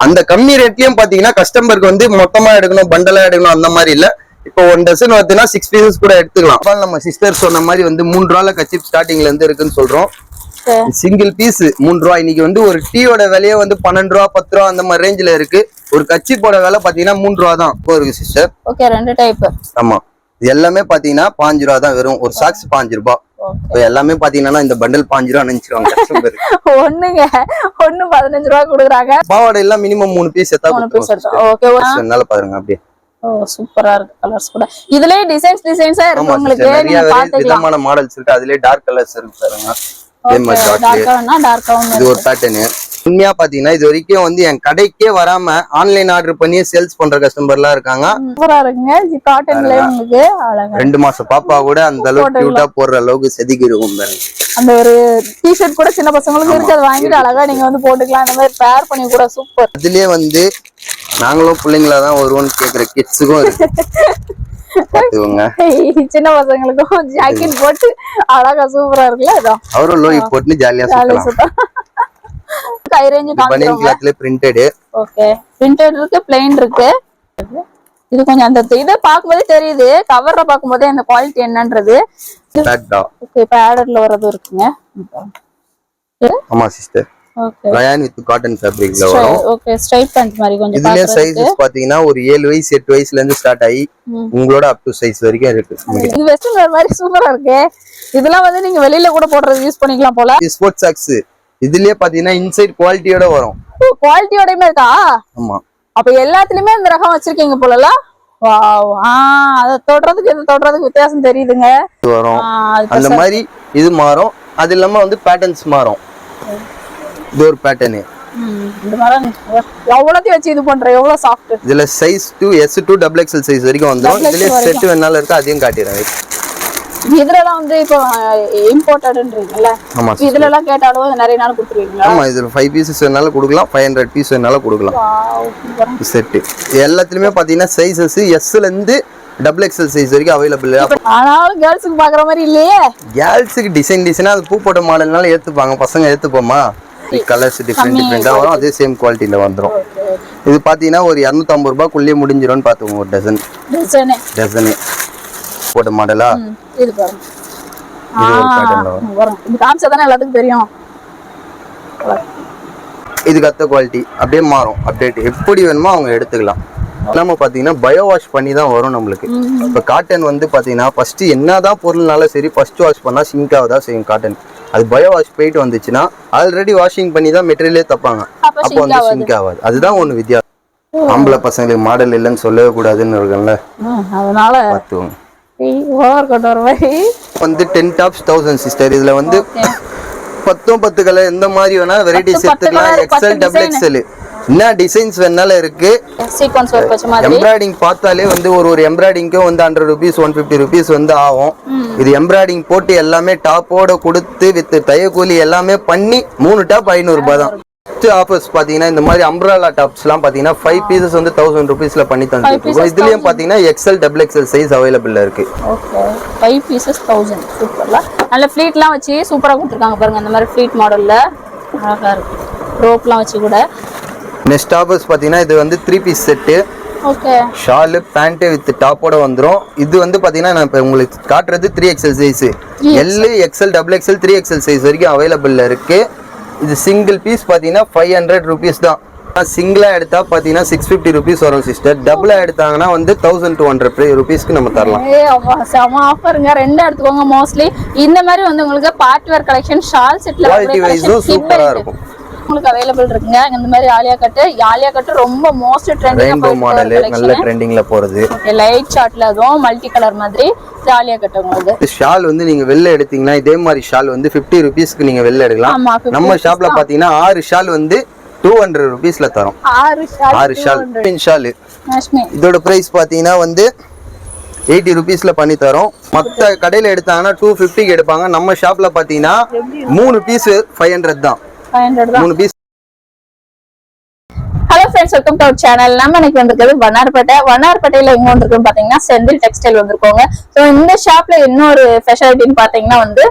அந்த கம்மி ரேட்லயும் பாத்தீங்கன்னா கஸ்டமருக்கு வந்து மொத்தமா எடுக்கணும் பண்டலா எடுக்கணும் அந்த மாதிரி இல்ல. இப்போ 1 டசன் பார்த்தீங்கன்னா 6 பீசஸ் கூட எடுத்துக்கலாம். நம்ம சிஸ்டர் சொன்ன மாதிரி வந்து 3 ரூபால கச்சிப் ஸ்டார்டிங்ல இருந்து இருக்குன்னு சொல்றோம். சிங்கிள் பீஸ் 3 ரூபாய். இன்னைக்கு வந்து ஒரு டீயோட விலையே வந்து 12 ரூபா 10 ரூபா அந்த மாதிரி ரேஞ்சில இருக்கு. ஒரு கச்சிப்போட விலை பாத்தீங்கன்னா 3 ரூபா தான் இருக்கு சிஸ்டர். Okay, 2 type. ஆமா, இது எல்லாமே பாத்தீங்கன்னா 5 ரூபா தான். வெறும் ஒரு சாக்ஸ் 5 ரூபாய். எல்லாமே பாத்தீங்கன்னா இந்த பண்டல் 5 ரூபா நினைச்சிருவாங்க கஸ்டமர். ஒண்ணுங்க, ஒண்ணு 15 ரூபா கொடுக்குறாங்க. பாவாடை எல்லாம் மினிமம் 3 பீஸ் எடுத்தா ஓகே. நல்லா பாருங்க அப்படியே. ஓ, சூப்பரா இருக்கு. கலர்ஸ் கூட இதுலயே டிசைன்ஸா இருக்கு. உங்களுக்கு நிறைய விதமான மாடல்ஸ் இருக்கு. அதுலயே டார்க் கலர்ஸ் இருக்கு பாருங்க. இது ஒரு பேட்டர்ன். உண்மையா பாத்தீங்கன்னா இது வரைக்கும் வந்து என் கடைக்கே வராம ஆன்லைன் ஆர்டர் பண்ணி சேல்ஸ் பண்ற கஸ்டமர் எல்லாம் இருக்காங்க. 2 மாசம் பாப்பா கூட அந்த அளவுக்கு கியூட்டா போடுற அளவுக்கு செதுக்கி இருக்கும் பாருங்க. அந்த ஒரு டி-ஷர்ட் கூட சின்ன பசங்களுக்கு இருக்கு. அதை வாங்கிட்டு அழகா நீங்க வந்து போட்டுக்கலாம். அந்த மாதிரி பேர் பண்ணி கூட சூப்பர். அதுலயே வந்து நாங்களும் பிள்ளைங்களா தான் வருவோம்னு கேக்குற கிட்ஸுக்கும் இருக்கு. சின்ன பசங்களுக்கும் ஜாக்கெட் போட்டு அழகா சூப்பரா இருக்குல்ல. இதான் அவரும் லோய் போட்டு ஜாலியா சுத்தலாம். கை ரேஞ்ச் பனியன் கிளாத்ல பிரிண்டட். ஓகே, பிரிண்டட் இருக்கு, ப்ளைன் இருக்கு. இது கொஞ்சம் அந்த இத பாக்கும்போதே தெரியுது. கவர்ல பாக்கும்போதே அந்த குவாலிட்டி என்னன்றது. ஓகே, இப்ப ஆடர்ல வரது இருக்குங்க. ஆமா sister. Okay, rayon with cotton ஃபேப்ரிக்ல வரும். ஓகே, ஸ்ட்ரைட் பேண்ட் மாதிரி கொஞ்சம் இதுல சைஸஸ் பாத்தீங்கன்னா ஒரு 7 வயசு 8 வயசுல இருந்து ஸ்டார்ட் ஆகி உங்களோட அப் டு சைஸ் வரைக்கும் இருக்கு. இது வெஸ்டர்ன் வேர் மாதிரி சூப்பரா இருக்கு. இதெல்லாம் வந்து நீங்க வெளியில கூட போடுறது யூஸ் பண்ணிக்கலாம் போல. ஸ்போர்ட்ஸ் சாக்ஸ் இதுலயே பாத்தீங்கன்னா இன்சைட் குவாலிட்டியோட வரும். குவாலிட்டியோடமே இருக்கா? ஆமா. அப்ப எல்லாத்துலயுமே இந்த ரகம் வச்சிருக்கீங்க போலல. வாவ். அத தொடுறதுக்கு இது தொடுறதுக்கு வித்தியாசம் தெரியுதுங்க. வரும் அந்த மாதிரி இது மாறும். அது இல்லாம வந்து பேட்டர்ன்ஸ் மாறும். இது ஒரு பேட்டர்ன். இந்த மாதிரி எவ்வளவு வச்சு இது பண்ற எவ்வளவு சாஃப்ட். இதுல size 2S to XXL size வரைக்கும் வந்துரும். இதுல செட் வேணால இருக்கு, அதையும் காட்டிறேன். இதெல்லாம் வந்து இப்போ இம்போர்ட்டட்ன்றீங்கல. இதுல எல்லாம் கேட்டாலும் நிறைய நாள் கொடுத்துருவீங்களா? ஆமா, இதுல 5 பீசஸ் வேணாலும் கொடுக்கலாம், 500 பீஸ் வேணாலும் கொடுக்கலாம். Wow, set. எல்லாத்துலயுமே பாத்தீங்கன்னா சைஸஸ் S ல இருந்து XXL சைஸ் வரைக்கும் அவைலபிள். ஆனாலும் கேர்ள்ஸ்க்கு பாக்குற மாதிரி இல்லையே. கேர்ள்ஸ்க்கு டிசைனா அது பூ போட்ட மாடல்னால ஏத்துப்பாங்க. பசங்க ஏத்துப்போமா? கலர்ஸ் டிஃபரெண்டா வரும். அதே சேம் குவாலிட்டில வந்துரும். இது பாத்தீங்கன்னா ஒரு 250 ரூபாய்க்குள்ளே முடிஞ்சிரும்னு பாத்துக்கோங்க. ஒரு டசன் போட்ட மாடலா. இது பாருங்க. இது ஒரு பேட்டர்ன்ல வரும். இது காமிச்சா தானே எல்லாத்துக்கும் தெரியும். இது கத்த குவாலிட்டி அப்படியே மாறும். அப்டேட் எப்படி வேணுமோ அவங்க எடுத்துக்கலாம். நம்ம பாத்தீங்கன்னா பயோ வாஷ் பண்ணி தான் வரும் நம்மளுக்கு. இப்ப காட்டன் வந்து பாத்தீங்கன்னா ஃபர்ஸ்ட் என்னதான் பொருள்னாலும் சரி ஃபர்ஸ்ட் வாஷ் பண்ணா சிங்க் ஆகுதா செய்யும் காட்டன். அது பயோ வாஷ் போயிட்டு வந்துச்சுன்னா ஆல்ரெடி வாஷிங் பண்ணி தான் மெட்டீரியலே தப்பாங்க. அப்போ வந்து சிங்க் ஆகாது. அதுதான் ஒண்ணு வித்தியாசம். ஆம்பளை பசங்களுக்கு மாடல் இல்லைன்னு சொல்லவே கூடாதுன்னு இருக்குல்ல, அதனால பார்த்துவோம். வந்து 10 டாப்ஸ் 1000 சிஸ்டர். இதுல வந்து 10 கலர் எந்த மாதிரி வேணா வெரைட்டிஸ் எடுத்துக்கலாம். XL XXL என்ன டிசைன்ஸ் வேணாலும் இருக்கு. சீக்வென்ஸ் வர்க் வச்ச மாதிரி எம்ப்ராய்டிங் பார்த்தாலே வந்து ஒரு எம்ப்ராய்டிங்க்கு வந்து 100 ரூபீஸ் 150 ரூபீஸ் வந்து ஆகும். இது எம்ப்ராய்டிங் போட்டு எல்லாமே டாப்போட கொடுத்து வித் தையக்கூலி எல்லாமே பண்ணி 3 டாப் 500 ரூபாய் தான். ஆஃபர்ஸ் பாத்தீங்கன்னா இந்த மாதிரி அம்ப்ரல்லா டாப்ஸ் எல்லாம் பாத்தீங்கன்னா 5 பீசஸ் வந்து 1000 ரூபீஸ்ல பண்ணி தந்துருக்கோம். இதுலயும் பாத்தீங்கன்னா XL XXL சைஸ் அவைலபிள்ல இருக்கு. Okay, 5 pieces 1000. சூப்பர்ல. நல்ல ஃப்ளீட்லாம் வச்சு சூப்பரா கொடுத்திருக்காங்க பாருங்க. அந்த மாதிரி ஃப்ளீட் மாடல்ல அழகா இருக்கு. ரோப்லாம் வச்சு கூட. நெக்ஸ்ட் ஆஃபர்ஸ் பாத்தீங்கன்னா இது வந்து 3 piece set. Okay, shawl pant with டாப்போட வந்துரும். இது வந்து பாத்தீங்கன்னா நான் இப்ப உங்களுக்கு காட்டுறது 3XL size. L XL XXL 3XL size வரைக்கும் அவைலபிள்ல இருக்கு. இது சிங்கிள் பீஸ் பாத்தீங்கன்னா 500 ரூபீஸ் தான். சிங்கிளா எடுத்தா பாத்தீங்கன்னா 650 ரூபீஸ் வரும் சிஸ்டர். டபுளா எடுத்தாங்கன்னா வந்து 1200 ரூபீஸ்க்கு நம்ம தரலாம். செம ஆஃபருங்க. ரெண்டு எடுத்துக்கோங்க. மோஸ்ட்லி இந்த மாதிரி வந்து உங்களுக்கு பார்ட்டி வேர் கலெக்ஷன் ஷால் செட்ல குவாலிட்டி வைஸும் சூப்பரா இருக்கும். உங்களுக்கு அவைலபிள் இருக்குங்க. இந்த மாதிரி ஆலியா கட் ரொம்ப மோஸ்ட் ட்ரெண்டிங்கா ரெயின்போ மாடல் நல்ல ட்ரெண்டிங்ல போறது. லைட் ஷார்ட்ல அதுவும் மல்டி கலர் மாதிரி ஆலியா கட். உங்களுக்கு ஷால் வந்து நீங்க வெளில எடுத்தீங்கன்னா இதே மாதிரி ஷால் வந்து 50 ரூபீஸ்க்கு நீங்க வெளில எடுக்கலாம். நம்ம ஷாப்ல பாத்தீங்கன்னா 6 ஷால் வந்து 200 ரூபீஸ்ல தரோம். 6 ஷால். இதோட பிரைஸ் பாத்தீங்கன்னா வந்து 80 ரூபீஸ்ல பண்ணி தரோம். மத்த கடையில எடுத்தாங்கன்னா 250 எடுப்பாங்க. நம்ம ஷாப்ல பாத்தீங்கன்னா 3 பீஸ் 500 தான். 3 piece. Hello friends, welcome to our channel. நம்ம இன்னைக்கு வந்திருக்கிறது வண்ணார்பேட்டையில எங்க வந்திருக்கோம் பாத்தீங்கன்னா செந்தில் டெக்ஸ்டைல் வந்திருக்கோங்க. ஸோ இந்த ஷாப்ல இன்னொரு ஸ்பெஷாலிட்டின்னு பாத்தீங்கன்னா வந்து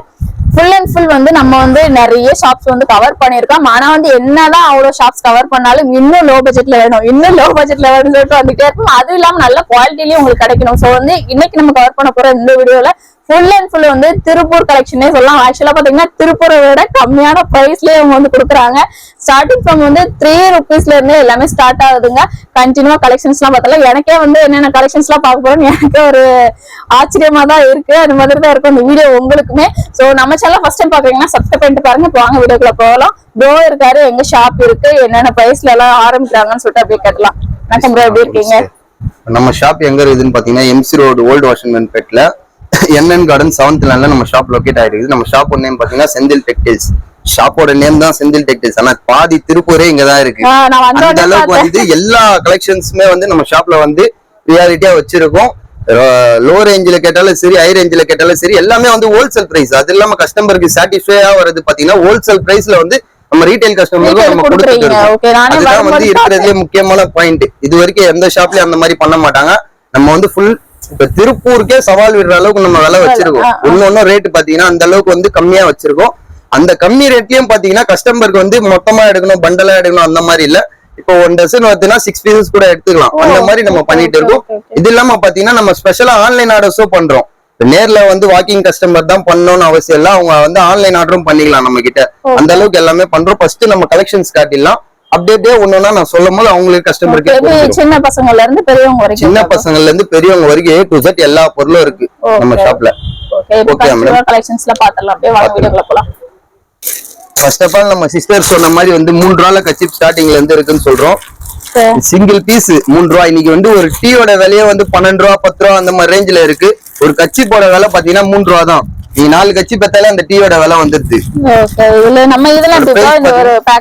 ஃபுல் அண்ட் ஃபுல் வந்து நம்ம வந்து நிறைய ஷாப்ஸ் வந்து கவர் பண்ணிருக்கோம். ஆனா வந்து என்னதான் அவ்வளவு ஷாப்ஸ் கவர் பண்ணாலும் இன்னும் லோ பட்ஜெட்ல வேணும், இன்னும் லோ பட்ஜெட்ல வேணும்னு சொல்லிட்டு வந்துட்டே இருக்கும். அதுவும் இல்லாம நல்ல குவாலிட்டிலயும் உங்களுக்கு கிடைக்கணும். சோ வந்து இன்னைக்கு நம்ம கவர் பண்ண போற இந்த வீடியோல ஃபுல் அண்ட் ஃபுல் வந்து திருப்பூர் கலெக்ஷனே சொல்லலாம். ஆக்சுவலா பாத்தீங்கன்னா திருப்பூரை விட கம்மியான பிரைஸ்லயே அவங்க வந்து கொடுக்குறாங்க. ஸ்டார்டிங் ஃப்ரம் வந்து 3 rupeesல இருந்து எல்லாமே ஸ்டார்ட் ஆகுதுங்க. கண்டினியூவா கலெக்ஷன்ஸ் எல்லாம் பார்த்தாலும் எனக்கே வந்து என்னென்ன கலெக்ஷன்ஸ் எல்லாம் பார்க்க போறோம்னு எனக்கு ஒரு ஆச்சரியமா தான் இருக்கு. அந்த மாதிரி தான் இருக்கும் இந்த வீடியோ உங்களுக்குமே. சோ நம்ம சேனல் ஃபர்ஸ்ட் டைம் பாக்குறீங்கன்னா சப்ஸ்கிரைப் பண்ணிட்டு பாருங்க. இப்போ வாங்க வீடியோக்குள்ள போகலாம். ப்ரோ இருக்காரு, எங்க ஷாப் இருக்கு, என்னென்ன பிரைஸ்ல எல்லாம் ஆரம்பிக்கிறாங்கன்னு சொல்லிட்டு அப்படியே கேட்கலாம். வணக்கம் ப்ரோ, எப்படி இருக்கீங்க? நம்ம ஷாப் எங்க இருக்குதுன்னு பாத்தீங்கன்னா எம்சி ரோடு ஓல்டு வாஷிங்மென் பேட்ல என்என் கார்டன் 7th லைன்ல நம்ம ஷாப் லொகேட் ஆயிருக்கு. நம்ம ஷாப்போட நேம் பாத்தீங்கன்னா செந்தில் டெக்டைல்ஸ். ஷாப்போட நேம் தான் செந்தில் டெக்டைல்ஸ். ஆனா பாதி திருப்பூரே இங்கதான் இருக்கு. அந்த அளவுக்கு வந்து எல்லா கலெக்ஷன்ஸுமே வந்து நம்ம ஷாப்ல வந்து ரியாலிட்டியா வச்சிருக்கோம். லோ ரேஞ்சில கேட்டாலும் சரி, ஹை ரேஞ்சில கேட்டாலும் சரி, எல்லாமே வந்து ஹோல்சேல் பிரைஸ். அது இல்லாம கஸ்டமருக்கு சாட்டிஸ்ஃபையா வருது பாத்தீங்கன்னா ஹோல்சேல் பிரைஸ்ல வந்து நம்ம ரீட்டைல் கஸ்டமருக்கு நம்ம கொடுத்துட்டு இருக்கோம். அதுதான் வந்து இருக்கிறதுலே முக்கியமான பாயிண்ட். இது வரைக்கும் எந்த ஷாப்லயும் அந்த மாதிரி பண்ண மாட்டாங்க. நம்ம வந்து ஃபுல் இப்ப திருப்பூருக்கே சவால் விடுற அளவுக்கு நம்ம விலை வச்சிருக்கோம். இன்னொன்னும் ரேட் பாத்தீங்கன்னா அந்த அளவுக்கு வந்து கம்மியா வச்சிருக்கோம். அந்த கம்மி ரேட்லயும் பாத்தீங்கன்னா கஸ்டமருக்கு வந்து மொத்தமா எடுக்கணும், பண்டலா எடுக்கணும் அந்த மாதிரி இல்ல. இப்போ 1 டசன் பார்த்தீங்கன்னா 6 பீசஸ் கூட எடுத்துக்கலாம். அந்த மாதிரி நம்ம பண்ணிட்டு இருக்கோம். இது இல்லாம பாத்தீங்கன்னா நம்ம ஸ்பெஷலா ஆன்லைன் ஆர்டர்ஸும் பண்றோம். நேர்ல வந்து வாக்கிங் கஸ்டமர் தான் பண்ணணும்னு அவசியம் இல்ல, அவங்க வந்து ஆன்லைன் ஆர்டரும் பண்ணிக்கலாம் நம்ம கிட்ட. அந்த அளவுக்கு எல்லாமே பண்றோம். ஃபர்ஸ்ட் நம்ம கலெக்ஷன்ஸ் காட்டிடலாம். அப்டேட்டே ஒண்ணுன்னா நான் சொல்லும் போது அவங்களுக்கு கஸ்டமருக்கு சின்ன பசங்கள்ல இருந்து பெரியவங்க வரைக்கும், சின்ன பசங்கள்ல இருந்து பெரியவங்க வரைக்கும் A to Z எல்லா பொருளும் இருக்கு நம்ம ஷாப்ல. ஓகே மேடம், கலெக்ஷன்ஸ்ல பார்த்தறலாம். அப்படியே வாங்க வீடியோக்குள்ள போலாம். ஃபர்ஸ்ட் ஆஃப் ஆல் நம்ம சிஸ்டர் சொன்ன மாதிரி வந்து 3 ரூபாய்ல கச்சிப் ஸ்டார்டிங்ல இருந்து இருக்குன்னு சொல்றோம். சிங்கிள் பீஸ் 3 ரூபாய். இன்னைக்கு வந்து ஒரு டீயோட விலையே வந்து 12 ரூபா 10 ரூபா அந்த மாதிரி ரேஞ்சில இருக்கு. ஒரு கச்சிப்போட விலை பாத்தீங்கன்னா 3 ரூபா தான். நீ 4 கச்சி பெத்தாலே அந்த டீயோட விலை வந்துருது.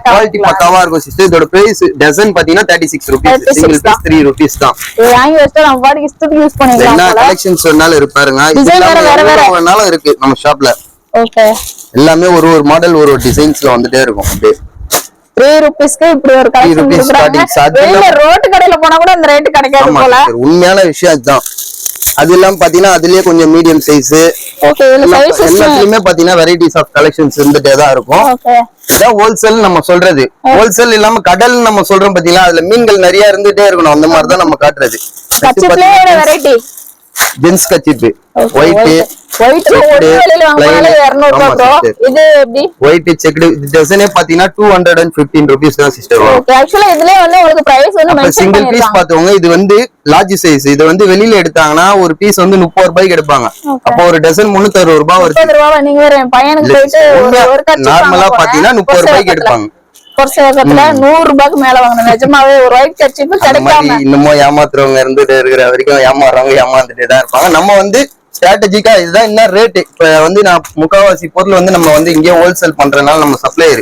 குவாலிட்டி பக்காவா இருக்கும் சிஸ்டர். இதோட பிரைஸ் டசன் பாத்தீங்கன்னா 36 rupees. சிங்கிள் பீஸ் 3 rupees தான். என்ன கலெக்ஷன்ஸ் சொன்னாலும் இருப்பாருங்க. இதெல்லாம் இருக்கு நம்ம ஷாப்ல. எல்லாமே ஒரு மாடல் ஒரு டிசைன்ஸ்ல வந்துட்டே இருக்கும். அப்படியே 3 rupeesக்கு இப்படி ஒரு கலெக்ஷன் கொடுக்குறாங்க. ரோட் கடையில போனா கூட அந்த ரேட் கிடைக்காது போல. உண்மையான விஷயம் அதுதான். அது இல்லாம பாத்தீங்கன்னா அதுலயே கொஞ்சம் மீடியம் சைஸ், எல்லாத்துலயுமே பாத்தீங்கன்னா வெரைட்டிஸ் ஆஃப் கலெக்ஷன்ஸ் இருந்துட்டே தான் இருக்கும். இதான் ஹோல்சேல் நம்ம சொல்றது. ஹோல்சேல் இல்லாம கடல் நம்ம சொல்றோம் பாத்தீங்களா, அதுல மீன்கள் நிறைய இருந்துட்டே இருக்கணும். அந்த மாதிரிதான் நம்ம காட்டுறது. ஜென்ஸ் கச்சிப்பு ஒயிட் செக்டு டசனே பாத்தீங்கன்னா 215 rupees தான் சிஸ்டர். சிங்கிள் பீஸ் பாத்துக்கோங்க. இது வந்து லார்ஜ் சைஸ். இது வந்து வெளியில எடுத்தாங்கன்னா ஒரு பீஸ் வந்து 30 ரூபாய்க்கு எடுப்பாங்க. அப்போ ஒரு டசன் 360 ரூபாய் வருது. நார்மலா பாத்தீங்கன்னா 30 ரூபாய்க்கு எடுப்பாங்க. 100 ரூபாய்க்கு மேல வாங்கணும். நிஜமாவே ஒரு ஒயிட் கச்சிப்பு கிடைக்காம இன்னமும் ஏமாத்துறவங்க இருந்துட்டு இருக்கிற வரைக்கும் ஏமாறுறவங்க ஏமாந்துட்டே தான் இருப்பாங்க. நம்ம வந்து ஸ்ட்ராட்டஜிக்கா இதுதான் என்ன ரேட். இப்ப வந்து நான் முக்காவாசி பொருள் வந்து நம்ம வந்து இங்கே ஹோல்சேல் பண்றதுனால நம்ம சப்ளையர்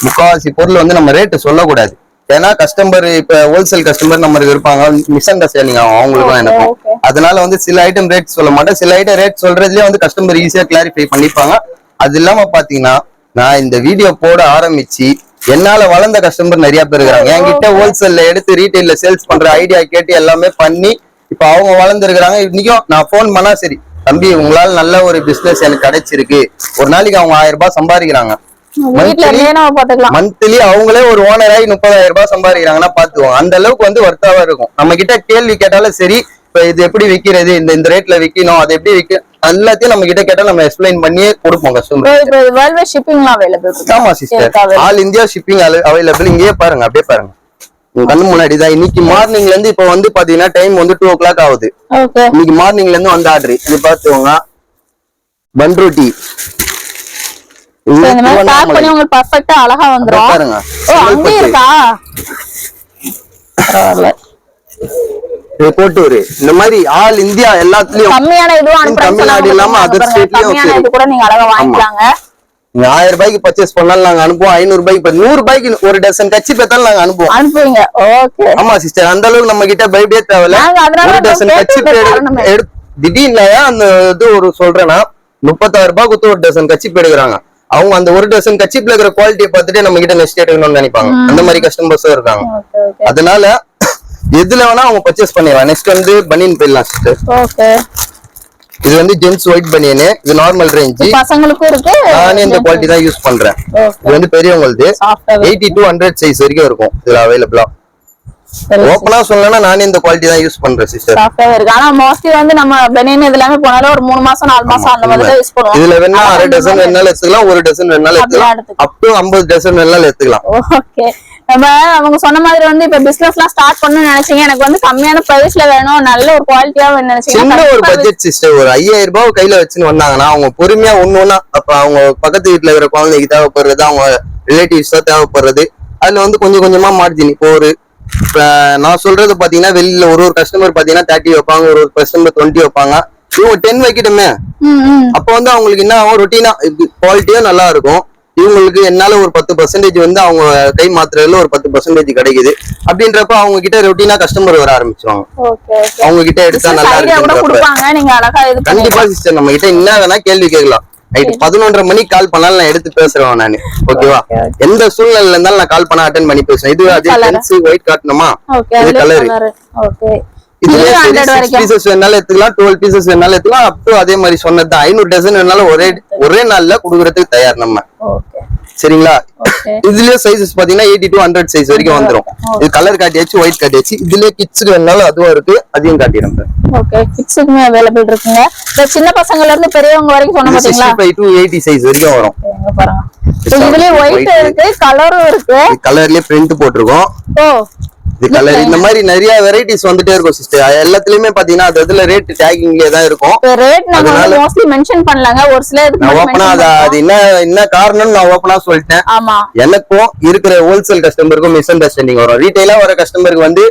முக்காவாசி பொருள் வந்து நம்ம ரேட்டு சொல்லக்கூடாது. ஏன்னா கஸ்டமர் இப்ப ஹோல்சேல் கஸ்டமர் நம்மளுக்கு இருப்பாங்க, மிஸ் அண்டர்ஸ்டாண்டிங் ஆகும் அவங்களுக்கும் எனக்கும். அதனால வந்து சில ஐட்டம் ரேட் சொல்ல மாட்டேன். சில ஐட்டம் ரேட் சொல்றதுலயே வந்து கஸ்டமர் ஈஸியா கிளாரிஃபை பண்ணிப்பாங்க. அது இல்லாம பாத்தீங்கன்னா நான் இந்த வீடியோ போட ஆரம்பிச்சு என்னால வளர்ந்த கஸ்டமர் நிறைய பேர் இருக்காங்க. என்கிட்ட ஹோல்சேல்ல எடுத்து ரீட்டைல்ல சேல்ஸ் பண்ற ஐடியா கேட்டு எல்லாமே பண்ணி இப்ப அவங்க வளர்ந்துருக்காங்க. இன்னைக்கும் நான் போன் பண்ணா சரி தம்பி உங்களால நல்ல ஒரு பிசினஸ் எனக்கு கிடைச்சிருக்கு, ஒரு நாளைக்கு அவங்க 1000 ரூபாய் சம்பாதிக்கிறாங்க. மந்த்லி அவங்களே ஒரு ஓனர் ஆகி 30,000 ரூபாய் சம்பாதிக்கிறாங்கன்னா பாத்துவோம். அந்த அளவுக்கு வந்து வர்த்தாவா இருக்கும். நம்ம கிட்ட கேள்வி கேட்டாலும் சரி, இப்ப இது எப்படி விக்கிறது, இந்த ரேட்ல விக்கணும், அது எப்படி விக்க எல்லாத்தையும் நம்ம கிட்ட கேட்டா நம்ம எக்ஸ்பிளைன் பண்ணியே கொடுப்போம் கஸ்டமர். ஆமா sister, all India shipping available. இங்கேயே பாருங்க, அப்படியே பாருங்க கண்ணு முன்னாடிதான். இன்னைக்கு மார்னிங்ல இருந்து இப்ப வந்து பாத்தீங்கன்னா டைம் வந்து 2 o'clock ஆகுது. இன்னைக்கு மார்னிங்ல இருந்து வந்து ஆர்டர். இது பாத்துக்கோங்க, பன் ரொட்டி அழகா வந்துரும் பாருங்க. கோட்டூர் இந்த மாதிரி ஆல் இந்தியா எல்லாத்துலயும் கம்மியான இதுவும் தமிழ்நாடு இல்லாம அதர் ஸ்டேட்லயும் கூட நீங்க அழகா வாங்கிக்கலாங்க. 1000 ரூபாய்க்கு பர்ச்சேஸ் பண்ணாலும் நாங்க அனுப்புவோம். 500 ரூபாய்க்கு 100 ரூபாய்க்கு ஒரு டசன் கச்சி பெத்தாலும் நாங்க அனுப்புவோம். அனுப்புவீங்க? ஓகே. ஆமா சிஸ்டர், அந்த அளவுக்கு நம்ம கிட்ட பயப்படவே தேவையில்ல. ஒரு டசன் கச்சி திடீர்னு அந்த இது ஒரு சொல்றேன்னா 36 ரூபாய் கொடுத்து ஒரு டசன் கச்சி எடுக்கிறாங்க. அவங்க அந்த ஒரு டசன் கச்சிப்ல இருக்கிற குவாலிட்டியை பார்த்துட்டு நம்ம கிட்ட நெக்ஸ்ட் எடுக்கணும்னு நினைப்பாங்க. அந்த மாதிரி கஸ்டமர்ஸும் இருக்காங்க. அதனால எதுல வேணா அவங்க பர்ச்சேஸ் பண்ணிடலாம். நெக்ஸ்ட் வந்து பனியன் போயிடலாம் சிஸ்டர். ஓகே. இது வந்து ஜென்ஸ் ஒயிட் பனியனு, இது நார்மல் ரேஞ்ச். பசங்களுக்கும் இருக்கு. நானே இந்த குவாலிட்டி தான் யூஸ் பண்றேன். இது வந்து பெரியவங்களுக்கு 80 to 100 சைஸ் வரைக்கும் இருக்கும் இதுல அவைலபிளா. ஓப்பனா சொல்லணும்னா நானே இந்த குவாலிட்டி தான் யூஸ் பண்றேன் சிஸ்டர். சாஃப்ட்டாவே இருக்கு. ஆனா மோஸ்ட்லி வந்து நம்ம பெனியன் இதெல்லாம் போனாலும் ஒரு 3 மாசம் 4 மாசம் அந்த மாதிரி தான் யூஸ் பண்ணுவோம். இதுல வேணா 1/2 டசன் வேணாலும் எடுத்துக்கலாம், 1 டசன் வேணாலும் எடுத்துக்கலாம், அப் டு 50 டசன் வேணாலும் எடுத்துக்கலாம். ஓகே. நம்ம அவங்க சொன்ன மாதிரி வந்து இப்ப பிசினஸ்லாம் ஸ்டார்ட் பண்ணணும்னு நினைச்சீங்க, எனக்கு வந்து கம்மியான பிரைஸ்ல வேணும், நல்ல ஒரு குவாலிட்டியா வேணும்னு நினைச்சீங்க, சின்ன ஒரு பட்ஜெட் சிஸ்டர், ஒரு 5000 ரூபாய் கையில வச்சுன்னு வந்தாங்கன்னா அவங்க பொறுமையா ஒண்ணு அப்ப அவங்க பக்கத்து வீட்டுல இருக்கிற குழந்தைக்கு தேவைப்படுறது, அவங்க ரிலேட்டிவ்ஸ் தான் தேவைப்படுறது, அதுல வந்து கொஞ்சம் கொஞ்சமா மார்ஜின். இப்போ ஒரு நான் சொல்றது பாத்தீங்கன்னா வெளியில ஒரு கஸ்டமர் பாத்தீங்கன்னா 30 வைப்பாங்க, ஒரு கஸ்டமர் 20 வைப்பாங்க, இவங்க 10 வைக்கட்டுமே. அப்ப வந்து அவங்களுக்கு என்ன ஆகும், ரொட்டீனா குவாலிட்டியும் நல்லா இருக்கும். இவங்களுக்கு என்னால ஒரு 10% வந்து அவங்க கை மாத்துறதுல ஒரு 10% கிடைக்குது. அப்படின்றப்ப அவங்க கிட்ட ரொட்டீனா கஸ்டமர் வர ஆரம்பிச்சுவாங்க. அவங்க கிட்ட எடுத்தா நல்லா இருக்கு. கண்டிப்பா சிஸ்டர், நம்ம கிட்ட என்ன வேணா கேள்வி கேட்கலாம். நைட் 11:30 மணிக்கு கால் பண்ணாலும் நான் எடுத்து பேசுறேன் நானு. ஓகேவா? எந்த சூழ்நிலையில இருந்தாலும் நான் கால் பண்ண அட்டென்ட் பண்ணி பேசுறேன். இது ஜென்ஸ் ஒயிட் காட்டணுமா, இது கலர். இதுல 6 பீசஸ் வேணாலும் எடுத்துக்கலாம், 12 பீசஸ் வேணாலும் எடுத்துக்கலாம், அப் டு அதே மாதிரி சொன்னதுதான் 500 டசன் வேணாலும் ஒரே நாள்ல குடுக்கறதுக்கு தயார் நம்ம. சரிங்களா? இதுலயே சைஸஸ் பாத்தீங்கன்னா 80 to 100 சைஸ் வரைக்கும் வந்துரும். இது கலர் காட்டியாச்சு, ஒயிட் காட்டியாச்சு. இதுலயே கிட்ஸ்க்கு வேணாலும் அதுவும் இருக்கு, அதையும் காட்டிடுறேன். ஓகே, கிட்ஸ்க்குமே அவேலபிள் இருக்குங்க. இந்த சின்ன பசங்கல இருந்து பெரியவங்க வரைக்கும் சொன்ன பாத்தீங்களா, 65 to 80 சைஸ் வரைக்கும் வரும். இங்க பாருங்க, இதுலயே ஒயிட் இருக்கு, கலரும் இருக்கு. கலர்லயே பிரிண்ட் போட்டுருக்கோம். இது கலர் இந்த மாதிரி நிறைய வெரைட்டிஸ் வந்துட்டே இருக்கும் சிஸ்டர். எல்லாத்துலயுமே பாத்தீங்கன்னா அதுல ரேட் டேகிங்லயே தான் இருக்கும். ரேட் நம்ம மோஸ்ட்லி மென்ஷன் பண்ணலங்க, ஒரு சில நான் ஓபனா அது என்ன காரணம்னு நான் ஓபனா சொல்லிட்டேன். ஆமா, எனக்கும் இருக்கிற ஹோல்சேல் கஸ்டமருக்கும் மிஸ் அண்டர்ஸ்டாண்டிங் வரும். ரீட்டைலா வர கஸ்டமருக்கு வந்து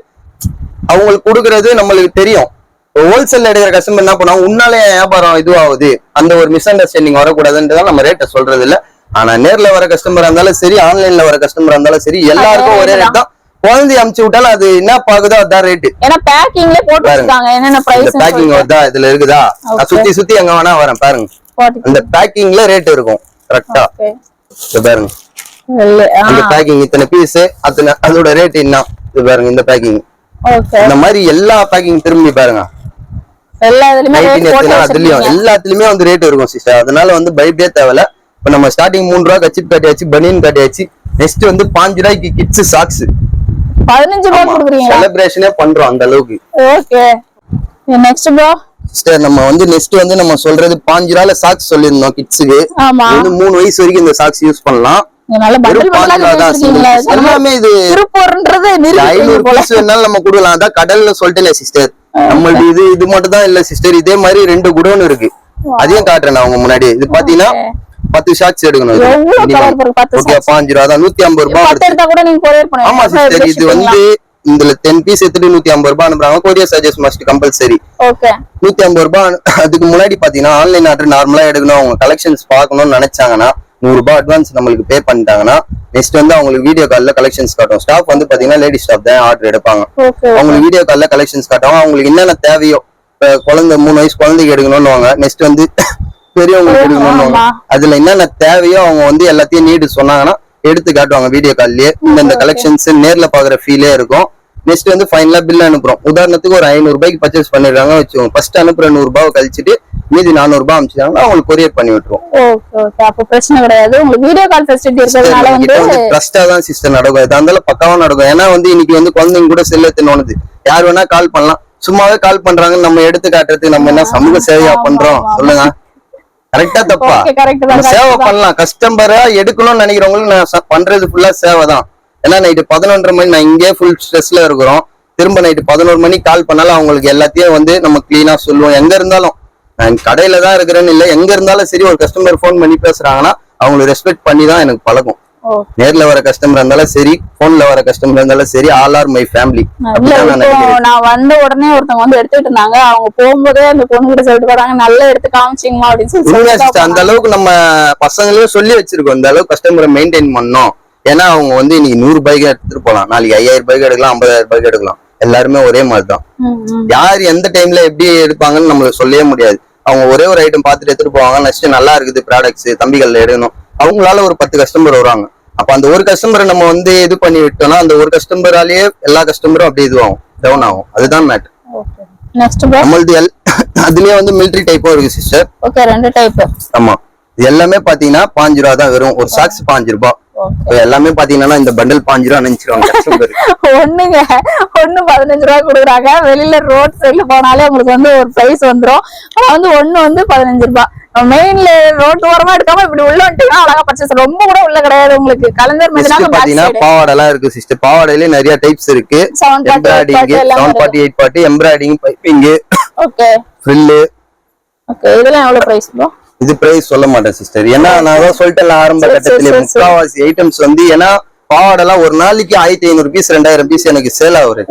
அவங்களுக்கு கொடுக்கறது நம்மளுக்கு தெரியும். ஹோல்சேல் எடுக்கிற கஸ்டமர் என்ன பண்ணுவாங்க, உன்னாலே வியாபாரம் இதுவாகுது, அந்த ஒரு மிஸ் அண்டர்ஸ்டாண்டிங் வரக்கூடாதுன்றதான் நம்ம ரேட்டை சொல்றது இல்ல. ஆனா நேர்ல வர கஸ்டமரா இருந்தாலும் சரி, ஆன்லைன்ல வர கஸ்டமரா இருந்தாலும் சரி, எல்லாருக்கும் ஒரே ரேட் தான். குழந்தை அமுச்சு விட்டாலும் அது என்ன பாக்குதோ அதான் ரேட். ஏன்னா பேக்கிங்ல போட்டுருக்காங்க, என்னென்ன பிரைஸ் பேக்கிங் வருதா இதுல இருக்குதா, சுத்தி சுத்தி எங்க வேணா வரேன் பாருங்க. அந்த பேக்கிங்ல ரேட் இருக்கும் கரெக்டா பாருங்க. அந்த பேக்கிங் இத்தனை பீஸ், அதோட ரேட் என்ன இது பாருங்க. இந்த பேக்கிங் இந்த மாதிரி எல்லா பேக்கிங் திரும்பி பாருங்க, எல்லாத்துலயுமே வந்து ரேட் இருக்கும் சிஸ்டர். அதனால வந்து பயப்படே தேவையில்ல. இப்ப நம்ம ஸ்டார்டிங் 3 ரூபா கச்சிப் காட்டியாச்சு, பனியன் காட்டியாச்சு. நெக்ஸ்ட் வந்து 5 ரூபாய்க்கு கிட்ஸ் சாக்ஸ் 15 ரூபாய் கொடுக்குறீங்க. செலிப்ரேஷனே பண்றோம் அந்த அளவுக்கு. ஓகே, நெக்ஸ்ட் ப்ரோ சிஸ்டர் நம்ம வந்து நெக்ஸ்ட் வந்து நம்ம சொல்றது 5 ரூபாய்ல சாக்ஸ் சொல்லிருந்தோம் கிட்ஸ்க்கு. வந்து 3 வயசு வரைக்கும் இந்த சாக்ஸ் யூஸ் பண்ணலாம். எல்லாமே இது 500 பீஸ் வேணாலும் நம்ம கொடுக்கலாம். அதான் கடல்ல சொல்லிட்டேன் சிஸ்டர். நம்மளுக்கு இது மட்டும் தான் இல்ல சிஸ்டர், இதே மாதிரி 2 குடோன் இருக்கு, அதையும் காட்டுறேன் அவங்க முன்னாடி. இது பாத்தீங்கன்னா 10 ஷாட்ஸ் எடுக்கணும். ஓகே, 5 ரூபா தான், 150 ரூபாய். ஆமா சிஸ்டர், இது வந்து இதுல 10 பீஸ் எடுத்துட்டு 150 ரூபாய் அனுப்புறாங்க. Courier charges must compulsory. 150 ரூபாய். அதுக்கு முன்னாடி பாத்தீங்கன்னா ஆன்லைன் ஆர்டர் நார்மலா எடுக்கணும், அவங்க கலெக்ஷன்ஸ் பாக்கணும்னு நினைச்சாங்கன்னா 100 ரூபாய் அட்வான்ஸ் நம்மளுக்கு பே பண்ணிட்டாங்கன்னா நெக்ஸ்ட் வந்து அவங்களுக்கு வீடியோ கால்ல கலெக்ஷன்ஸ் காட்டும். ஸ்டாஃப் வந்து பாத்தீங்கன்னா லேடி ஸ்டாஃப் தான் ஆர்டர் எடுப்பாங்க. அவங்களுக்கு வீடியோ கால்ல கலெக்ஷன்ஸ் காட்டுவாங்க. அவங்களுக்கு என்னென்ன தேவையோ, குழந்தை 3 வயசு குழந்தைக்கு எடுக்கணும்னு, நெக்ஸ்ட் வந்து பெரியவங்களுக்கு எடுக்கணும்னு, அதுல என்னென்ன தேவையோ அவங்க வந்து எல்லாத்தையும் நீடு சொன்னாங்கன்னா எடுத்து காட்டுவாங்க வீடியோ கால்லயே. இந்த கலெக்ஷன்ஸ் நேர்ல பாக்குற ஃபீலே இருக்கும். நெக்ஸ்ட் வந்து ஃபைனலா பில் அனுப்புறோம். உதாரணத்துக்கு ஒரு 500 ரூபாய்க்கு பர்ச்சேஸ் பண்ணிடுறாங்க வச்சுக்கோங்க. ஃபர்ஸ்ட் அனுப்புற 100 ரூபாய் கழிச்சிட்டு மீதி 400 ரூபாய் அனுப்பிச்சாங்கன்னா அவங்களுக்கு கொரியர் பண்ணி விட்டுருவோம். அப்ப பிரச்சனை கிடையாது. உங்களுக்கு வீடியோ கால் ஃபெசிலிட்டி இருக்கிறதுனால வந்து ட்ரஸ்டா தான் சிஸ்டர் நடக்கும். இது அந்த பக்காவா நடக்கும். ஏன்னா வந்து இன்னைக்கு வந்து குழந்தைங்க கூட செல்ல தின்னோனுது, யார் வேணா கால் பண்ணலாம். சும்மாவே கால் பண்றாங்கன்னு நம்ம எடுத்து காட்டுறதுக்கு நம்ம என்ன சமூக சேவையா பண்றோம் சொல்லுங்க? கரெக்டா தப்பா? சேவை பண்ணலாம். கஸ்டமரா எடுக்கணும்னு நினைக்கிறவங்களுக்கு நான் பண்றது ஃபுல்லா சேவை தான். ஏன்னா நைட்டு 11:30 மணி நான் இங்கே ஃபுல் ஸ்ட்ரெஸ்ல இருக்கிறோம். திரும்ப நைட்டு 11 மணிக்கு கால் பண்ணாலும் அவங்களுக்கு எல்லாத்தையும் வந்து நம்ம கிளீனா சொல்லுவோம். எங்க இருந்தாலும் நான் கடையில தான் இருக்கிறேன்னு இல்லை, எங்க இருந்தாலும் சரி ஒரு கஸ்டமர் போன் பண்ணி பேசுறாங்கன்னா அவங்களுக்கு ரெஸ்பெக்ட் பண்ணி தான் எனக்கு பழக்கம். நேர்ல வர கஸ்டமர் இருந்தாலும் சரி, போன்ல வர கஸ்டமர் இருந்தாலும் சரி, ஆல் ஆர் மை ஃபேமிலி. நான் வந்த உடனே ஒருத்தவங்க வந்து எடுத்துட்டு இருந்தாங்க. அவங்க போகும்போதே அந்த பொண்ணு கிட்ட சொல்லிட்டு போறாங்க, நல்லா எடுத்து காமிச்சிங்கமா அப்படின்னு சொல்லி. அந்த அளவுக்கு நம்ம பசங்களையும் சொல்லி வச்சிருக்கோம், இந்த அளவுக்கு கஸ்டமரை மெயின்டைன் பண்ணோம். ஏன்னா அவங்க வந்து இன்னைக்கு 100 ரூபாய்க்கு எடுத்துட்டு போலாம், நாளைக்கு 5000 ரூபாய்க்கு எடுக்கலாம், 50,000 ரூபாய்க்கு எடுக்கலாம். எல்லாருமே ஒரே மாதிரிதான். யார் எந்த டைம்ல எப்படி எடுப்பாங்கன்னு நம்மளுக்கு சொல்லவே முடியாது. அவங்க ஒரே ஒரு ஐட்டம் பார்த்துட்டு எடுத்துட்டு போவாங்க. நெக்ஸ்ட் நல்லா இருக்குது ப்ராடக்ட்ஸ், தம்பிகள்ல எடுக்கணும். அவங்களால ஒரு 10 கஸ்டமர் வருவாங்க. அப்ப அந்த ஒரு கஸ்டமரை நம்ம வந்து இது பண்ணி விட்டோம்னா அந்த ஒரு கஸ்டமராலேயே எல்லா கஸ்டமரும் அப்படியே இதுவாகும், டவுன் ஆகும். அதுதான் மேட்டர். நெக்ஸ்ட் ப்ரோ நம்மளது அதுலயே வந்து மிலிட்டரி டைப்பும் இருக்கு சிஸ்டர். ஓகே, ரெண்டு டைப். ஆமா, இது எல்லாமே பாத்தீங்கன்னா 5 ரூபா தான் வரும். ஒரு சாக்ஸ் 5 ரூபாய். எல்லாமே பாத்தீங்கன்னா இந்த பண்டல் 5 ரூபா நினைச்சிருவாங்க கஸ்டமர். ஒண்ணு 15 ரூபா கொடுக்குறாங்க. வெளியில ரோட் சைட்ல போனாலே உங்களுக்கு வந்து ஒரு பிரைஸ் வந்துரும். ஆனா வந்து ஒண்ணு வந்து 15 ரூபாய். மெயின்ல ரோட் ஓரமா எடுக்காம இப்படி உள்ள வந்துட்டீங்கன்னா அழகா பர்ச்சேஸ். ரொம்ப கூட உள்ள கிடையாது உங்களுக்கு. கலைஞர் மெதினா பாத்தீங்கன்னா பாவாடை எல்லாம் இருக்கு சிஸ்டர். பாவாடையில நிறைய டைப்ஸ் இருக்கு. Embroidery 740 840 embroidery piping. Okay, frill. Okay, இதெல்லாம் எவ்வளவு பிரைஸ் ப்ரோ? இது பிரைஸ் சொல்ல மாட்டேன் சிஸ்டர். ஏன்னா நான் தான் சொல்லிட்டேன் ஆரம்ப கட்டத்திலே முக்காவாசி ஐட்டம்ஸ் வந்து ஏன்னா பாவாடெல்லாம் ஒரு நாளைக்கு 1500 பீஸ் 2000 பீஸ் எனக்கு சேல் ஆகுது.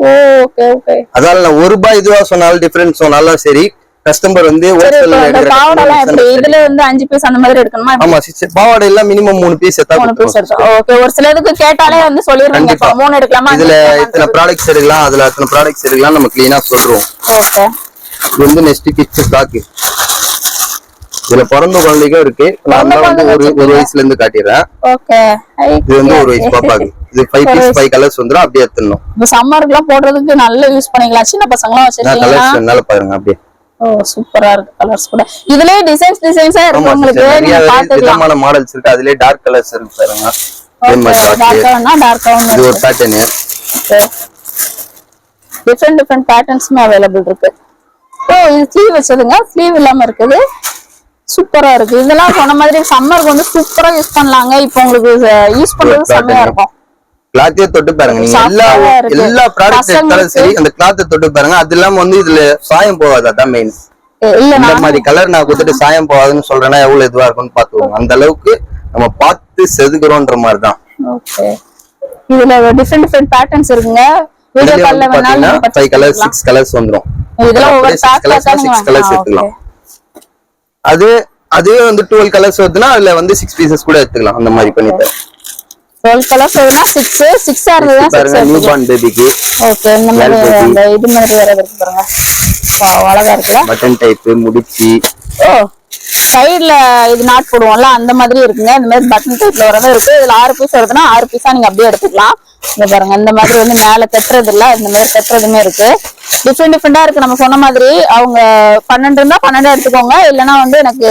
அதனால நான் ₹1 இதுவா சொன்னாலும் டிஃபரன்ஸ் சொன்னாலும் சரி கஸ்டமர் வந்து இதுல வந்து 5 பீஸ் அந்த மாதிரி எடுக்கணுமா? ஆமா சிஸ்டர், பாவாடை எல்லாம் மினிமம் 3 பீஸ் எடுத்தா 3 பீஸ் எடுத்தா ஓகே. ஒரு சிலருக்கு கேட்டாலே வந்து சொல்லிருவாங்க 3 எடுக்கலாமா, இதுல இத்தனை ப்ராடக்ட்ஸ் எடுக்கலாம், அதுல அத்தனை ப்ராடக்ட்ஸ் எடுக்கலாம், நம்ம க்ளீனா சொல்றோம். ஓகே, இது வந்து நெக்ஸ்ட் கிட்ஸ் ஸ்டாக். இதுல பிறந்த குழந்தைக்கும் இருக்கு. நான் வந்து ஒரு வயசுல இருந்து காட்டிடுறேன். ஓகே, இது வந்து ஒரு வயசு பாப்பாக்கு. இது 5 பீஸ் 5 கலர்ஸ் வந்துரும். அப்படியே எடுத்துறணும். இந்த சம்மருக்குலாம் போடுறதுக்கு நல்ல யூஸ் பண்ணிக்கலாம். சின்ன பசங்கலாம் வச்சிருக்கீங்க. கலர்ஸ் நல்லா பாருங்க அப்படியே. ஓ சூப்பரா இருக்கு கலர்ஸ் கூட. இதுலயே டிசைன்ஸா இருக்கு உங்களுக்கு. நீங்க பாத்துக்கலாம். விதமான மாடல்ஸ் இருக்கு. அதுலயே டார்க் கலர்ஸ் இருக்கு பாருங்க. டார்க்காவும் இது ஒரு பேட்டர்ன். ஓகே, டிஃபரண்ட் பேட்டர்ன்ஸ்மே அவேலபிள் இருக்கு. ஓ இது ஸ்லீவ் வச்சதுங்க. ஸ்லீவ் இல்லாம இருக்குது. சூப்பரா இருக்கு. இதெல்லாம் சொன்ன மாதிரி சம்மருக்கு வந்து சூப்பரா யூஸ் பண்ணலாங்க. இப்போ உங்களுக்கு யூஸ் பண்றது செமையா இருக்கும். கிளாத்தே தொட்டு பாருங்க. நீங்க எல்லா ப்ராடக்ட்ஸ் எடுத்தாலும் சரி அந்த கிளாத்தை தொட்டு பாருங்க. அது இல்லாம வந்து இதுல சாயம் போகாது. அதான் மெயின். இந்த மாதிரி கலர் நான் கொடுத்துட்டு சாயம் போகாதுன்னு சொல்றேன்னா எவ்வளவு இதுவா இருக்கும்னு பாத்துக்கோங்க. அந்த அளவுக்கு நம்ம பார்த்து செதுக்குறோம்ன்ற மாதிரி தான். ஓகே, இதுல டிஃபரண்ட் பேட்டர்ன்ஸ் இருக்குங்க. வீடியோ கால்ல வேணாலும் 5 கலர்ஸ் 6 கலர்ஸ் வந்துரும். இதெல்லாம் ஒவ்வொரு பேட்டர்ன் 6 கலர்ஸ் எடுத்துக்கலாம். அதுவே வந்து 12 கலர்ஸ் வருதுன்னா அதுல வந்து 6 பீசஸ் கூட எடுத்துக்கலாம். அந்த மாதிரி பண்ணிட்டு 12 கலர்ஸ் வருதுன்னா 6 ஆறுதுன்னா 6 நியூ பார்ன் பேபிக்கு. ஓகே, இந்த மாதிரி அந்த இது மாதிரி வேற இருக்கு பாருங்க. வாவ், அழகா இருக்குல. பட்டன் டைப் முடிச்சி. ஓ சைடுல இது நாட் போடுவோம்ல அந்த மாதிரி இருக்குங்க. இந்த மாதிரி பட்டன் டைப்ல வரவே இருக்கு. இதுல 6 பீஸ் வருதுன்னா 6 பீஸா நீங்க அப்படியே எடுத்துக்கலாம். இங்க பாருங்க, இந்த மாதிரி வந்து மேல கட்டுறது இல்ல, இந்த மாதிரி கட்டுறதுமே இருக்கு. டிஃபரெண்டா இருக்கு. நம்ம சொன்ன மாதிரி அவங்க 12 இருந்தா 12 எடுத்துக்கோங்க. இல்லனா வந்து எனக்கு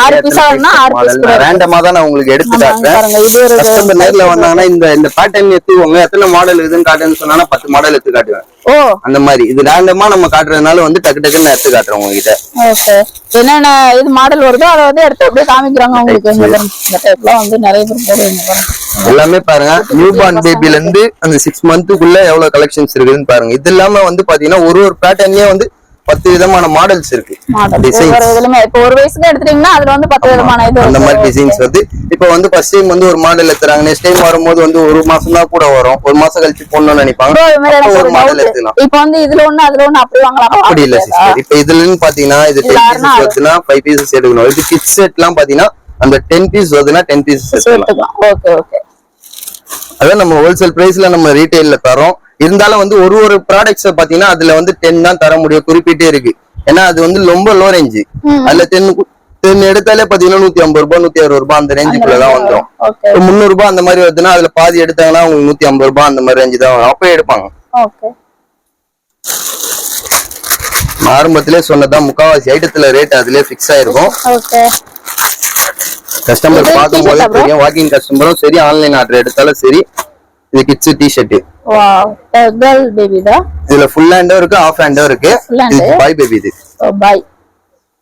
6 பீஸா வேணும்னா 6 பீஸ் கூட ரேண்டமா தான் நான் உங்களுக்கு எடுத்து காட்டுறேன். பாருங்க, இது ஒரு கஸ்டமர் நேர்ல வந்தாங்கன்னா இந்த பேட்டர்ன் எடுத்துக்கோங்க. எத்தனை மாடல் இருக்குன்னு காட்டுன்னு சொன்னானா 10 மாடல் எடுத்து காட்டுவேன். ஓ அந்த மாதிரி இது ரேண்டமா நம்ம காட்டுறதுனால வந்து டக்குன்னு எடுத்து காட்டுறோம் உங்ககிட்ட. ஓகே, என்னென்ன இது மாடல் வருதோ அதை வந்து எடுத்து அப்படியே காமிக்கிறாங்க உங்களுக்கு. இந்த டைப்லாம் வந்து நிறைய பேர் போடுவாங்க. எல்லாமே பாருங்க, நியூ பார்ன் பேபில இருந்து அந்த 6 மந்த்துக்குள்ள எவ்வளவு கலெக்ஷன்ஸ் இருக்குன்னு பாருங்க. இது இல்லாம வந்து பாத்தீங்கன்னா ஒரு பேட்டர்ன்லயே வந்து 10 விதமான மாடல்ஸ் இருக்கு. இப்போ ஒரு வயசுக்கு எடுத்துட்டீங்கன்னா அதுல வந்து 10 விதமான இது அந்த மாதிரி டிசைன்ஸ் வந்து இப்போ வந்து ஃபர்ஸ்ட் டைம் வந்து ஒரு மாடல் எடுத்துறாங்க. நெக்ஸ்ட் டைம் வரும்போது வந்து ஒரு மாசம் தான் கூட வரும். ஒரு மாசம் கழிச்சு போடணும்னு நினைப்பாங்க. ஒரு மாடல் எடுத்துக்கலாம். இப்போ வந்து இதுல ஒண்ணு அதுல ஒண்ணு அப்படி வாங்கலாம். அப்படி இல்ல சிஸ்டர். இப்போ இதுலன்னு பாத்தீங்கன்னா இது 10 பீசஸ் வருதுன்னா 5 பீசஸ் எடுக்கணும். இது கிட்ஸ் செட்லாம் பாத்தீங்கன்னா அந்த 10 பீஸ் வருதுன்னா 10 பீசஸ் எடுக்கலாம். ஓகே ஓகே, அதான் நம்ம ஹோல்சேல் பிரைஸ்ல நம்ம ரீட்டைல்ல தரோம். இருந்தாலும் வந்து ஒரு ப்ராடக்ட்ஸ் பாத்தீங்கன்னா அதுல வந்து 10 தான் தர முடியும். குறிப்பிட்டே இருக்கு. ஏன்னா அது வந்து ரொம்ப லோ ரேஞ்சு. அதுல 10 எடுத்தாலே பாத்தீங்கன்னா 150 ரூபாய் 160 ரூபாய் அந்த ரேஞ்சுக்குள்ளதான் வந்துடும். 300 ரூபாய் அந்த மாதிரி வருதுன்னா அதுல பாதி எடுத்தாங்கன்னா உங்களுக்கு 150 ரூபாய் அந்த மாதிரி ரேஞ்சு தான் வரும். அப்பயே எடுப்பாங்க. ஆரம்பத்திலே சொன்னதான் முக்காவாசி ஐட்டத்துல ரேட் அதுலயே பிக்ஸ் ஆயிருக்கும். கஸ்டமர் பார்க்கும் போதே தெரியும். வாக்கிங் கஸ்டமரும் சரி, ஆன்லைன் ஆர்டர் எடுத்தாலும் சரி. இது kids T-shirt. Wow, girl baby தான். இதுல ஃபுல் ஹேண்டும் இருக்கு, ஆஃப் ஹேண்டும் இருக்கு. இது பாய் பேபி. இது பாய்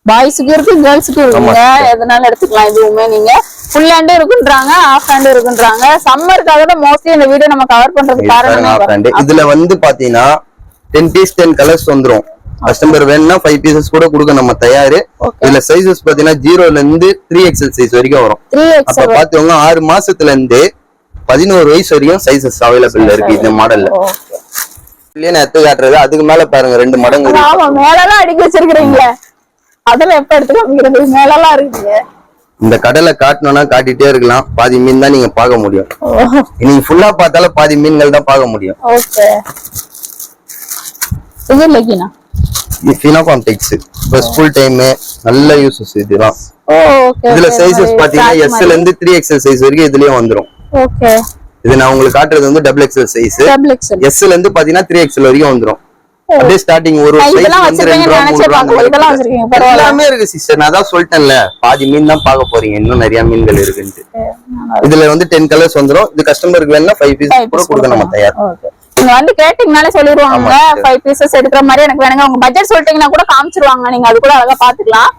பாய்ஸ்க்கு இருக்கு, கேர்ள்ஸ்க்கு இருக்குங்க. எதனால எடுத்துக்கலாம். இதுவுமே நீங்க ஃபுல் ஹேண்டும் இருக்குன்றாங்க, ஆஃப் ஹேண்டும் இருக்குன்றாங்க. சம்மருக்காக தான் மோஸ்ட்லி இந்த வீடியோ நம்ம கவர் பண்றதுக்கு காரணம் ஆஃப் ஹேண்ட். இதுல வந்து பாத்தீங்கன்னா 10 பீஸ் 10 கலர்ஸ் வந்துரும். கஸ்டமர் வேணும்னா 5 பீசஸ் கூட கொடுக்க நம்ம தயாரு. இதுல சைஸஸ் பாத்தீங்கன்னா 0 ல இருந்து 3XL சைஸ் வரைக்கும் வரும். அப்ப பாத்தீங்கன்னா 6 மாசத்துல இருந்து 11 வயசு வரைக்கும் சைஸஸ் அவைலபிள் இருக்கு இந்த மாடல்ல. நான் எடுத்து காட்டுறது அதுக்கு மேல பாருங்க 2 மடங்கு. மேலலாம் அடிக்க வச்சிருக்கீங்களே, அதெல்லாம் எப்ப எடுத்து காமிக்கிறது? மேலலாம் இருக்குங்க. இந்த கடலை காட்டணும்னா காட்டிட்டே இருக்கலாம். பாதி மீன் தான் நீங்க பார்க்க முடியும். நீங்க ஃபுல்லா பார்த்தாலும் பாதி மீன்கள் தான் பார்க்க முடியும். ஓகே, இது லெகினா ஃபினோகாம் டெக்ஸ். இப்போ ஸ்கூல் டைம் நல்ல யூசஸ் இதுதான். ஓகே, இதுல சைஸஸ் பாத்தீங்கன்னா S ல இருந்து 3XL சைஸ் வரைக்கும் இதுலயும் வந்துரும். ஓகே, இது நான் உங்களுக்கு காட்டுறது வந்து XXL சைஸ். S ல இருந்து பாத்தீங்கன்னா 3XL வரைக்கும் வந்துரும். அப்படியே ஸ்டார்டிங் ஒரு நான் size இதெல்லாம் வந்து 2 வச்சிருப்பீங்கன்னு ரூபா 3 நினைச்சே ரூபா அந்த பார்க்கல. மாதிரி இதெல்லாம் இருக்கு. வச்சிருக்கீங்க, பரவாயில்ல. எல்லாமே இருக்கு சிஸ்டர். நான் தான் சொல்லிட்டேன்ல பாதி மீன் தான் பார்க்க போறீங்க, இன்னும் நிறைய மீன்கள் இருக்குன்ட்டு. இதுல வந்து 10 கலர்ஸ் வந்துரும். இது கஸ்டமருக்கு வேணா 5 பீஸ் கூட கொடுக்க நம்ம தயார். நீங்க வந்து கேட்டீங்கனாலே சொல்லிடுவாங்க 5 பீசஸ் எடுக்கிற மாதிரி எனக்கு வேணுங்க. உங்க பட்ஜெட் சொல்லிட்டீங்கன்னா கூட காமிச்சிருவாங்க, நீங்க அது கூட அழகா பாத்துக்கலாம்.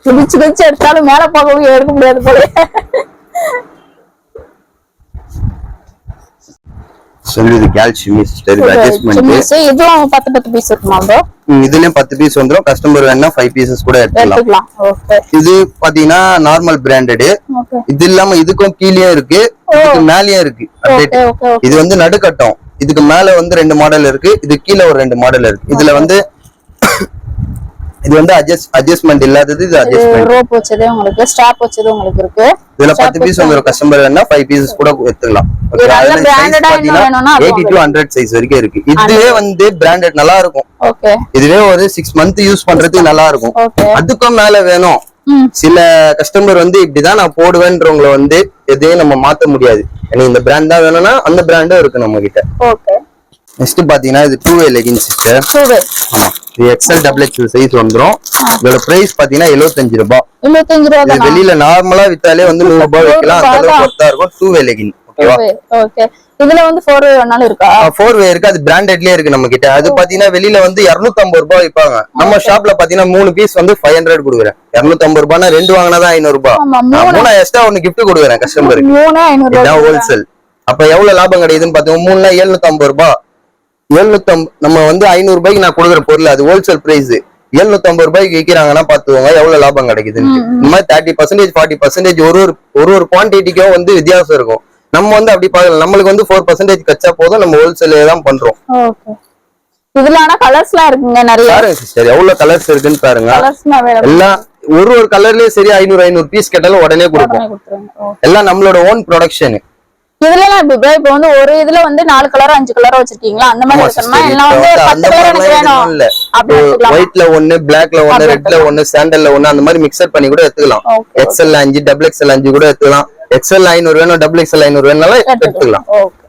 குதிச்சு குதிச்சு எடுத்தாலும் மேல போகவும் எடுக்க முடியாது போல. சொல்லுது கால்சியம் சிஸ்டர். இது அட்ஜஸ்ட்மென்ட். இதுவும் 10 பீஸ் இருக்குமா ப்ரோ? இதுலயும் 10 பீஸ் வந்துரும். கஸ்டமர் வேணா 5 பீசஸ் கூட எடுத்துக்கலாம். ஓகே. இது பாத்தீங்கன்னா நார்மல் பிராண்டட். ஓகே. இது இல்லாம இதுக்கும் கீழே இருக்கு, இதுக்கு மேலயும் இருக்கு அப்டேட். இது வந்து நடுக்கட்டம். இதுக்கு மேல வந்து 2 மாடல் இருக்கு, இது கீழே ஒரு 2 மாடல் இருக்கு. இதுல வந்து இது வந்து அட்ஜஸ்ட்மென்ட் இல்லாதது. இது அட்ஜஸ்ட்மென்ட். ரோப் வச்சது உங்களுக்கு, ஸ்ட்ராப் வச்சது உங்களுக்கு இருக்கு. இதுல 10 பீஸ் வந்துரும். கஸ்டமர் வேணா 5 பீசஸ் கூட எடுத்துக்கலாம். இது நல்ல பிராண்டடா வேணும்னா 80 to 100 சைஸ் வரைக்கும் இருக்கு. இதுவே வந்து பிராண்டட் நல்லா இருக்கும். ஓகே. இதுவே ஒரு 6 மந்த் யூஸ் பண்றதுக்கு நல்லா இருக்கும். ஓகே. அதுக்கும் மேல வேணும். சில கஸ்டமர் வந்து இப்படிதான் நான் போடுவேன்றவங்கள வந்து எதையும் நம்ம மாத்த முடியாது. எனக்கு இந்த பிராண்ட் தான் வேணும்னா அந்த பிராண்டும் இருக்கு நம்ம கிட்ட. ஓகே. நெக்ஸ்ட் பாத்தீங்கன்னா இது 2way லெகின்ஸ் சிஸ்டர். 2way. ஆமா. இது XL XXL சைஸ் வந்துரும். இதோட பிரைஸ் பாத்தீங்கன்னா 75 ரூபாய். 75 ரூபாய் தான். வெளியில நார்மலா வித்தாலே வந்து 100 ரூபாய் விக்கலாம். அந்த அளவுக்கு ஒர்த்தா இருக்கும். 2way legging. ஓகேவா? ஓகே. இதுல வந்து 4way வேணாலும் இருக்கா? 4way இருக்கு. அது பிராண்டட்லயே இருக்கு நம்ம கிட்ட. அது பாத்தீங்கன்னா வெளியில வந்து 250 ரூபாய் விப்பாங்க. நம்ம ஷாப்ல பாத்தீங்கன்னா 3 பீஸ் வந்து 500 கொடுக்குறேன். 250 ரூபாய்னா 2 வாங்கினாதான் 500 ரூபாய். 3 எக்ஸ்ட்ரா ஒன்னு gift கொடுக்குறேன் கஸ்டமருக்கு. 3 500 ரூபாய் ஹோல்சேல். அப்ப எவ்வளவு லாபம் கிடைக்குதுன்னு பாத்தீங்கன்னா 3னா 750 ரூபாய். 750 நம்ம வந்து 500 ரூபாய்க்கு நான் கொடுக்குற பொருள் அது ஹோல்சேல் பிரைஸ். 750 ரூபாய்க்கு விற்கிறாங்கன்னா பாத்துக்கோங்க எவ்வளவு லாபம் கிடைக்குதுன்னு. இந்த மாதிரி 30% 40% ஒரு குவான்டிட்டிக்கும் வந்து வித்தியாசம் இருக்கும். நம்ம வந்து அப்படி பாக்கல. நம்மளுக்கு வந்து 4% கச்சா போதும். நம்ம ஹோல்சேலே தான் பண்றோம். ஓகே. இதுல ஆனா கலர்ஸ்லாம் இருக்குங்க நிறைய. பாருங்க சிஸ்டர் எவ்வளவு கலர்ஸ் இருக்குன்னு பாருங்க. எல்லாம் ஒரு கலர்லயே சரி 500 பீஸ் கேட்டாலும் உடனே கொடுப்போம். எல்லாம் நம்மளோட ஓன் ப்ரொடக்ஷன். இதுல இப்ப வந்து ஒரு இதுல வந்து 4 கலர் 5 கலர் வச்சிருக்கீங்களா? அந்த மாதிரி இருக்கணுமா? எல்லாம் வந்து 10 கலர் எனக்கு வேணும் அப்படி எடுத்துக்கலாம். ஒயிட்ல ஒன்னு, பிளாக்ல ஒன்னு, ரெட்ல ஒன்னு, சாண்டல்ல ஒன்னு, அந்த மாதிரி மிக்சர் பண்ணி கூட எடுத்துக்கலாம். XL 5 XXL 5 கூட எடுத்துக்கலாம். XL 500 வேணும், XXL 500 வேணாலும் எடுத்துக்கலாம். ஓகே.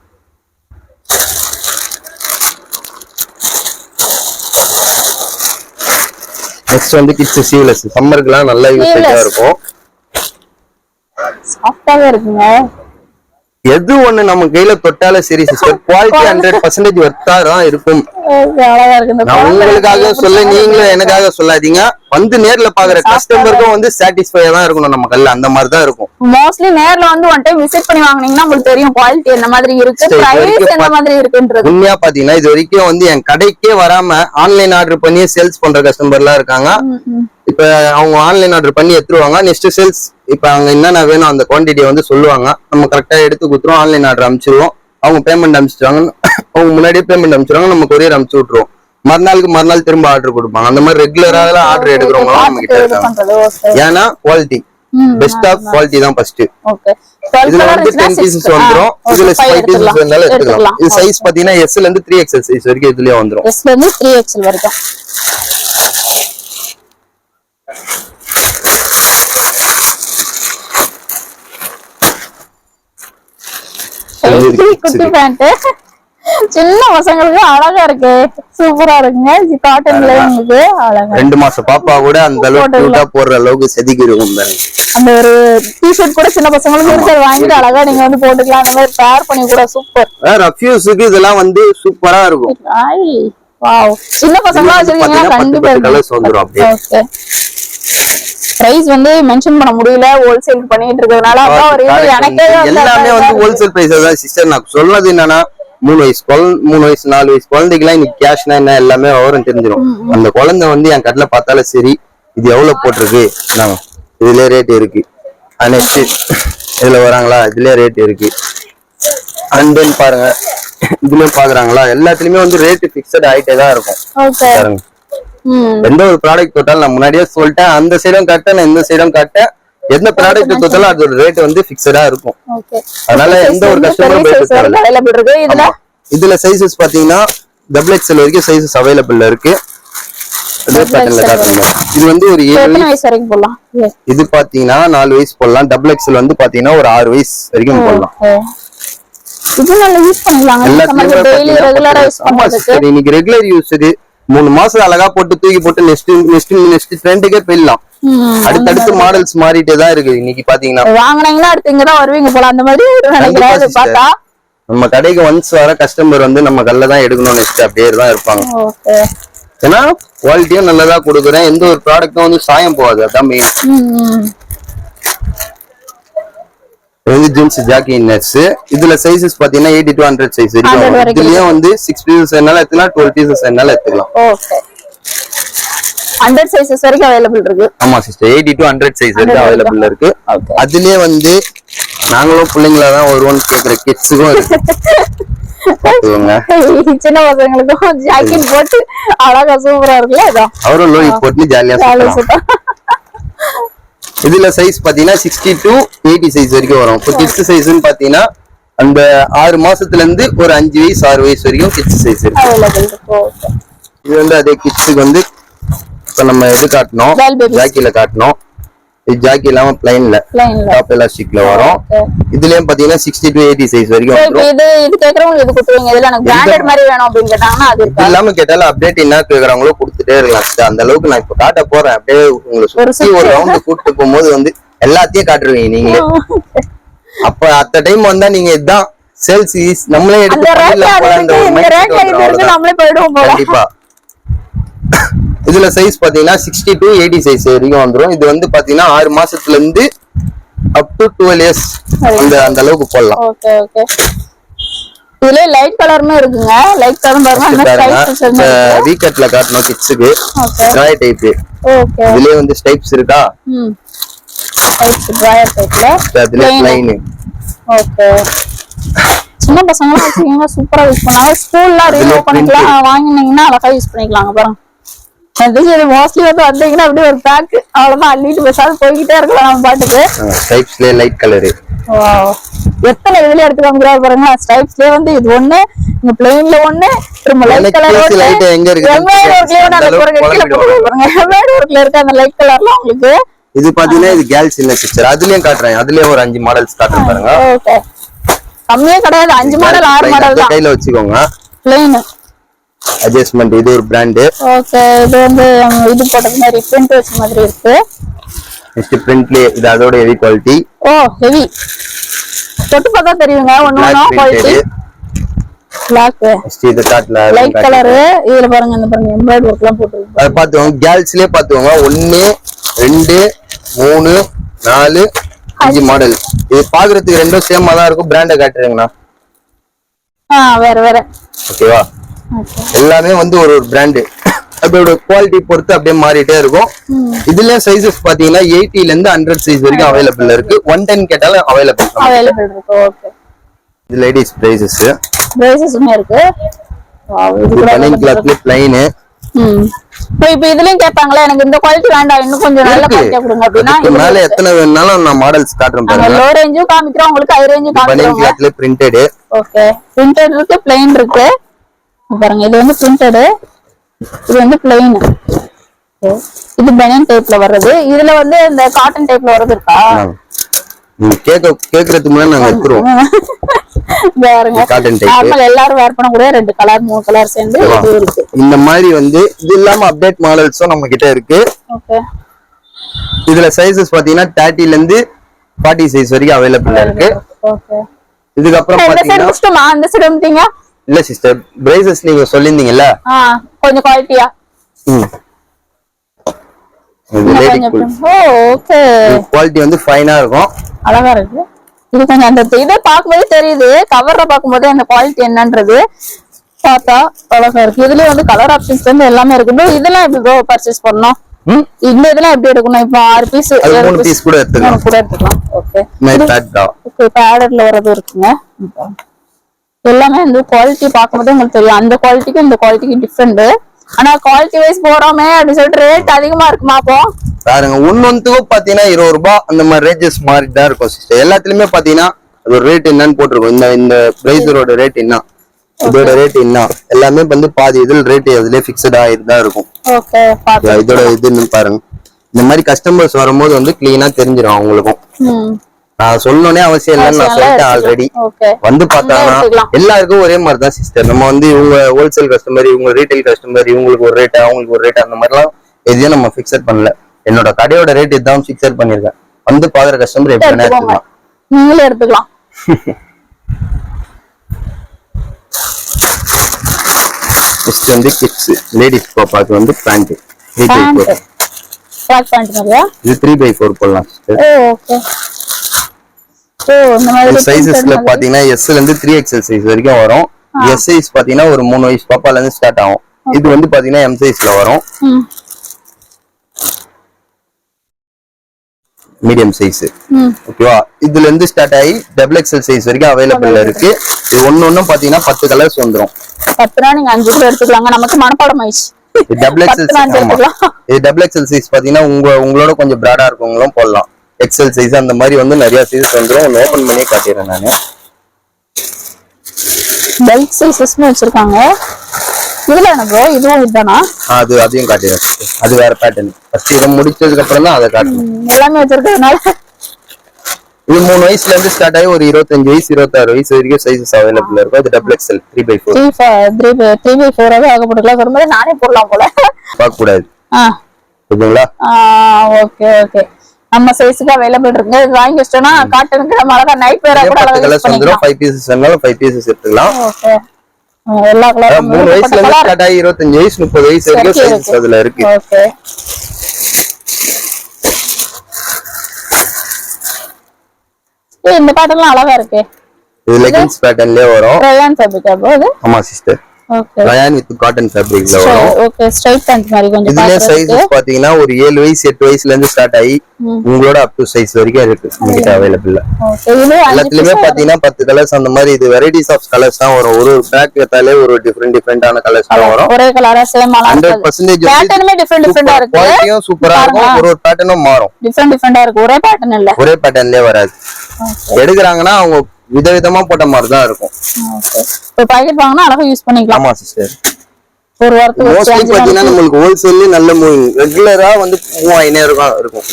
நெக்ஸ்ட் வந்து கிட்ஸ் சீவ்லெஸ். சம்மருக்குலாம் நல்ல யூசேஜா இருக்கும். சாஃப்ட்டாவே இருக்குங்க. எது ஒண்ணு நம்ம கையில தொட்டால சரி சிஸ்டர் குவாலிட்டி 100% வர்த்தா தான் இருக்கும். நான் உங்களுக்காக சொல்ல, நீங்களும் எனக்காக சொல்லாதீங்க. வந்து நேர்ல பாக்குற கஸ்டமருக்கும் வந்து சாட்டிஸ்ஃபையா தான் இருக்கணும் நம்ம கல்ல. அந்த மாதிரி தான் இருக்கும். மோஸ்ட்லி நேர்ல வந்து ஒன் டைம் விசிட் பண்ணி வாங்குனீங்கன்னா உங்களுக்கு தெரியும் குவாலிட்டி என்ன மாதிரி இருக்கு, பிரைஸ் என்ன மாதிரி இருக்குன்றது. உண்மையா பாத்தீங்கன்னா இது வரைக்கும் வந்து என் கடைக்கே வராம ஆன்லைன் ஆர்டர் பண்ணி சேல்ஸ் பண்ற கஸ்டமர்லாம் இருக்காங்க. இப்ப அவங்க ஆன்லைன் ஆர்டர் பண்ணி எடுத்துருவாங்க. நெக்ஸ்ட் சேல்ஸ் இப்ப அங்க என்னென்ன வேணும் அந்த குவான்டிட்டியை வந்து சொல்லுவாங்க. நம்ம கரெக்டா எடுத்து கொடுத்துருவோம். ஆன்லைன் ஆர்டர் அனுப்பிச்சிருவோம். அவங்க பேமெண்ட் அனுப்பிச்சிருவாங்க. அவங்க முன்னாடியே பேமெண்ட் அனுப்பிச்சிருவாங்க. நம்ம கொரியர் அனுப்பிச்சு விட்டுருவோம். மறுநாள் திரும்ப ஆர்டர் கொடுப்பாங்க. அந்த மாதிரி ரெகுலரா ஆர்டர் எடுக்கிறவங்க நம்ம கிட்ட இருக்காங்க. ஏன்னா குவாலிட்டி பெஸ்ட் ஆஃப் குவாலிட்டி தான் ஃபர்ஸ்ட். இதுல வந்து 10 பீசஸ் வந்துரும். இதுல 5 பீசஸ் வேணாலும் எடுத்துக்கலாம். இது சைஸ் பாத்தீங்கன்னா S ல இருந்து 3XL சைஸ் வரைக்கும் இதுலயே வந்துரும். S ல இருந்து 3XL வரைக்கும். குட்டி பேண்ட் சின்ன பசங்களுக்கு அழகா இருக்கு. சூப்பரா இருக்குங்க. இது காட்டன்ல உங்களுக்கு அழகா 2 மாசம் பாப்பா கூட அந்த அளவுக்கு கியூட்டா போடுற அளவுக்கு செதுக்கி இருக்கும். அந்த ஒரு டி-ஷர்ட் கூட சின்ன பசங்களுக்கு இருக்கு. வாங்கிட்டு அழகா நீங்க வந்து போட்டுக்கலாம். அந்த மாதிரி பேர் பண்ணி கூட சூப்பர். ரஃப்யூஸ்க்கு இதெல்லாம் வந்து சூப்பரா இருக்கும். வாவ். சின்ன பசங்களா வச்சிருக்கீங்கன்னா கண்டிப்பா கலர்ஸ் வந்துரும் அப்படியே. ஓகே. பிரைஸ் வந்து மென்ஷன் பண்ண முடியல. ஹோல்சேல் பண்ணிட்டு இருக்கறதுனால அதான் ஒரு இது எனக்கே எல்லாமே வந்து ஹோல்சேல் பிரைஸ் தான் சிஸ்டர். நான் சொல்றது என்னன்னா 3 வயசு 4 வயசு குழந்தைக்கெல்லாம் இன்னைக்கு கேஷ்னா என்ன எல்லாமே விவரம் தெரிஞ்சிடும். அந்த குழந்தை வந்து என் கடையில பார்த்தாலும் சரி இது எவ்வளவு போட்டிருக்கு, நாங்க இதுல ரேட் இருக்கு. நெக்ஸ்ட் இதுல வராங்களா, இதுல ரேட் இருக்கு. அண்ட் தென் பாருங்க இதுலயும் பாக்குறாங்களா, எல்லாத்துலயுமே வந்து ரேட் பிக்சட் ஆயிட்டே தான் இருக்கும். பாருங்க எந்த ஒரு ப்ராடக்ட் தொட்டாலும் நான் முன்னாடியே சொல்லிட்டேன். அந்த சைடும் காட்டேன், நான் இந்த சைடும் காட்டேன். எந்த ப்ராடக்ட் தொட்டாலும் அதோட ரேட் வந்து பிக்சடா இருக்கும். அதனால எந்த ஒரு கஸ்டமரும் இதுல சைஸஸ் பாத்தீங்கன்னா XXL வரைக்கும் சைஸஸ் அவைலபிள் இருக்கு. இது வந்து ஒரு 7 வயசு வரைக்கும் போடலாம். இது பாத்தீங்கன்னா 4 வயசு போடலாம். XXL வந்து பாத்தீங்கன்னா ஒரு 6 வயசு வரைக்கும் போடலாம். இது நல்லா யூஸ் பண்ணிடலாங்க டெய்லி ரெகுலரா யூஸ் பண்றதுக்கு. இன்னைக்கு ரெகுலர் யூஸுக்கு 3 மாசம் அழகா போட்டு தூக்கி போட்டு நெக்ஸ்ட் ட்ரெண்டுக்கே போயிடலாம். அடுத்தடுத்து மாடல்ஸ் மாறிட்டே தான் இருக்கு. இன்னைக்கு பாத்தீங்கன்னா வாங்குனீங்கன்னா அடுத்து இங்கதான் வருவீங்க போல அந்த மாதிரி நினைக்கிறேன் பார்த்தா. நம்ம கடைக்கு ஒன்ஸ் வர கஸ்டமர் வந்து நம்ம கல்ல தான் எடுக்கணும் நெக்ஸ்ட் அப்படியே தான் இருப்பாங்க. ஓகே. ஏன்னா குவாலிட்டியும் நல்லதா கொடுக்குறேன், எந்த ஒரு ப்ராடக்ட்டும் வந்து சாயம் போகாது. அதான் மெயின். இது வந்து ஜீன்ஸ் ஜாக்கி இன்னர்ஸ். இதுல சைஸஸ் பாத்தீங்கன்னா 80 to 100 சைஸ் இருக்கு. இதுலயும் வந்து 6 பீசஸ் என்னால எடுத்துக்கலாம், 12 பீசஸ் என்னால எடுத்துக்கலாம். ஓகே. 100 சைஸஸ் வரைக்கும் அவைலபிள் இருக்கு. ஆமா சிஸ்டர், 80 to 100 சைஸ் வரைக்கும் அவைலபிள் இருக்கு. அதுலயே வந்து நாங்களும் பிள்ளைங்களா தான் வருவோம்னு கேக்குற கிட்ஸுக்கும் இருக்கு. சின்ன பசங்களுக்கும் ஜாக்கெட் போட்டு அழகா சூப்பரா இருக்குல்ல. இதான் அவரும் லோரி போட்டு ஜாலியா சுத்தலாம். இதுல சைஸ் பாத்தீங்கன்னா 60 to 80 சைஸ் வரைக்கும் வரும். இப்போ கிட்ஸ் சைஸ்ன்னு பாத்தீங்கன்னா அந்த 6 மாசத்துல இருந்து ஒரு 5 வயசு 6 வயசு வரைக்கும் கிட்ஸ் சைஸ் இருக்கு. இது வந்து அதே கிட்ஸுக்கு வந்து இப்ப நம்ம எது காட்டணும், ஜாக்கில காட்டணும். இது ஜாக்கி இல்லாம பிளைன்ல டாப் எலாஸ்டிக்ல வரும். இதுலயும் பாத்தீங்கன்னா 60 to 80 சைஸ் வரைக்கும் வரும். இது கேக்குறவங்க இது கொடுத்துவீங்க. இதுல எனக்கு பிராண்டட் மாதிரி வேணும் அப்படின்னு கேட்டாங்கன்னா அது இது இல்லாம கேட்டாலும் அப்டேட் என்ன கேக்குறாங்களோ கொடுத்துட்டே இருக்கலாம். அந்த அளவுக்கு நான் இப்ப காட்ட போறேன். அப்படியே உங்களுக்கு சுத்தி ஒரு ரவுண்ட் கூட்டு போகும்போது வந்து எல்லாத்தையும் காட்டுருவீங்க நீங்களே. அப்ப அத்த டைம் வந்தா நீங்க இதுதான் சேல்ஸ் நம்மளே எடுத்து கண்டிப்பா. இதுல சைஸ் பாத்தீங்கன்னா 60 to 80 சைஸ் வரைக்கும் வந்துரும். இது வந்து பாத்தீங்கன்னா 6 மாசத்துல இருந்து அப் டு 12 இயர்ஸ் அந்த அளவுக்கு போடலாம். Okay okay. இதுல லைட் கலர்மே இருக்குங்க. லைட் கலர் பாருங்க. அந்த ஸ்டைப்ஸ் இந்த வீக்கட்ல காட்டணும் கிட்ஸ்க்கு. Troy type. ஓகே. இதுலயே வந்து ஸ்டைப்ஸ் இருக்கா? ஸ்டைப்ஸ் டிராய் டைப்ல. அதுல ப்ளைன். ஓகே. சின்ன பசங்க வச்சீங்கன்னா சூப்பரா யூஸ் பண்ணலாம். ஸ்கூல்ல ரிமூவ் பண்ணிக்கலாம். வாங்குனீங்கன்னா அழகா யூஸ் பண்ணிக்கலாங்க பாருங்க. மோஸ்ட்லி வந்து வந்தீங்கன்னா அப்படியே ஒரு பேக் அவ்வளவுதான் அள்ளிட்டு பேசாது போய்கிட்டே இருக்கலாம் நம்ம பாட்டுக்கு. ஸ்டைப்ஸ்ல லைட் கலர். எத்தனை இதுல எடுத்து காமிக்கிறாரு பாருங்க. ஸ்டைப்ஸ்ல வந்து இது ஒண்ணு, இந்த பிளெயின்ல ஒண்ணு, திரும்ப லைட் கலர் லைட் எங்க இருக்கு எம்ப்ராய்டரி ஒர்க்ல இருக்க அந்த லைட் கலர்ல உங்களுக்கு. இது பாத்தீங்கன்னா இது கேர்ள்ஸ் இல்ல சிஸ்டர். அதுலயும் காட்டுறேன். அதுலயே ஒரு 5 மாடல்ஸ் காட்டுறேன் பாருங்க. ஓகே. கம்மியே கிடையாது. 5 மாடல் 6 மாடல் தான். கையில வச்சுக்கோங்க. Plain adjustment. இது ஒரு பிராண்ட். ஓகே. இது வந்து இது போட்டது மாதிரி பிரிண்ட் வச்ச மாதிரி இருக்கு. நெக்ஸ்ட் பிரிண்ட்ல இது அதோட ஹெவி குவாலிட்டி. ஓ ஹெவி. தொட்டு பார்த்தா தெரியுங்க ஒண்ணு குவாலிட்டி. Black. நெக்ஸ்ட் இது காட்ல லைட் கலர். இதுல பாருங்க இந்த பாருங்க எம்ப்ராய்டரி ஒர்க்லாம் போட்டுருக்கு. அத பாத்துங்க. கேர்ள்ஸ்லயே பாத்துங்க 1 2 3 4 5 மாடல். இது பாக்குறதுக்கு ரெண்டும் சேமா தான் இருக்கும். பிராண்ட காட்டுறீங்கனா வேற வேற. ஓகேவா? எல்லாமே வந்து ஒரு பிராண்ட். அதோட குவாலிட்டி பொறுத்து அப்படியே மாறிட்டே இருக்கும். இதுல சைஸஸ் பாத்தீங்கன்னா 80 ல இருந்து 100 சைஸ் வரைக்கும் அவைலபிள் இருக்கு. 110 கேட்டாலும் அவைலபிள் இருக்கு. ஓகே. இது லேடிஸ் பிரைசஸ். பிரைசஸ்மே இருக்கு. வாவ். இது பனியன் கிளாத்ல ப்ளைன். இப்போ இதுலயும் கேட்பாங்களே எனக்கு இந்த குவாலிட்டி வேண்டாம் இன்னும் கொஞ்சம் நல்ல குவாலிட்டியா கொடுங்க அப்படினா இதனால எத்தனை வேணாலும் நான் மாடல்ஸ் காட்றேன் பாருங்க. லோ ரேஞ்சும் காமிக்கிறோம் உங்களுக்கு, ஹை ரேஞ்சும் காமிக்கிறோம். பனியன் கிளாத்ல பிரிண்டட். ஓகே. பிரிண்டட் இருக்கு, ப்ளைன் இருக்கு. பாருங்க இது வந்து பிரிண்டட், இது வந்து ப்ளைன். இது பனியன் டைப்ல வர்றது. இதுல வந்து இந்த காட்டன் டைப்ல வர்றது இருக்கா? கேக்குறதுக்கு முன்னாடி நாங்க எடுத்துறோம். பாருங்க காட்டன் டைப். நார்மல் எல்லாரும் வேர் பண்ண கூட 2 கலர் 3 கலர் சேர்ந்து இது இருக்கு. இந்த மாதிரி வந்து இது இல்லாம அப்டேட் மாடல்ஸும் நம்ம கிட்ட இருக்கு. ஓகே. இதுல சைஸஸ் பாத்தீங்கன்னா 30 ல இருந்து 40 சைஸ் வரைக்கும் அவைலபிள் இருக்கு. ஓகே. இதுக்கு அப்புறம் பாத்தீங்கன்னா அந்த சைடு வந்துட்டீங்க. இல்ல சிஸ்டர், பிரைசஸ் நீங்க சொல்லிருந்தீங்கல்ல, கொஞ்சம் குவாலிட்டியா. ஓகே. குவாலிட்டி வந்து ஃபைனா இருக்கும், அழகா இருக்கு. இது கொஞ்சம் அந்த இதை பார்க்கும்போது தெரியுது, கவர்ல பார்க்கும்போது அந்த குவாலிட்டி என்னன்றது பார்த்தா அழகா இருக்கு. இதுலயே வந்து கலர் ஆப்ஷன்ஸ் வந்து எல்லாமே இருக்கு. இதெல்லாம் எப்படி பர்ச்சேஸ் பண்ணணும்? இந்த இதெல்லாம் எப்படி எடுக்கணும்? இப்போ 6 பீஸ் 3 பீஸ் கூட எடுத்துக்கலாம். ஓகே. பேடர்ல வரது இருக்குங்க. எல்லாமே இந்த குவாலிட்டி பார்க்கும்போது உங்களுக்கு தெரியும், அந்த குவாலிட்டிக்கும் இந்த குவாலிட்டிக்கும் டிஃபரெண்ட். ஆனா குவாலிட்டி வைஸ் போறோமே அப்படின்னு சொல்லிட்டு ரேட் அதிகமா இருக்குமா? அப்போ பாருங்க ஒன்னொன்னுக்கும் பாத்தீங்கன்னா 20 ரூபாய் அந்த மாதிரி ரேஞ்சஸ் மாறிட்டு தான் இருக்கும் சிஸ்டர். எல்லாத்துலயுமே பாத்தீங்கன்னா அது ஒரு ரேட் என்னன்னு போட்டிருக்கும். இந்த பிரைஸரோட ரேட் என்ன, இதோட ரேட் என்ன, எல்லாமே வந்து பாதி இதில் ரேட் அதுலயே பிக்சட் ஆயிட்டு தான் இருக்கும். இதோட இதுன்னு பாருங்க. இந்த மாதிரி கஸ்டமர்ஸ் வரும்போது வந்து கிளீனா தெரிஞ்சிடும் அவங்களுக்கும். நான் சொல்லணும்னே அவசியம் இல்லைன்னு நான் சொல்லிட்டேன் ஆல்ரெடி. ஓகே வந்து பார்த்தாங்கன்னா எல்லாருக்கும் ஒரே மாதிரி தான் சிஸ்டர். நம்ம வந்து இவங்க ஹோல்சேல் கஸ்டமர், இவங்க ரீட்டைல் கஸ்டமர், இவங்களுக்கு ஒரு ரேட் அவங்களுக்கு ஒரு ரேட் அந்த மாதிரிலாம் எதையும் நம்ம ஃபிக்ஸட் பண்ணல. என்னோட கடையோட ரேட் இதுதான் ஃபிக்ஸட் பண்ணிருக்கேன். வந்து பாக்குற கஸ்டமர் எப்படி வேணா எடுத்துக்கலாம், நீங்களே எடுத்துக்கலாம். நெக்ஸ்ட் வந்து கிட்ஸ் லேடிஸ் பாப்பாக்கு வந்து பேண்ட் 3x4 ட்ராக் பேண்ட் மாதிரியா? இது 3x4 போடலாம் சிஸ்டர். ஓகே. சோ இந்த மாதிரி சைஸஸ்ல பாத்தீங்கன்னா S ல இருந்து 3XL சைஸ் வரைக்கும் வரும். S சைஸ் பாத்தீங்கன்னா ஒரு 3 வயசு பாப்பால இருந்து ஸ்டார்ட் ஆகும். இது வந்து பாத்தீங்கன்னா M சைஸ்ல வரும். Medium size. ஓகேவா? இதுல இருந்து ஸ்டார்ட் ஆகி XXL சைஸ் வரைக்கும் அவைலபிள் இருக்கு. இது ஒண்ணு பாத்தீங்கன்னா 10 கலர்ஸ் வந்துரும். 10 நீங்க 5 கூட எடுத்துக்கலாங்க. நமக்கு மனப்பாடம் ஆயிடுச்சு. இது XXL சைஸ் பாத்தீங்கன்னா உங்களோட கொஞ்சம் பிராடா இருக்கவங்களும் போடலாம். XL சைஸ் அந்த மாதிரி வந்து நிறைய சைஸ் வந்துரும். ஓபன் பண்ணி காட்டிடுறேன் நானு. பெல்ட் சைஸஸ்னு வச்சிருக்காங்க. இதுல என்ன ப்ரோ, இதுவும் இதுதானா? அதையும் காட்டிடுறேன். அது வேற பேட்டர்ன். ஃபர்ஸ்ட் இத முடிச்சதுக்கு அப்புறம் தான் அதை காட்டணும். எல்லாமே வச்சிருக்கிறதுனால இது 3 வயசுல இருந்து ஸ்டார்ட் ஆகி ஒரு 25 வயசு 26 வயசு வரைக்கும் சைஸஸ் அவைலபிள் இருக்கும். இது XXL 3x4 3x4 ஆகப்பட்டுக்கலாம். சொல்லும்போது நானே போடலாம் போல. பார்க்க கூடாது. ஓகேங்களா? Okay okay. நம்ம சைஸ்க்கு அவைலபிள் இருக்கு. இது வாங்கி வச்சோம்னா காட்டனுக்கு நம்ம அழகா நைட் வேற கூட அழகா யூஸ் பண்ணிக்கலாம். 5 பீசஸ் வேணாலும் 5 பீசஸ் எடுத்துக்கலாம். ஓகே. எல்லா கலரும் 3 வயசுல இருந்து ஸ்டார்ட் ஆகி 25 வயசு 30 வயசு வரைக்கும் சைஸஸ் அதுல இருக்கு. ஓகே. இந்த பேட்டர்ன்லாம் அழகா இருக்கு. இது லெகின்ஸ் பேட்டர்ன்லயே வரும். ரயான் ஃபேப்ரிக்கா ப்ரோ இது? ஆமா sister. Okay. Rayon with cotton ஃபேப்ரிக்ல வரும். ஓகே. ஸ்ட்ரைட் பேண்ட் மாதிரி கொஞ்சம் இதுல சைஸஸ் பாத்தீங்கன்னா ஒரு 7 வயசு 8 வயசுல இருந்து ஸ்டார்ட் ஆகி உங்களோட அப் டு சைஸ் வரைக்கும் இருக்கு உங்ககிட்ட அவைலபிள். ஓகே. இது எல்லாத்துலயுமே பாத்தீங்கன்னா 10 கலர்ஸ் அந்த மாதிரி. இது வெரைட்டிஸ் ஆஃப் கலர்ஸ் தான் வரும். ஒரு பேக் எடுத்தாலே ஒரு டிஃபரெண்டான கலர்ஸ் தான் வரும். ஒரே கலரா சேம் ஆன 100% பேட்டர்னுமே டிஃபரெண்டா இருக்கு. குவாலிட்டியும் சூப்பரா இருக்கும். ஒரு பேட்டர்னும் மாறும். டிஃபரெண்டா இருக்கு. ஒரே பேட்டர்ன் இல்ல. ஒரே பேட்டர்ன்லயே வராது. எடுக்கறாங்கன்னா அவங்க விதவிதமா போட்ட மாதிரி தான் இருக்கும். ஓகே. இப்போ பாக்கெட் வாங்குனா அழகா யூஸ் பண்ணிக்கலாம். ஆமா சிஸ்டர். ஒரு வாரத்துக்கு மோஸ்ட்லி பாத்தீங்கன்னா நமக்கு ஹோல்சேல்ல நல்ல மூவிங் ரெகுலரா வந்து 3000 இருக்கும்.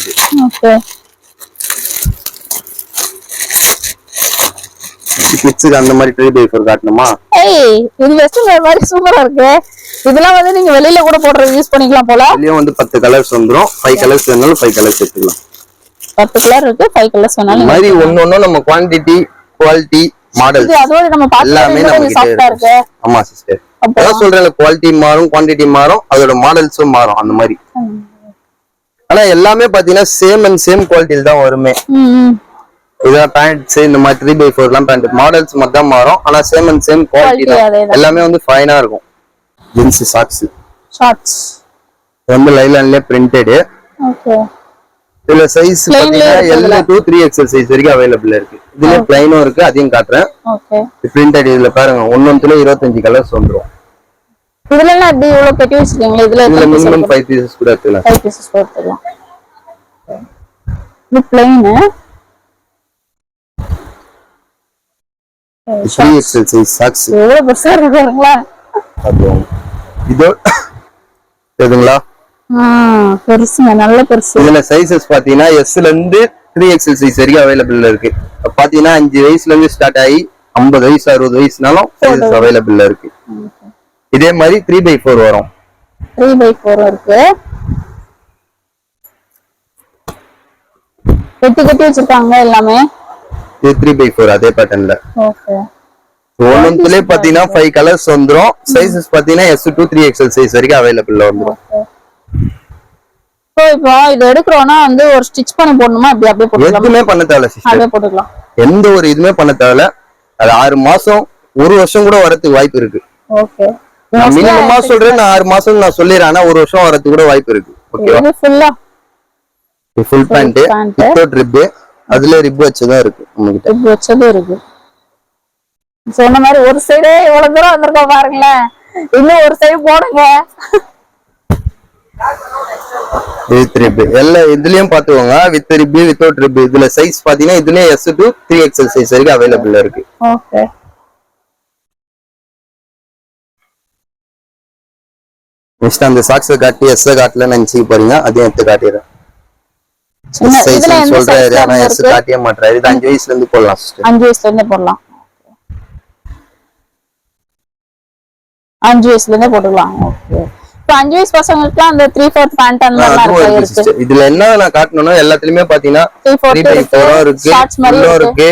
ஓகே. கிட்ஸ்க்கு அந்த மாதிரி 3x4 காட்டணுமா? ஏய் இது வெஸ்டர்ன் வேர் மாதிரி சூப்பரா இருக்கு. இதெல்லாம் வந்து நீங்க வெளியில கூட போடுறது யூஸ் பண்ணிக்கலாம் போல. வெளிய வந்து 10 கலர்ஸ் வந்துரும். 5 கலர்ஸ் வேணாலும் 5 கலர்ஸ் எடுத்துக்கலாம். 10 கலர் இருக்கு. 5 கலர்ஸ் வேணாலும். இந்த மாதிரி ஒண்ணொண்ணு நம்ம குவாண்டிட்டி குவாலிட்டி மாடல் அதோட நம்ம எல்லாமே நமக்கு சாஃப்ட்டா இருக்கு. ஆமா சிஸ்டர். அதான் சொல்றேன், குவாலிட்டி மாறும், குவாண்டிட்டி மாறும், அதோட மாடல்ஸும் மாறும் அந்த மாதிரி. ஆனா எல்லாமே பாத்தீங்கன்னா சேம் அண்ட் சேம் குவாலிட்டில தான் வருமே. இதான் பேண்ட்ஸ் இந்த மாதிரி 3x4 எல்லாம் பேண்ட் மாடல்ஸ் மட்டும் தான் மாறும். ஆனா சேம் அண்ட் சேம் குவாலிட்டி தான். எல்லாமே வந்து ஃபைனா இருக்கும். ஜீன்ஸ் ஷார்ட்ஸ் வந்து லைலான்லயே பிரிண்டட். ஓகே. இதுல சைஸ் பாத்தீங்கன்னா L to 3XL சைஸ் வரைக்கும் அவைலபிள் இருக்கு. இதுல ப்ளைனும் இருக்கு, அதையும் காட்டுறேன். ஓகே. பிரிண்டட் இதுல பாருங்க ஒவ்வொன்றுல 25 கலர்ஸ் வந்துரும். இதுல என்ன அப்படி இவ்வளவு கட்டி வச்சிருக்கீங்க? இதுல மினிமம் 5 பீசஸ் கூட எடுத்துக்கலாம். 5 பீசஸ் கூட எடுத்துக்கலாம். இது ப்ளைன் 3XL சைஸ் சாக்ஸ் எவ்வளவு பெருசா இருக்கு பாருங்களா. இதோ எதுங்களா? பெருசுங்க, நல்ல பெருசு. இதுல சைஸஸ் பாத்தீங்கன்னா S ல இருந்து 3XL சைஸ் வரைக்கும் அவைலபிள் இருக்கு. பாத்தீங்கன்னா 5 வயசுல இருந்து ஸ்டார்ட் ஆகி 50 வயசு 60 வயசுனாலும் சைஸஸ் அவைலபிள் இருக்கு. இதே மாதிரி 3x4 வரும். 3x4 இருக்கு. கட்டி கட்டி வச்சிருக்காங்க எல்லாமே. இது 3x4 அதே பேட்டர்ன்ல. ஓகே. ஒவ்வொன்றுலயே பாத்தீங்கன்னா 5 கலர்ஸ் வந்துரும். சைஸஸ் பாத்தீங்கன்னா S to 3XL சைஸ் வரைக்கும் அவைலபிள் வந்துரும். சோ இப்போ இது எடுக்கறோம்னா வந்து ஒரு ஸ்டிட்ச் பண்ணி போடணுமா? அப்படியே போட்டுக்கலாம். எதுமே பண்ண தேவையில்ல சிஸ்டர். அப்படியே போட்டுக்கலாம். எந்த ஒரு இதுமே பண்ண தேவையில்ல. அது 6 மாசம் 1 வருஷம் கூட வரதுக்கு வாய்ப்பு இருக்கு. ஓகே. நான் மினிமமா சொல்றேன், நான் 6 மாசம் நான் சொல்லிறேன். ஆனா 1 வருஷம் வரதுக்கு கூட வாய்ப்பு இருக்கு. ஓகேவா? இது ஃபுல்லா ஃபுல் பேண்ட் வித்தவுட் ரிப். அதுல ரிப் வச்சதா இருக்கு. உங்களுக்கு ரிப் வச்சது இருக்கு. சொன்ன மாதிரி ஒரு சைடே இவ்வளவு தூரம் வந்திருக்கோம் பாருங்களேன். இன்னும் ஒரு சைடு போடுங்க. வித் ரிப் எல்லா இதுலயும் பாத்துக்கோங்க. With rib without rib. இதுல சைஸ் பாத்தீங்கன்னா இதுலயே S to 3XL சைஸ் வரைக்கும் அவைலபிள் இருக்கு. ஓகே. நெக்ஸ்ட் அந்த சாக்ஸ் காட்டி S காட்டல நினைச்சு பாருங்க. அதையும் எடுத்து காட்டிடுறேன். இதுல எந்த சொல்றாரு size ல ஆனா இருந்து S காட்டியே மாட்டாரு. இது 5 வயசுல இருந்து போடலாம் சிஸ்டர். 5 வயசுல இருந்தே போடலாம். 5 வயசுல இருந்தே போட்டுக்கலாம். ஓகே. இப்போ 5 வயசு பசங்களுக்குலாம் அந்த 3/4 பேண்ட் அந்த மாதிரி இருக்கு. இதுல என்ன நான் காட்டணும்னா எல்லாத்துலயுமே பாத்தீங்கன்னா 3/4 இருக்கு, ஷார்ட்ஸ் மாதிரி இருக்கு.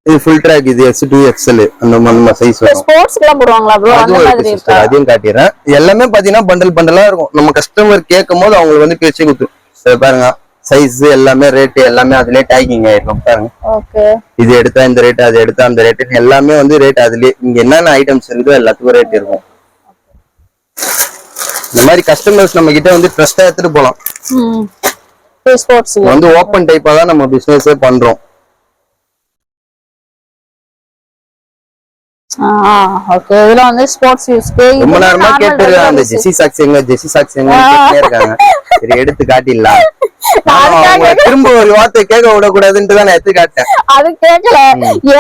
இது ஃபுல் ட்ராக், இது S2 XL அந்த மாதிரி சைஸ் வரும். ஸ்போர்ட்ஸ்க்குலாம் போடுவாங்களா ப்ரோ? அந்த மாதிரி இருக்கு. அதையும் காட்டிறேன். எல்லாமே பாத்தீங்கன்னா பண்டல் பண்டலா இருக்கும். நம்ம கஸ்டமர் கேட்கும்போது அவங்களுக்கு வந்து பிரிச்சு கொடுத்து பாருங்க சைஸ் எல்லாமே ரேட் எல்லாமே அதுலயே டேக்கிங் ஆயிருக்கும் பாருங்க. ஓகே. இது எடுத்தா இந்த ரேட், அது எடுத்தா அந்த ரேட், எல்லாமே வந்து ரேட் அதுலயே இங்க என்னென்ன ஐட்டம்ஸ் இருக்குதோ எல்லாத்துக்கும் ரேட் இருக்கும். இந்த மாதிரி கஸ்டமர்ஸ் நம்ம கிட்ட வந்து ட்ரஸ்டா எடுத்துட்டு போலாம். ஸ்போர்ட்ஸ் வந்து ஓபன் டைப்பா தான் நம்ம பிசினஸே பண்றோம். ஓகே. இதுல வந்து ஸ்போர்ட்ஸ் யூஸ்க்கு ரொம்ப நேரமா கேட்டுருக்காங்க அந்த ஜெசி சாக்ஸ் எங்க கேட்டே இருக்காங்க. சரி எடுத்து காட்டிடலாம். திரும்ப ஒரு வார்த்தை கேட்க விடக்கூடாதுன்னு தான் நான் எடுத்து காட்டேன். அது கேட்கல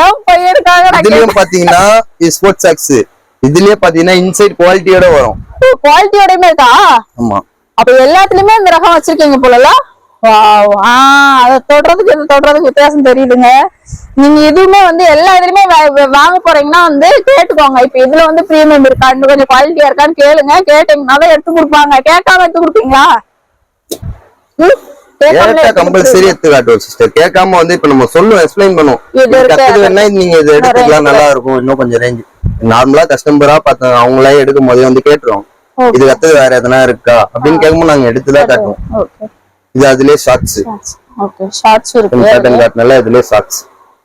ஏன் பையனுக்காக. இதுலயும் பாத்தீங்கன்னா ஸ்போர்ட்ஸ் சாக்ஸ் இதுலயே பாத்தீங்கன்னா இன்சைட் குவாலிட்டியோட வரும். குவாலிட்டியோடமே இருக்கா? ஆமா. அப்ப எல்லாத்துலயுமே இந்த ரகம் வச்சிருக்கீங்க போலல. அத தொடுறதுக்கு வித்தியாசம் தெரியுதுங்க. நீங்க இதுவுமே வந்து எல்லா இதுலயுமே வாங்க போறீங்கன்னா வந்து கேட்டுக்கோங்க. இப்ப இதுல வந்து பிரீமியம் இருக்கா, இன்னும் கொஞ்சம் குவாலிட்டியா இருக்கான்னு கேளுங்க. கேட்டீங்கன்னா தான் எடுத்து கொடுப்பாங்க. கேட்காம எடுத்து கொடுப்பீங்களா? கம்பல்சரி எடுத்து காட்டுவோம் சிஸ்டர். கேட்காம வந்து இப்ப நம்ம சொல்லுவோம், எக்ஸ்பிளைன் பண்ணுவோம். வேணா நீங்க இதை எடுத்துக்கலாம், நல்லா இருக்கும், இன்னும் கொஞ்சம் ரேஞ்ச். நார்மலா கஸ்டமரா பார்த்தா அவங்களே எடுக்கும் போதே வந்து கேட்டுருவோம், இது கத்தது வேற எதனா இருக்கா அப்படின்னு கேட்கும்போது நாங்க எடுத்துதான் காட்டுவோம். இது அதுலயே ஷார்ட்ஸ். ஓகே. ஷார்ட்ஸ் இருக்கு. பேட்டர்ன் காட்டனால இதுலயே ஷார்ட்ஸ்.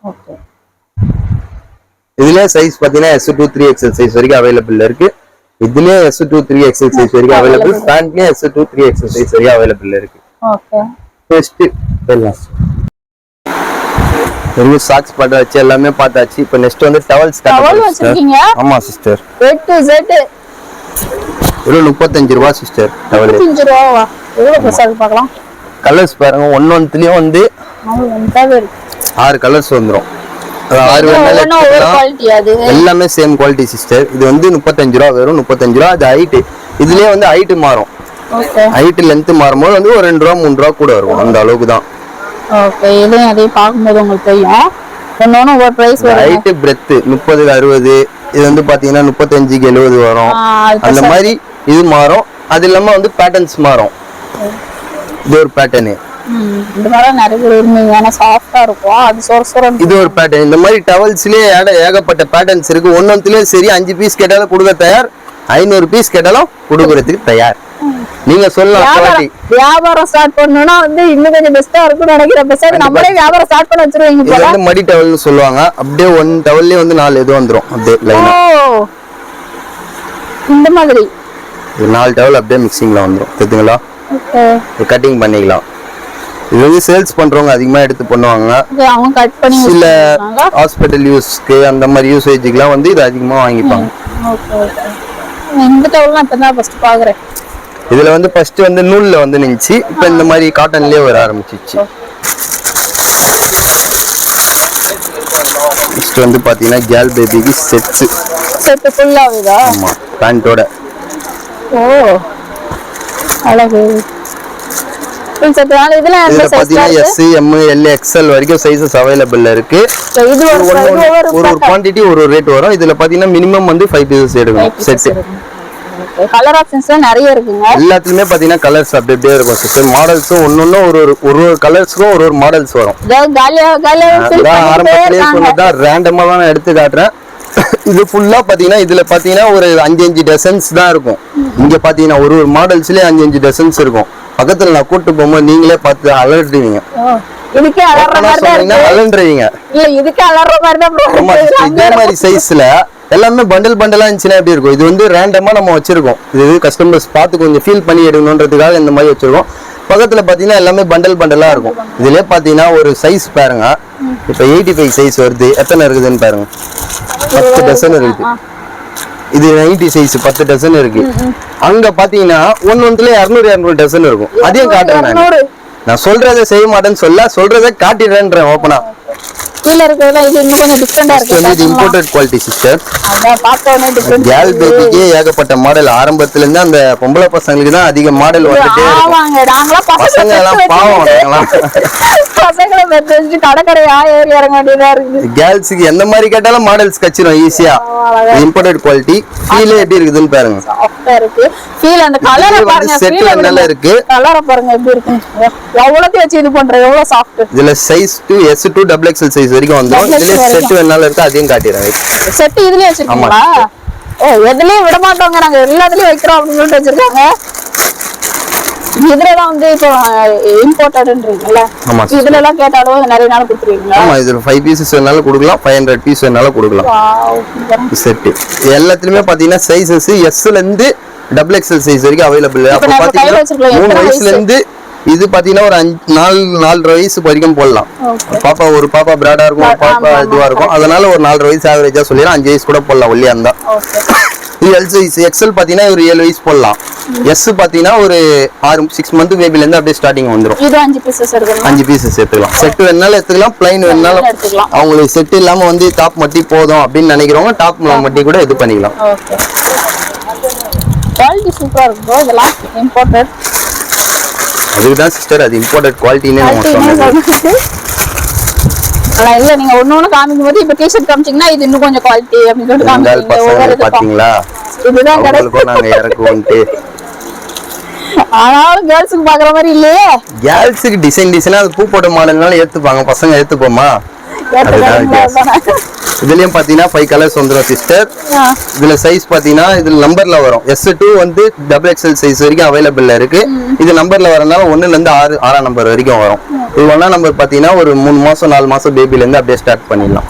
ஓகே. இதுலயே சைஸ் பாத்தீங்கன்னா S2 3XL சைஸ் வரைக்கும் அவைலபிள் இருக்கு. இதுலயே S2 3XL சைஸ் வரைக்கும் அவைலபிள். பேண்ட்லயே S2 3XL சைஸ் வரைக்கும் அவைலபிள் இருக்கு. ஓகே. நெக்ஸ்ட் எல்லாம் வெறும் சாக்ஸ் பட்ட வச்சு எல்லாமே பார்த்தாச்சு. இப்போ நெக்ஸ்ட் வந்து டவல்ஸ் வச்சிருக்கீங்க. ஆமா சிஸ்டர். A to Z வெறும் 35 ரூபாய் சிஸ்டர். டவல் 35 ரூபாவா? எவ்வளவு பைசா பார்க்கலாம். கலர்ஸ் பாருங்க, ஒன்னொன்னுலயும் வந்து 6 கலர்ஸ் வந்துரும். எல்லாமே சேம் குவாலிட்டி சிஸ்டர். இது வந்து 35 ரூபா, வெறும் 35 ரூபா. அது ஹைட், இதுலயே வந்து ஹைட் மாறும். ஹைட் லென்த் மாறும்போது வந்து ஒரு 2 ரூபா 3 ரூபா கூட இருக்கும். அந்த அளவுக்கு தான். ஓகே. இதையும் அதையும் பார்க்கும்போது உங்களுக்கு தெரியும் ஒன்னொன்னு ஒரு பிரைஸ் வரும். ஹைட் பிரெத் 30 60, இது வந்து பாத்தீங்கன்னா 35 70 வரும். அந்த மாதிரி இது மாறும். அது இல்லாம வந்து பேட்டர்ன்ஸ் மாறும். இது ஒரு பேட்டர்ன். இந்த மாதிரி நிறைய பேர் விரும்புவீங்க, சாஃப்டா இருக்கும். அது சொரசொரன்னு. இது ஒரு பேட்டர்ன். இந்த மாதிரி டவல்ஸ்லயே ஏகப்பட்ட பேட்டர்ன்ஸ் இருக்கு. ஒன்னொன்னுலயே சரி 5 பீஸ் கேட்டாலும் கொடுக்க தயார், 500 பீஸ் கேட்டாலும் கொடுக்கறதுக்கு தயார். நீங்க சொல்லலாம். வியாபாரம் ஸ்டார்ட் பண்ணனும்னா வந்து இன்னும் கொஞ்சம் பெஸ்டா இருக்கும்னு நினைக்கிறேன். பெஸ்ட் நம்மளே வியாபாரம் ஸ்டார்ட் பண்ண வச்சிருவீங்க. இது வந்து மடி டவல்னு சொல்லுவாங்க. அப்படியே ஒன் டவல்லே வந்து 4 இது வந்துரும். அப்படியே லைனா இந்த மாதிரி இது 4 டவல் அப்படியே மிக்சிங்ல வந்துரும். தெரியுங்களா? ஓகே. கட்டிங் பண்ணிக்கலாம். இது வந்து சேல்ஸ் பண்றவங்க அதிகமா எடுத்து பண்ணுவாங்க. அவங்க கட் பண்ணி சில ஹாஸ்பிடல் யூஸ்க்கு அந்த மாதிரி யூசேஜ்க்குலாம் வந்து இது அதிகமா வாங்கிப்பாங்க. ஓகே. ஓகே. இந்த டவல் நான் இப்பதான் ஃபர்ஸ்ட் பாக்குறேன். இதுல வந்து ஃபர்ஸ்ட் வந்து நூல்ல வந்து நின்னுச்சு. இப்போ இந்த மாதிரி காட்டன்லயே வர ஆரம்பிச்சிச்சு. நெக்ஸ்ட் வந்து பாத்தீங்கன்னா கேர்ள் பேபிக்கு செட் ஃபுல்லாவேதா? ஆமா, பேண்டோட. ஓ அழகு. இதுல பாத்தீங்கன்னா S, M, L, XL வரைக்கும் சைஸஸ் அவைலபிள் இருக்கு. ஒரு குவாண்டிட்டி ஒரு ரேட் வரும். இதுல பாத்தீங்கன்னா மினிமம் வந்து 5 பீசஸ் எடுக்கணும் செட். கலர் ஆப்ஷன்ஸ் நிறைய இருக்குங்க. எல்லாத்துலயுமே பாத்தீங்கன்னா கலர்ஸ் அப்படியே இருக்கும் சிஸ்டர். மாடல்ஸும் ஒரு கலர்ஸ்க்கும் ஒரு மாடல்ஸ் வரும். ஆரம்பத்திலேயே சொன்னதா ரேண்டமா தான் நான் எடுத்து காட்டுறேன். இது ஃபுல்லா பாத்தீங்கன்னா இதுல பாத்தீங்கன்னா ஒரு 5 டசன்ஸ் தான் இருக்கும். இங்க பாத்தீங்கன்னா ஒரு மாடல்ஸ்லயே 5 டசன்ஸ் இருக்கும். பக்கத்துல நான் கூட்டு போகும்போது நீங்களே பார்த்து அலர்டுவீங்க. இதே மாதிரி சைஸ்ல எல்லாமே பண்டல் பண்டலா இருந்துச்சுன்னா எப்படி இருக்கும்? இது வந்து ரேண்டமா நம்ம வச்சிருக்கோம். இது கஸ்டமர்ஸ் பார்த்து கொஞ்சம் ஃபீல் பண்ணி எடுக்கணுன்றதுக்காக இந்த மாதிரி வச்சிருக்கோம். பக்கத்துல பாத்தீங்கன்னா எல்லாமே பண்டல் பண்டலா இருக்கும். இதுலயே பாத்தீங்கன்னா ஒரு சைஸ் பாருங்க. இப்ப 85 சைஸ் வருது. எத்தனை இருக்குதுன்னு பாருங்க. 10 டசன் இருக்கு. இது 90 சைஸ் 10 டசன் இருக்கு. அங்க பாத்தீங்கன்னா ஒன்னொன்னுல 200 டசன் இருக்கும். அதையும் காட்டுறேன். நான் சொல்றதை செய்ய மாட்டேன்னு சொல்றதை காட்டிடுறேன்றேன் ஓப்பனா. கீழ இருக்கிறதுல இது இன்னும் கொஞ்சம் டிஃபரெண்டா இது வந்து இருக்கு. Imported quality sister. அதான் பார்த்தோன்னே டிஃபரெண்ட். கேர்ள் பேபிக்கே ஏகப்பட்ட மாடல். ஆரம்பத்துல இருந்து அந்த பொம்பளை பசங்களுக்கு தான் அதிக மாடல் வந்துட்டே இருக்கும். ஆமாங்க, நாங்களாம் பசங்க எல்லாம் பாவம் நாங்கலாம். பசங்களை பெற்று கடற்கரையா ஏறி இறங்க வேண்டியதா இருக்குது. கேர்ள்ஸுக்கு எந்த மாதிரி கேட்டாலும் மாடல்ஸ் கச்சிரும் ஈஸியா. Imported quality. ஃபீல் எப்படி இருக்குதுன்னு பாருங்க. சாஃப்ட்டா இருக்கு. ஃபீல் அந்த கலரை பாருங்க. செட் நல்லா இருக்கு. கலரை பாருங்க எப்படி இருக்கு. எவ்வளவு வச்சு இது பண்ற எவ்வளவு சாஃப்ட். இதுல சைஸ் 2 S2 XXL சைஸ் வரைக்கும் வந்துரும். இதுல செட் வேணால இருக்கு, அதையும் காட்டிறேன். செட் இதுலயே வச்சிருக்கீங்களா? ஓ, எதுலயும் விட மாட்டோங்க, நாங்க எல்லாத்துலயும் வைக்கிறோம் அப்படின்னு சொல்லிட்டு வச்சிருக்காங்க. இதுலதான் வந்து இப்போ இம்போர்ட்டட்ன்றீங்கல்ல, இதுல எல்லாம் கேட்டாலும் நிறைய நாள் கொடுத்துருவீங்களா? ஆமா, இதுல 5 பீசஸ் வேணாலும் கொடுக்கலாம், 500 பீஸ் வேணாலும் கொடுக்கலாம். செட் எல்லாத்துலயுமே பாத்தீங்கன்னா சைஸஸ் S ல இருந்து XXL சைஸ் வரைக்கும் அவைலபிள். அப்ப பாத்தீங்கன்னா 3 வயசுல இருந்து இது பாத்தீங்கன்னா ஒரு 4.5 வயசு வரைக்கும் போடலாம். ஒரு பாப்பா பிராடா இருக்கும், பாப்பா இதுவா இருக்கும். அதனால ஒரு 4.5 வயசு ஆவரேஜா சொல்லிடலாம். 5 வயசு கூட போடலாம் ஒல்லியா இருந்தா. எல் சைஸ் XL பாத்தீங்கன்னா ஒரு 7 வயசு போடலாம். S பாத்தீங்கன்னா ஒரு 6 மந்த் பேபில இருந்து அப்படியே ஸ்டார்டிங் வந்துரும். இது 5 பீசஸ் எடுக்கலாம். 5 பீசஸ் எடுத்துக்கலாம். செட் வேணாலும் எடுத்துக்கலாம், ப்ளைன் வேணாலும் எடுத்துக்கலாம். அவங்களுக்கு செட் இல்லாம வந்து டாப் மட்டி போதும் அப்படின்னு நினைக்கிறவங்க டாப் மட்டி கூட இது பண்ணிக்கலாம். ஓகே, குவாலிட்டி சூப்பரா இருக்கு. இதெல்லாம் இம்போர்ட்டட். அதுதான் சிஸ்டர், அது இம்போர்ட்டட் குவாலிட்டினே நம்ம சொல்றோம். இல்ல, நீங்க ஒண்ணு காமிக்கும் போது இப்ப டி-ஷர்ட் காமிச்சீங்கன்னா இது இன்னும் கொஞ்சம் குவாலிட்டி அப்படி சொல்லிட்டு காமிச்சீங்க. பாத்தீங்களா, இதுதான் உங்களுக்கு நாங்க இறக்குவோம்ட்டு. ஆனாலும் கேர்ள்ஸ்க்கு பாக்குற மாதிரி இல்லையே. கேர்ள்ஸ்க்கு டிசைனா அது பூ போட்ட மாடல்னால ஏத்துப்பாங்க, பசங்க ஏத்துப்போமா? இதுலயும் பாத்தீங்கன்னா 5 கலர்ஸ் வந்துரும் சிஸ்டர். இதுல சைஸ் பாத்தீங்கன்னா இதுல நம்பர்ல வரும். S2 வந்து XXL சைஸ் வரைக்கும் அவைலபிள்ல இருக்கு. இது நம்பர்ல வரனால 1ல இருந்து 6ஆம் நம்பர் வரைக்கும் வரும். இது 1ஆம் நம்பர் பாத்தீங்கன்னா ஒரு 3 மாசம் 4 மாசம் பேபில இருந்து அப்படியே ஸ்டார்ட் பண்ணிடலாம்.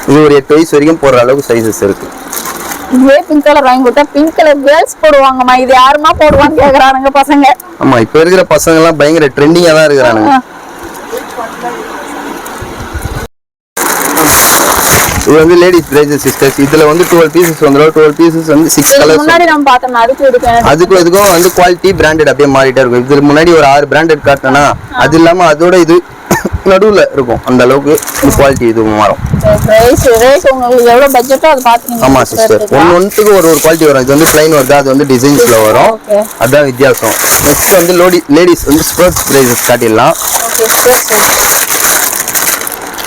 இது ஒரு 8 வயசு வரைக்கும் போற அளவுக்கு சைஸஸ் இருக்கு. இதே பிங்க் கலர் வாங்கி கொடுத்தா பிங்க் கலர் கேர்ள்ஸ் போடுவாங்கம்மா, இது யாருமா போடுவான்னு கேக்குறானுங்க பசங்க. ஆமா, இப்ப இருக்கிற பசங்க எல்லாம் பயங்கர ட்ரெண்டிங்கா தான் இருக்கிறானுங்க. இது வந்து லேடிஸ் பிரைசஸ் சிஸ்டர்ஸ். இதுல வந்து 12 பீசஸ் வந்துரும். 12 பீசஸ் வந்து 6 கலர்ஸ். முன்னாடி நம்ம பார்த்தோம், அதுக்கும் வந்து குவாலிட்டி பிராண்டட் அப்படியே மாறிட்டே இருக்கும். இதுல முன்னாடி ஒரு 6 பிராண்டட் காட்டனா, அது இல்லாம அதோட இது நடுவுல இருக்கும். அந்த அளவுக்கு குவாலிட்டி இது மாறும். பிரைஸ் ரேட் உங்களுக்கு எவ்வளவு பட்ஜெட்டோ அது பாத்தீங்க. ஆமா சிஸ்டர், ஒவ்வொன்றுக்கு ஒரு குவாலிட்டி வரும். இது வந்து ப்ளைன் வருது, அது வந்து டிசைன்ஸ்ல வரும். அதான் வித்தியாசம். நெக்ஸ்ட் வந்து லேடிஸ் வந்து ஸ்போர்ட்ஸ் பிரைசஸ் காட்டிடலாம்.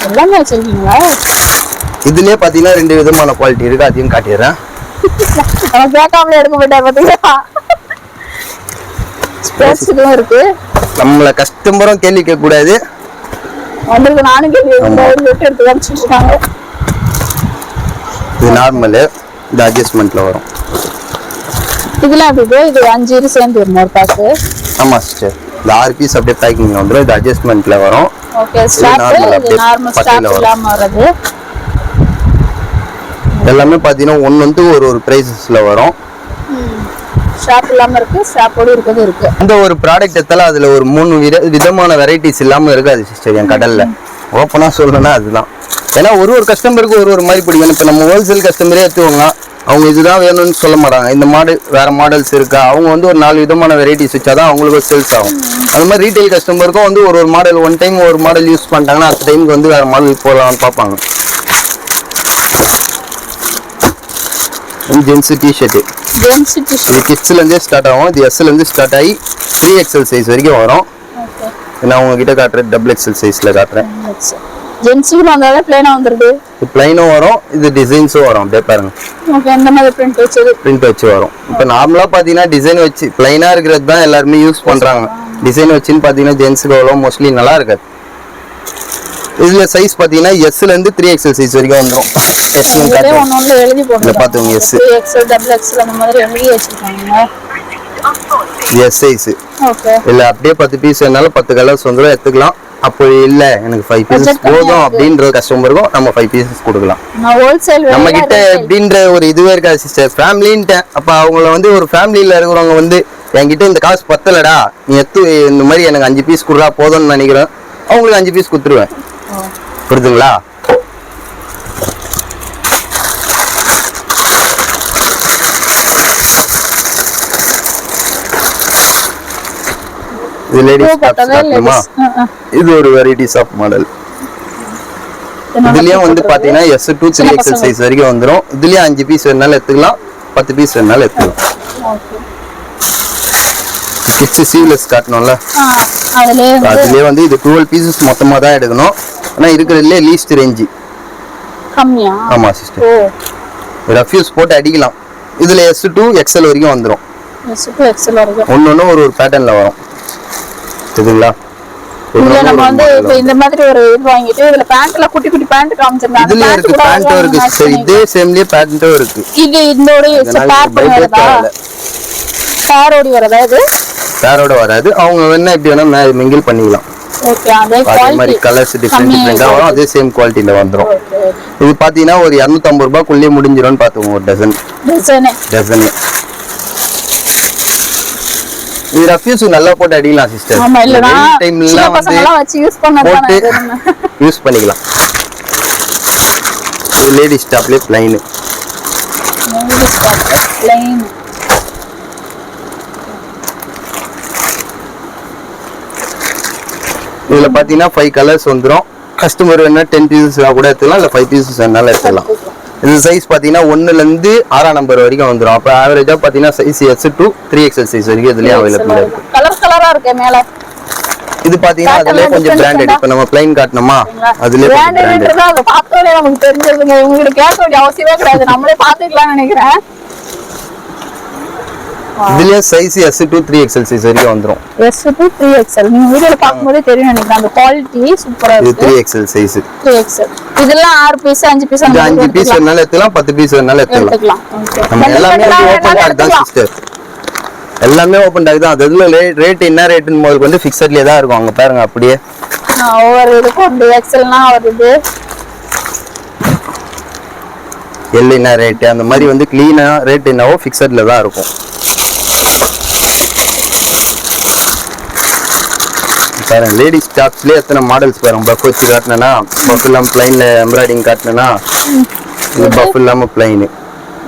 எல்லாமே வச்சிருக்கீங்களா? இதுலயே பாத்தீங்கன்னா 2 விதமான குவாலிட்டி இருக்கு, அதையும் காட்டிடுறேன். கேட்காமலே எடுக்க மாட்டாங்க பாத்தீங்களா? ஸ்போர்ட்ஸ் இதுவும் இருக்கு. நம்மள கஸ்டமரும் கேள்வி கேட்க கூடாது. உங்களுக்கு நானும் கேள்வி எடுத்து காமிச்சிருக்காங்க. இது நார்மல், இது அட்ஜஸ்ட்மென்ட்ல வரும். இதெல்லாம் எப்படி? இது 5 இது சேர்ந்து வரும் ஒரு பேக். ஆமா சிஸ்டர், இந்த 6 பீஸ் அப்படியே பேக்கிங்ல வந்துரும். இது அட்ஜஸ்ட்மென்ட்ல வரும். ஓகே, ஸ்ட்ராப் இது நார்மல் ஸ்ட்ராப் இல்லாம வரது. எல்லாமே பாத்தீங்கன்னா ஒன்னு ஒரு பிரைசஸ்ல வரும். ஸ்ட்ராப் இல்லாம இருக்கு, ஸ்ட்ராப்போட இருக்குது இருக்கு. இந்த ஒரு ப்ராடக்ட் எத்தல அதுல ஒரு 3 விதமான வெரைட்டிஸ் இல்லாம இருக்காது சிஸ்டர் என் கடல்ல. ஓப்பனா சொல்லணும்னா அதுதான். ஏன்னா ஒரு கஸ்டமருக்கு ஒரு மாதிரி பிடிக்கும். இப்ப நம்ம ஹோல்சேல் கஸ்டமரே எடுத்துவாங்க, அவங்க இதுதான் வேணும்னு சொல்ல மாட்டாங்க. இந்த மாடல் வேற மாடல்ஸ் இருக்கா, அவங்க வந்து ஒரு 4 விதமான வெரைட்டிஸ் வச்சாதான் அவங்களுக்கு சேல்ஸ் ஆகும். அது மாதிரி ரீட்டைல் கஸ்டமருக்கும் வந்து ஒரு மாடல் ஒன் டைம் ஒரு மாடல் யூஸ் பண்ணிட்டாங்கன்னா அடுத்த டைமுக்கு வந்து வேற மாடல் போடலாம்னு பார்ப்பாங்க. ஜென்ஸ் டிஷர்ட், இது கிட்ஸ்ல இருந்தே ஸ்டார்ட் ஆகும். இது எஸ்ல இருந்து ஸ்டார்ட் ஆகி 3XL சைஸ் வரைக்கும் வரும். நான் உங்ககிட்ட காட்டுறேன், XXL சைஸ்ல காட்டுறேன். ஜென்ஸுக்கு வந்தாலே ப்ளைனா வந்துருது. இது ப்ளைனும் வரும், இது டிசைன்ஸும் வரும். அப்படியே பாருங்க. ஓகே, அந்த மாதிரி பிரிண்ட் வச்சு வரும். இப்போ நார்மலா பாத்தீங்கன்னா டிசைன் வச்சு ப்ளைனா இருக்கிறது தான் எல்லாருமே யூஸ் பண்றாங்க. டிசைன் வச்சுன்னு பாத்தீங்கன்னா ஜென்ஸுக்கு அவ்வளோ மோஸ்ட்லி நல்லா இருக்காது. இதுல சைஸ் பாத்தீங்கன்னா எஸ்ல இருந்து 3XL சைஸ் வரைக்கும் வந்துரும். எஸ்ன்னு காட்டுறேன், எழுதி போடுங்க பாத்துங்க. எஸ், XXL, XXL அந்த மாதிரி எழுதி வச்சிருக்காங்க. S size. ஓகே, இல்ல அப்படியே 10 பீஸ் வேணாலும் 10 கலர்ஸ் வந்துரும், எடுத்துக்கலாம். அப்போ இல்ல எனக்கு 5 பீசஸ் போதும் அப்படின்ற கஸ்டமருக்கும் நம்ம 5 பீசஸ் கொடுக்கலாம். நம்ம கிட்ட அப்படின்ற ஒரு இதுவே இருக்காது சிஸ்டர். ஃபேமிலின்ட்டு அப்ப அவங்கள வந்து ஒரு ஃபேமிலியில இருக்கிறவங்க வந்து என்கிட்ட இந்த காசு பத்தலடா, நீ இந்த மாதிரி எனக்கு 5 பீஸ் கொடுறா போதும்னு நினைக்கிறேன், அவங்களுக்கு 5 பீஸ் கொடுத்துருவேன். புரியுதுங்களா? இது லேடிஸ் டாப்ஸ் காட்டுமா? இது ஒரு வெரைட்டிஸ் ஆஃப் மாடல். இதுலயும் வந்து பாத்தீங்கன்னா S2 3XL சைஸ் வரைக்கும் வந்துரும். இதுலயும் 5 பீஸ் வேணாலும் எடுத்துக்கலாம், 10 பீஸ் வேணாலும் எடுத்துக்கலாம். கிட்ஸ் சீவ்லெஸ் காட்டணும்ல, அதுலயே வந்து இது 12 பீசஸ் மொத்தமா தான் எடுக்கணும். ஆனா இருக்கிறதுல லீஸ்ட் ரேஞ்ச் கம்மியா? ஆமா சிஸ்டர், ரஃப்யூஸ் போட்டு அடிக்கலாம். இதுல S2 XL வரைக்கும் வந்துரும். S2 XL வரைக்கும் ஒன்னொன்னு ஒரு பேட்டர்ன்ல வரும். இதுங்களா இதுல நம்ம வந்து இப்ப இந்த மாதிரி ஒரு இது வாங்கிட்டு இதுல பேண்ட்ல குட்டி குட்டி பேண்ட் காமிச்சிருந்தாங்க. இதுல இருக்கு பேண்ட்டும் இருக்கு சிஸ்டர், இதே சேம்லயே பேண்ட்டும் இருக்கு. இது இதோட பேர் பண்ணி வரதா? பேரோடி வரதா? இது பேரோட வராது, அவங்க வேணா இப்படி வேணா மிங்கிள் பண்ணிக்கலாம். ஓகே, அதே மாதிரி கலர்ஸ் டிஃபரெண்டா வரும், அதே சேம் குவாலிட்டில வந்துரும். இது பாத்தீங்கன்னா ஒரு 250 ரூபாய்க்குள்ளே முடிஞ்சிரும்னு பாத்துக்கோங்க ஒரு டசன். இது ரஃப்யூஸ் நல்லா போட்டு அடிக்கலாம் சிஸ்டர். ஆமா, இல்லனா சின்ன பசங்க எல்லாம் வச்சு யூஸ் பண்ணாதே யூஸ் பண்ணிக்கலாம். இது லேடிஸ் டாப்ல ப்ளைன். இதுல பாத்தீங்கன்னா 5 கலர்ஸ் வந்துரும். கஸ்டமர் வேணா 10 பீசஸ் கூட எடுத்துக்கலாம், இல்ல 5 பீசஸ் வேணாலும் எடுத்துக்கலாம். இது சைஸ் பாத்தீங்கன்னா 1 ல இருந்து 6ஆம் நம்பர் வரைக்கும் வந்துரும். அப்ப ஆவரேஜா பாத்தீங்கன்னா சைஸ் S2 3XL சைஸ் வரைக்கும் இதுலயே அவைலபிள் இருக்கு. கலரா இருக்கு மேல. இது பாத்தீங்கன்னா அதுலயே கொஞ்சம் பிராண்டட். இப்ப நம்ம பிளைன் காட்டணுமா, அதுலயே பிராண்டட்ன்றத அத பார்த்தோனே நமக்கு தெரிஞ்சிருங்க. உங்களுக்கு கேட்க வேண்டிய அவசியமே கிடையாது, நம்மளே பாத்துக்கலாம்னு நினைக்கிறேன். இதுலயே சைஸ் S2 3XL சைஸ் வரைக்கும் வந்துரும். S2 3XL நீங்க வீடியோல பாக்கும்போதே தெரியும் நினைக்கிறேன். அந்த குவாலிட்டி சூப்பரா இருக்கு. இது 3XL சைஸ். 3XL இதெல்லாம் 6 பீஸ் 5 பீஸ் 5 பீஸ் வேணாலும் எடுத்துக்கலாம், 10 பீஸ் வேணாலும் எடுத்துக்கலாம். நம்ம எல்லாமே ஓபன் டாக் தான் சிஸ்டர், எல்லாமே ஓபன் டாக் தான். அதுல ரேட் என்ன ரேட்னு முதல்ல வந்து ஃபிக்ஸட்லயே தான் இருக்கும். அங்க பாருங்க அப்படியே ஒரு இதுக்கு வந்து XLனா வருது, L என்ன ரேட் அந்த மாதிரி வந்து க்ளீனா ரேட் என்னவோ ஃபிக்ஸட்ல தான் இருக்கும். பாருங்க லேடிஸ் டாப்ஸ்லயே எத்தனை மாடல்ஸ் பாருங்க. பஃப் வச்சு காட்டினா, பஃப் இல்லாம பிளைன்ல எம்ப்ராய்டிங் காட்டினா, இது பஃப் இல்லாம பிளைன்,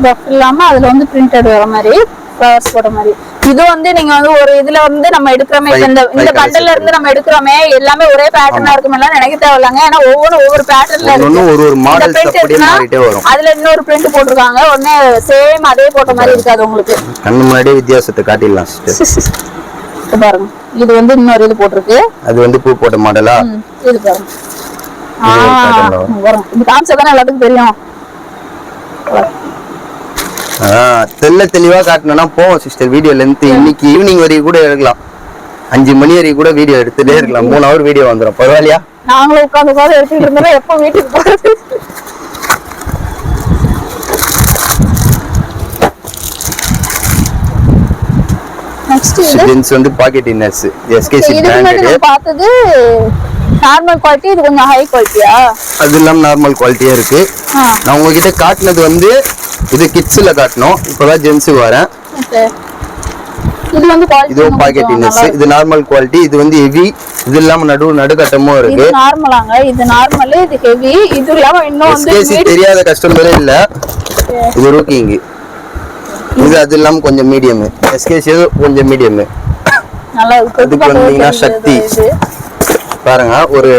பஃப் இல்லாம அதுல வந்து பிரிண்டட் வர மாதிரி ஃப்ளவர்ஸ் போட்ட மாதிரி. இது வந்து நீங்க வந்து ஒரு இதுல வந்து நம்ம எடுக்கிறோமே, இந்த பண்டல்ல இருந்து நம்ம எடுக்கிறோமே எல்லாமே ஒரே பேட்டர்னா இருக்கும்ல நினைக்க தேவையில்லைங்க. ஏன்னா ஒவ்வொரு பேட்டர்ன்ல இருக்கு, ஒரு மாடல் அப்படியே மாறிட்டே வரும். அதுல இன்னொரு பிரிண்ட் போட்டுருக்காங்க, ஒண்ணே சேம் அதே போட்ட மாதிரி இருக்காது உங்களுக்கு. கண்ணு முன்னாடியே வித்தியாசத்தை காட்டிடலாம் சிஸ்டர். பாருங்க இது வந்து இன்னொரு இது போட்டிருக்கு, அது வந்து பூ போட்ட மாடலா. இது பாருங்க, இது கான்செப்ட் தானே எல்லாத்துக்கும் தெரியும். தெளிவா காட்டணும்னா போவோம் சிஸ்டர். வீடியோ லென்த் இன்னைக்கு ஈவினிங் வரைக்கும் கூட எடுக்கலாம், 5 மணி வரைக்கும் கூட வீடியோ எடுத்துட்டே இருக்கலாம். 3 ஹவர் வீடியோ வந்துடும், பரவாயில்லையா? நாங்களும் உட்காந்து எடுத்துட்டு இருந்தோம், எப்போ வீட்டுக்கு போறது. ஜென்ஸ் வந்து பாக்கெட் இன்னர்ஸ் SKC பிராண்டட். பார்த்தது நார்மல் குவாலிட்டி, இது கொஞ்சம் ஹை குவாலிட்டியா? அது இல்லாம நார்மல் குவாலிட்டியா இருக்கு. நான் உங்ககிட்ட காட்டினது வந்து இது கிட்ஸ்ல காட்டணும், இப்பதான் ஜென்ஸுக்கு வரேன். இது வந்து குவாலிட்டி, இது பாக்கெட் இன்னர்ஸ், இது நார்மல் குவாலிட்டி. இது வந்து ஹெவி, இது இல்லாம நடுக்கட்டமும் இருக்கு. இது நார்மலாங்க, இது நார்மல், இது ஹெவி. இது இல்லாம இன்னும் வந்து SKC தெரியாத கஸ்டமரே இல்ல. இது ரூக்கிங், இது அது இல்லாம கொஞ்சம் மீடியம். SKC கொஞ்சம் மீடியம். நல்லா இருக்கு. அதுக்கு வந்தீங்கன்னா சக்தி பாருங்க, ஒரு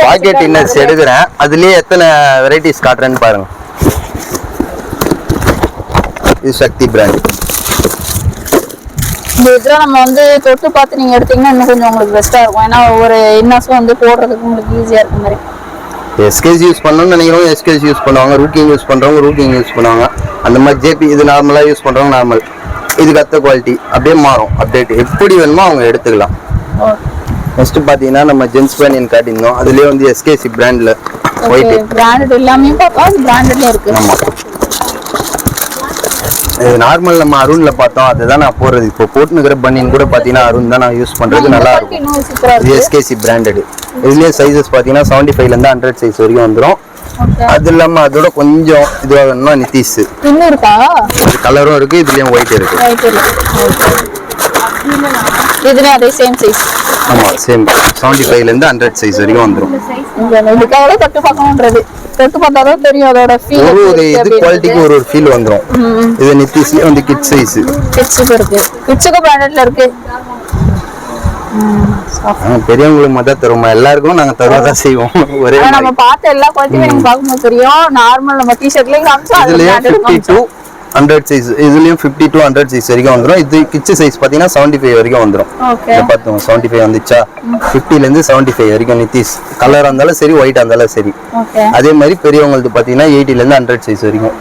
பாக்கெட் இன்னர்ஸ் எடுக்கிறேன், அதுலயே எத்தனை வெரைட்டிஸ் காட்டுறேன்னு பாருங்க. இது சக்தி பிராண்ட். இந்த இதுல நம்ம வந்து தொட்டு பார்த்து நீங்க எடுத்தீங்கன்னா இன்னும் கொஞ்சம் உங்களுக்கு பெஸ்டா இருக்கும். ஏன்னா ஒரு இன்னர்ஸும் வந்து போடுறதுக்கு உங்களுக்கு ஈஸியா இருக்க மாதிரி. SKC யூஸ் பண்ணணும்னு நினைக்கிறவங்க SKC யூஸ் பண்ணுவாங்க, ரூக்கிங் யூஸ் பண்றவங்க ரூக்கிங் யூஸ் பண்ணுவாங்க. அந்த மாதிரி JP இது நார்மலா யூஸ் பண்றவங்க நார்மல். இது கத்த குவாலிட்டி அப்படியே மாறும், அப்டேட் எப்படி வேணுமோ அவங்க எடுத்துக்கலாம். ஃபர்ஸ்ட் பாத்தீங்கன்னா நம்ம ஜென்ஸ் பேனியன் காட்டினோம், அதுலயே வந்து SKC பிராண்ட்ல ஒயிட் பிராண்டட் எல்லாமே பார்த்தா பிராண்டட்ல இருக்கு. ஆமா, இது நார்மல் நம்ம அருண்ல பார்த்தோம், அதுதான் நான் போடுறது. இப்போ போட்டுனுக்கிற பனியன் கூட பாத்தீங்கன்னா அருண் தான் நான் யூஸ் பண்றது, நல்லா இருக்கும். இது SKC பிராண்டட். இதுலயே சைஸஸ் பாத்தீங்கன்னா 75 ல இருந்து 100 சைஸ் வரைக்கும் வந்துரும். அது இல்லாம அதோட கொஞ்சம் இதுவா வேணும்னா நிதிஷ் இன்னும் இருக்கா, கலரும் இருக்கு, இதுலயும் ஒயிட் இருக்கு. இதுல அதே சேம் சைஸ். ஆமா சேம் 75 ல இருந்து 100 சைஸ் வரைக்கும் வந்துரும். இதுக்காக தொட்டு பார்க்கணும்ன்றது, தொட்டு பார்த்தாதான் தெரியும் அதோட ஃபீல். ஒரு இது குவாலிட்டிக்கு ஒரு ஃபீல் வந்துரும். இது நிதிஷ்ல வந்து கிட்ஸ் சைஸ். கிட்ஸ்க்கு இருக்கு, கிட்ஸ்க்கு பிராண்டட்ல இருக்கு. பெரியவங்களுக்கு மட்டும் தருவோம், எல்லாருக்கும் நாங்க தருவதான் செய்வோம். ஒரே நம்ம பார்த்த எல்லா குவாலிட்டியும் நீங்க பார்க்கும்போது தெரியும். நார்மல் நம்ம டிஷர்ட்லயும் காமிச்சோம், இதுலயும் 50 to 100 சைஸ், இதுலயும் 50 to 100 சைஸ் வரைக்கும் வந்துரும். இது கிட்ஸ் சைஸ் பாத்தீங்கன்னா 75 வரைக்கும் வந்துரும். இத பாத்தோம் 75 வந்துச்சா, 50 ல இருந்து 75 வரைக்கும் நிதிஷ். கலரா இருந்தாலும் சரி, ஒயிட்டா இருந்தாலும் சரி. அதே மாதிரி பெரியவங்களுக்கு பாத்தீங்கன்னா 80 ல இருந்து 100 சைஸ் வரைக்கும்.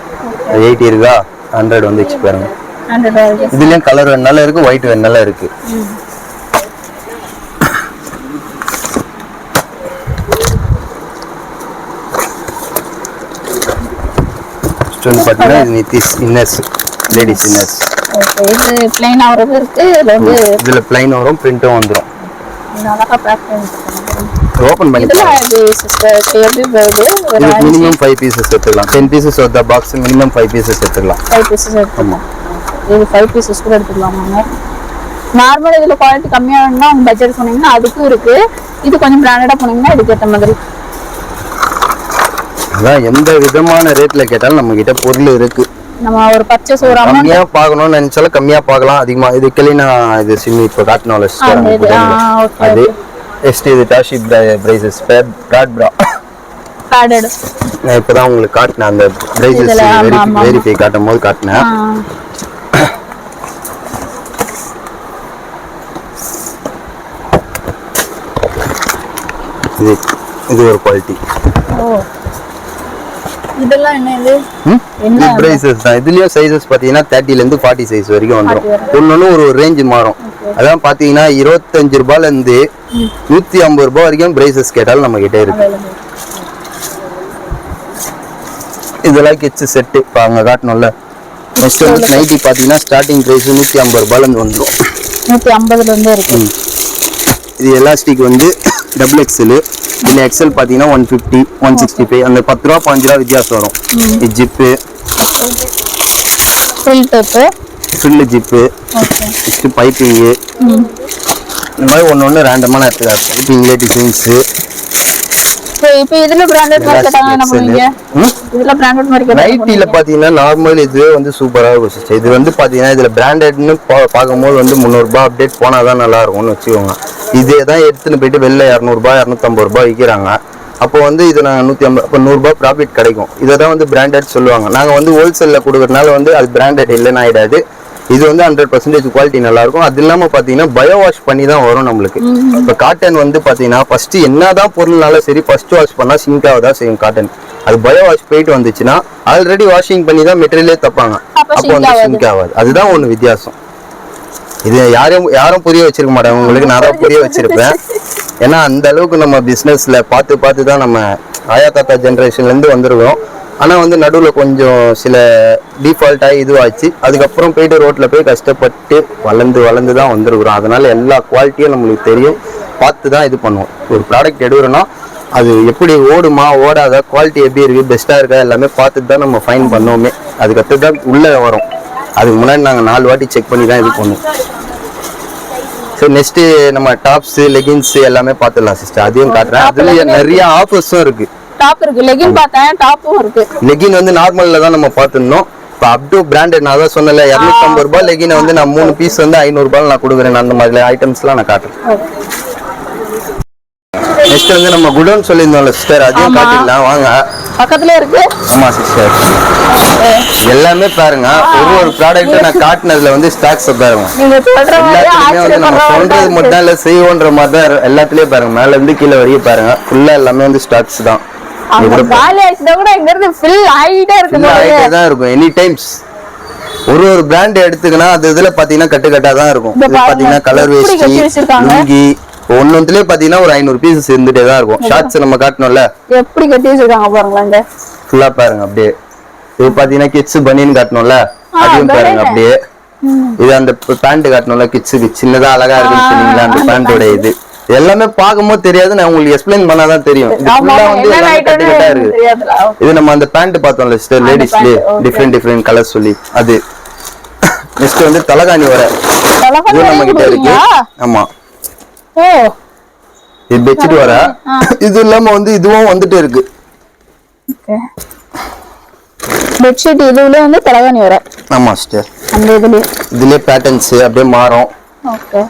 80 இருக்கா, 100 வந்துச்சு பாருங்க. இதுலயும் கலர் வேணாலும் இருக்கு, ஒயிட் வேணாலும் இருக்கு. ஸ்டோன் பாத்தீங்கன்னா இது Nitish inners, ladies inners. Okay, இது ப்ளைன் ஆவறது இருக்கு, இதுல ப்ளைன் வரும், பிரிண்டும் வந்துரும். அழகா பேக் பண்ணிருக்காங்க. ஓபன் பண்ணி இதெல்லாம் இது சிஸ்டர் எப்படி வருது? இது மினிமம் 5 பீசஸ் எடுத்துக்கலாம். 10 பீசஸ் வர்ற பாக்ஸ் மினிமம் 5 பீசஸ் எடுத்துக்கலாம். 5 பீசஸ் எடுத்துக்கலாம். இது 5 பீசஸ் கூட எடுத்துக்கலாமாங்க? நார்மல் இதுல குவாலிட்டி கம்மியா வேணும்னா உங்க பட்ஜெட் சொன்னீங்கன்னா அதுக்கும் இருக்கு. இது கொஞ்சம் பிராண்டடா போனீங்கன்னா இதுக்கு ஏத்த மாதிரி. அதான் எந்த விதமான ரேட்ல கேட்டாலும் நம்ம கிட்ட பொருள் இருக்கு. நம்ம ஒரு பர்ச்சேஸ் ஒரு அமௌண்ட் கம்மியா பார்க்கணும்னு நினைச்சாலும் கம்மியா பார்க்கலாம், அதிகமா. இது கிளினா இது சிம்மி இப்போ காட்டனோல அது எஸ்டி இது டாஷி பிரைசஸ் பிராட் பிரா பேடட். நான் இப்பதான் உங்களுக்கு காட்டினேன், அந்த பிரைசஸ் வெரிஃபை காட்டும் போது காட்டினேன். இது ஒரு குவாலிட்டி. இதெல்லாம் என்ன இது? இது பிரைசஸ் தான். இதுலயும் சைஸஸ் பாத்தீங்கன்னா 30 ல இருந்து 40 சைஸ் வரைக்கும் வந்துரும். ஒன்னொன்னு ஒரு ரேஞ்ச் மாறும். அதான் பாத்தீங்கன்னா 25 ரூபாயில இருந்து 150 ரூபாய் வரைக்கும் பிரைசஸ் கேட்டாலும் நம்ம கிட்ட இருக்கு. இதெல்லாம் கிட்ஸ் செட் பாங்க காட்டணும்ல. நெக்ஸ்ட் வந்து நைட்டி பாத்தீங்கன்னா ஸ்டார்டிங் பிரைஸ் 150 ரூபாயில இருந்து வந்துரும். 150 ல இருந்து இருக்கு. இது எலாஸ்டிக் வந்து டபுள் எக்ஸ்எல். இதுல எக்ஸ்எல் பாத்தீங்கன்னா 150 165 அந்த 10 ரூபா 5 ரூபா வித்தியாசம் வரும். இது zip, fill type, fill zip, next piping. இந்த மாதிரி ஒண்ணு ரேண்டமா நான் எடுத்துக்கிறேன். பைப்பிங்ல டிசைன்ஸ். இப்போ இதுல பிராண்டட் மார்க்கெட் என்ன பண்ணுவீங்க? இதுல பிராண்டட் மார்க்கெட் நைட்டில பாத்தீங்கன்னா நார்மல் இது வந்து சூப்பரா இருக்கும் சிஸ்டர். இது வந்து பாத்தீங்கன்னா இதுல பிராண்டட்னு பாக்கும்போது வந்து 300 ரூபாய் அப்டேட் போனாதான் நல்லா இருக்கும்னு வச்சுக்கோங்க. இதே தான் எடுத்துன்னு போயிட்டு வெளில 200 ரூபாய் 250 ரூபாய் விற்கிறாங்க. அப்போ வந்து இது நாங்கள் 150, அப்போ 100 ரூபாய் ப்ராஃபிட் கிடைக்கும். இதை தான் வந்து பிராண்டட் சொல்லுவாங்க. நாங்கள் வந்து ஹோல்சேலில் கொடுக்கறதுனால வந்து அது பிராண்டட் இல்லைன்னு ஆகிடாது. இது வந்து 100% குவாலிட்டி நல்லா இருக்கும். அது இல்லாமல் பார்த்தீங்கன்னா பயோ வாஷ் பண்ணி தான் வரும் நம்மளுக்கு. இப்போ காட்டன் வந்து பார்த்தீங்கன்னா ஃபர்ஸ்ட் என்னதான் பொருள்னாலும் சரி, ஃபர்ஸ்ட் வாஷ் பண்ணால் சிங்காக தான் செய்யும் காட்டன். அது பயோ வாஷ் போயிட்டு வந்துச்சுன்னா ஆல்ரெடி வாஷிங் பண்ணி தான் மெட்டீரியலே தப்பாங்க, அப்போ வந்து சிங்க் ஆகாது. அதுதான் ஒன்று வித்தியாசம். இது யாரும் புரிய வச்சிருக்க மாட்டாங்க, உங்களுக்கு நான் தான் புரிய வச்சிருப்பேன். ஏன்னா அந்த அளவுக்கு நம்ம பிஸ்னஸ்ல பார்த்து தான் நம்ம ஆயா தாத்தா ஜென்ரேஷன்ல இருந்து வந்துருக்கோம். ஆனா வந்து நடுவில் கொஞ்சம் சில டிஃபால்ட் ஆகி இதுவாச்சு. அதுக்கப்புறம் போயிட்டு ரோட்ல போய் கஷ்டப்பட்டு வளர்ந்து தான் வந்துருக்குறோம். அதனால எல்லா குவாலிட்டியும் நம்மளுக்கு தெரியும், பார்த்து தான் இது பண்ணுவோம். ஒரு ப்ராடக்ட் எடுக்கிறோன்னா அது எப்படி ஓடுமா ஓடாத, குவாலிட்டி எப்படி இருக்கு, பெஸ்டா இருக்கா, எல்லாமே பார்த்துட்டு தான் நம்ம ஃபைன் பண்ணுவோமே. அதுக்கடுத்து தான் உள்ள வரும். அதுக்கு முன்னாடி நாங்கள் 4 வாட்டி செக் பண்ணி தான் இது பண்ணுவோம். சரி, நெக்ஸ்ட் நம்ம டாப்ஸ் லெகின்ஸ் எல்லாமே பார்த்துடலாம் சிஸ்டர். அதையும் காட்டுறேன். அதுல நிறைய ஆஃபர்ஸும் இருக்கு. டாப் இருக்கு, லெகின் பார்த்தேன், டாப்பும் இருக்கு. லெகின் வந்து நார்மல்ல தான் நம்ம பார்த்துருந்தோம். இப்போ அப் டு பிராண்டட் நான் தான் சொன்னல 250 ரூபாய் லெகினை வந்து நான் 3 பீஸ் வந்து 500 ரூபாய் நான் கொடுக்குறேன். அந்த மாதிரி ஐட்டம்ஸ்லாம் நான் காட்டுறேன். நெக்ஸ்ட் வந்து நம்ம குடோன் சொல்லியிருந்தோம்ல சிஸ்டர், அதையும் காட்டிடலாம் வாங்க. பக்கத்துல இருக்கு. ஆமா சிஸ்டர், எல்லாமே பாருங்க. ஒரு ப்ராடக்ட் நான் காட்டினதுல வந்து ஸ்டாக்ஸ் பாருங்க. எல்லாத்துலயுமே வந்து நம்ம சொல்றது மட்டும் இல்ல, செய்வோன்ற மாதிரி தான் எல்லாத்துலயும் பாருங்க. மேல இருந்து கீழே வரையும் பாருங்க, ஃபுல்லா எல்லாமே வந்து ஸ்டாக்ஸ் தான். எனி டைம்ஸ் ஒரு பிராண்ட் எடுத்துக்கினா அது இதுல பாத்தீங்கன்னா கட்டுக்கட்டா தான் இருக்கும். இது பாத்தீங்கன்னா கலர் வேஷ்டி, லுங்கி ஒன்னொன்னுலயே பாத்தீங்கன்னா ஒரு 500 பீசஸ் இருந்துட்டே தான் இருக்கும். ஷார்ட்ஸ் நம்ம காட்டணும்ல, எப்படி கட்டி வச்சிருக்காங்க பாருங்க. ஃபுல்லா பாருங்க அப்படியே. இது பாத்தீங்கன்னா கிட்ஸ் பனியன் காட்டணும்ல, அதையும் பாருங்க அப்படியே. இது அந்த பேண்ட் காட்டணும்ல கிட்ஸுக்கு, சின்னதா அழகா இருக்குன்னு சொன்னீங்களா, அந்த பேண்டோட இது எல்லாமே பார்க்கும்போது தெரியாது, நான் உங்களுக்கு எக்ஸ்பிளைன் பண்ணாதான் தெரியும். இது ஃபுல்லா வந்து எல்லாமே கட்டுக்கட்டா இருக்கு. இது நம்ம அந்த பேண்ட் பார்த்தோம்ல சிஸ்டர், லேடிஸ்லயே டிஃப்ரெண்ட் கலர் சொல்லி அது. நெக்ஸ்ட் வந்து தலகாணி வர இது நம்ம கிட்ட இருக்கு. ஆமா, இது பெட்ஷீட் வர. இது இல்லாம வந்து இதுவும் வந்துட்டே இருக்கு. பெட்ஷீட் இதுல வந்து தலகாணி வர. ஆமா சிஸ்டர், அந்த இதுலயே பேட்டர்ன்ஸ் அப்படியே மாறும். ஓகே,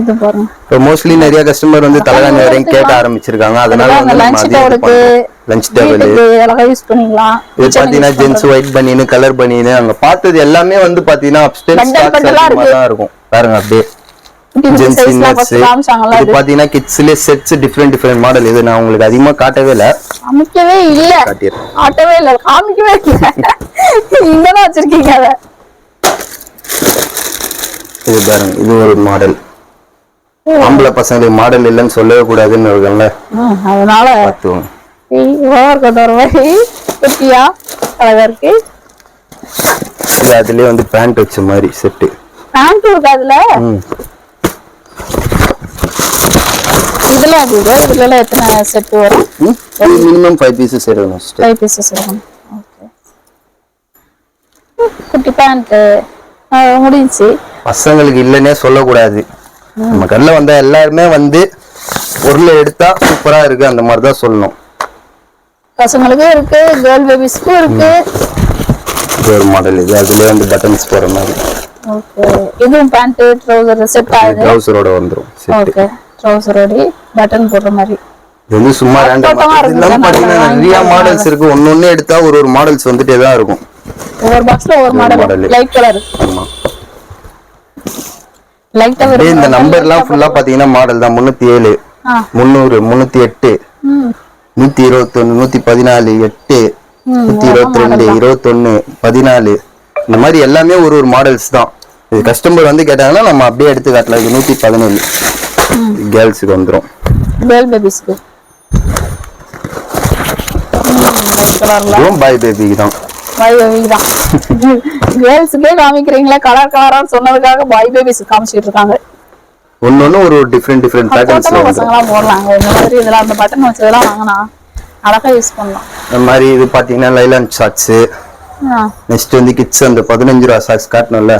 இது பாருங்க. இப்போ மோஸ்ட்லி நிறைய கஸ்டமர் வந்து தலகாணி வரையும் கேட்க ஆரம்பிச்சிருக்காங்க. அதனால வந்து நம்ம லஞ்ச் டேபிள் அழகா யூஸ் பண்ணிக்கலாம். இது பாத்தீங்கன்னா ஜென்ஸ் ஒயிட் பனியன், கலர் பனியன், அங்க பார்த்தது எல்லாமே வந்து பாத்தீங்கன்னா அப்ஸ்டைல் ஸ்டாக்ஸ் தான் இருக்கும். பாருங்க அப்படியே ஜென்ஸ் இன்னர்ஸ். இது பாத்தீங்கன்னா கிட்ஸ்ல செட்ஸ் டிஃபரெண்ட் மாடல். இது நான் உங்களுக்கு அதிகமா காட்டவே இல்ல. காமிக்கவே இல்ல. காட்டவே இல்ல. காமிக்கவே இல்ல. இங்க தான் வச்சிருக்கீங்க அத. இது பாருங்க, இது ஒரு மாடல். ஆம்பளை பசங்களுக்கு மாடல் இல்லைன்னு சொல்லவே கூடாதுன்னு இருக்கல, அதனால பாத்துவோம். அதுலயே வந்து பேண்ட் வச்ச மாதிரி செட். பேண்ட் இருக்கு அதுல. இதுல எத்தனை செட் வரும்? மினிமம் 5 பீசஸ் இருக்கும். 5 பீசஸ் இருக்கும். ஓகே. குட்டி பேண்ட் முடிஞ்சி. பசங்களுக்கு இல்லன்னே சொல்லக்கூடாது. நம்ம கல்ல வந்தா எல்லாருமே வந்து பொருளை எடுத்தா சூப்பரா இருக்கு அந்த மாதிரி தான் சொல்லணும். பசங்களுக்கும் இருக்கு, கேர்ள் பேபிஸ்க்கும் இருக்கு. ஒரு மாடல் இது. அதுலயே வந்து பட்டன்ஸ் போற மாதிரி. ஓகே. இதுவும் பேண்ட் ட்ரவுசர் செட் ஆகுது. ட்ரவுசரோட வந்துரும் செட். ஓகே. ட்ரவுசரோட பட்டன் போடுற மாதிரி. இது வந்து சும்மா ரேண்டமா இதெல்லாம் பாத்தீங்கன்னா நிறைய மாடல்ஸ் இருக்கு. ஒண்ணொண்ணு எடுத்தா ஒரு மாடல்ஸ் வந்துட்டே தான் இருக்கும். ஒவ்வொரு பாக்ஸ்ல ஒரு மாடல் லைட் கலர். ஆமா. இந்த நம்பர்லாம் ஃபுல்லா பாத்தீங்கன்னா மாடல் தான். 307, 300, 308, 121, 114, 8, 122, 21, 14, இந்த மாதிரி எல்லாமே ஒரு மாடல்ஸ் தான். இது கஸ்டமர் வந்து கேட்டாங்கன்னா நம்ம அப்படியே எடுத்து காட்டலாம். இது 117 கேர்ள்ஸுக்கு வந்துரும். கேர்ள் பேபிஸ்க்கு. இதுவும் பாய் பேபிக்கு தான். பாய் பேபிக்கு தான். கேர்ள்ஸ்க்கே காமிக்கிறீங்களா? கலர் கலரா சொன்னதுக்காக பாய் பேபிஸ் காமிச்சிட்டு இருக்காங்க. ஒன்னொன்னு ஒரு டிஃபரெண்ட் பேட்டர்ன்ஸ்ல பசங்களா போடலாங்க. இந்த மாதிரி இதெல்லாம் அந்த பட்டன் வச்சதெல்லாம் வாங்கினா அழகா யூஸ் பண்ணலாம். இந்த மாதிரி இது பாத்தீங்கன்னா லைலான் ஷார்ட்ஸ். நெக்ஸ்ட் வந்து கிட்ஸ் அந்த 15 ரூபா ஷார்ட்ஸ் காட்டணும்ல.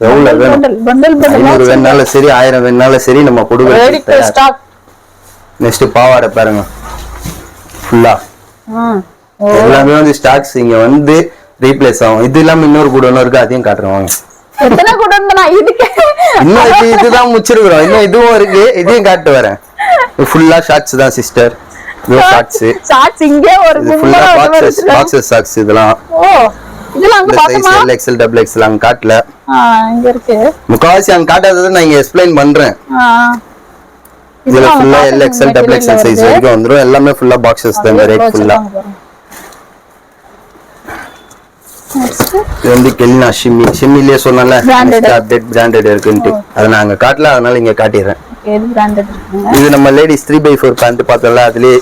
எவ்வளவு வேணும்? 500 வேணாலும் சரி, 1000 வேணாலும் சரி நம்ம கொடுக்குறோம். நெக்ஸ்ட் பாவாடை பாருங்க ஃபுல்லா. எல்லாமே வந்து ஸ்டாக்ஸ் இங்க வந்து ரீப்ளேஸ் ஆகும். இது இல்லாம இன்னொரு குடோன் இருக்கு, அதையும் காட்டுறோம். எத்தனை குடோன் தான் இதுக்கு? இன்னும் இதுதான் முடிச்சிருக்கிறோம். இன்னும் இதுவும் இருக்கு, இதையும் காட்டு வரேன். ஃபுல்லா ஷார்ட்ஸ் தான் சிஸ்டர். இது ஷார்ட்ஸ். ஷார்ட்ஸ் இங்க ஒரு ஃபுல்லா பாக்ஸஸ் ஷார்ட்ஸ் இதெல்லாம். ஓ, இதெல்லாம் அங்க பாத்தமா? சைஸ் XL XXL அங்க காட்டல. இங்க இருக்கு. முக்காவாசி அங்க காட்டாதத நான் இங்க எக்ஸ்பிளைன் பண்றேன். இதுல ஃபுல்லா XL XXL சைஸ் வரைக்கும் வந்துரும். எல்லாமே ஃபுல்லா பாக்ஸஸ் தான். இந்த ரேட் ஃபுல்லா. இது வந்து கெல்னா ஷிம்மிலே சொன்னல அப்டேட் பிராண்டட் இருக்குன்னு. அத நான் அங்க காட்டல, அதனால இங்க காட்டிறேன். எது பிராண்டட் இருக்குங்க? இது நம்ம லேடிஸ் 3x4 பேண்ட் பார்த்தோம்ல, அதுலயே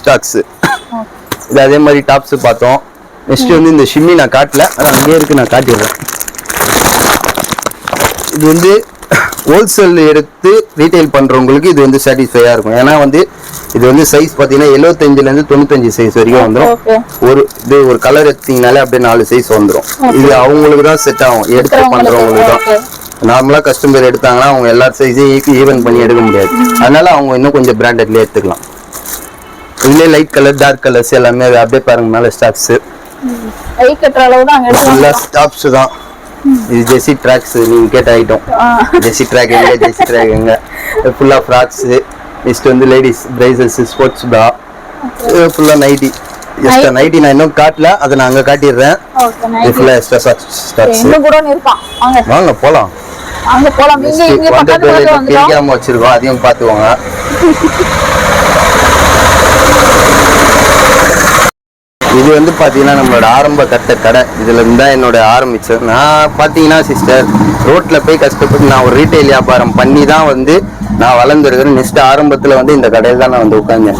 ஸ்டாக்ஸ். இது அதே மாதிரி டாப்ஸ் பார்த்தோம். நெக்ஸ்ட் வந்து இந்த ஷிம்மி நான் காட்டல, அது அங்கேயே இருக்கு, நான் காட்டிடுறேன். இது வந்து ஹோல்சேல் எடுத்து ரீட்டைல் பண்றவங்களுக்கு இது வந்து சாட்டிஸ்ஃபையா இருக்கும். ஏன்னா வந்து இது வந்து சைஸ் பாத்தீங்கன்னா 75ல இருந்து 95 சைஸ் வரைக்கும் வந்துடும். ஒரு கலர் எடுத்தீங்கனாலே அப்படியே 4 சைஸ் வந்துடும். இது அவங்களுக்கு தான் செட் ஆகும், எடுத்து பண்றவங்களுக்கு தான். நார்மலா கஸ்டமர் எடுத்தாங்கன்னா அவங்க எல்லா சைஸையும் ஈவன் பண்ணி எடுக்க முடியாது. அதனால அவங்க இன்னும் கொஞ்சம் பிராண்டட்லயே எடுத்துக்கலாம். இதுலயே லைட் கலர், டார்க் கலர்ஸ் எல்லாமே அப்படியே பாருங்க. மேல ஸ்டாக்ஸ் ஸ்டாப்ஸ் தான். இது ஜெர்சி ட்ராக்ஸ். நீங்க கேட்ட ஐட்டம் ஜெர்சி ட்ராக் எங்க, ஜெர்சி ட்ராக் எங்க. ஃபுல்லா ஃப்ராக்ஸ். நெக்ஸ்ட் வந்து லேடிஸ் பிரைசஸ், ஸ்போர்ட்ஸ் பிரா, ஃபுல்லா நைட்டி. எக்ஸ்ட்ரா நைட்டி நான் இன்னும் காட்டல, அதை நான் அங்க காட்டிடுறேன். இது ஃபுல்லா எக்ஸ்ட்ரா ஸ்டாக்ஸ். வாங்க போலாம். அங்க போலாம். இங்க பக்கத்துல வந்து கேக்காம வச்சிருக்கோம், அதையும் பாத்துவாங்க. இது வந்து பாத்தீங்கன்னா நம்மளோட ஆரம்ப கட்ட கடை. இதுல இருந்தா என்னோட ஆரம்பிச்சது. நான் பாத்தீங்கன்னா சிஸ்டர் ரோட்ல போய் கஷ்டப்பட்டு நான் ஒரு ரீட்டைல் வியாபாரம் பண்ணி தான் வந்து நான் வளர்ந்துருக்கிறேன். நெக்ஸ்ட் ஆரம்பத்துல வந்து இந்த கடையில தான் நான் வந்து உட்கார்ந்தேன்.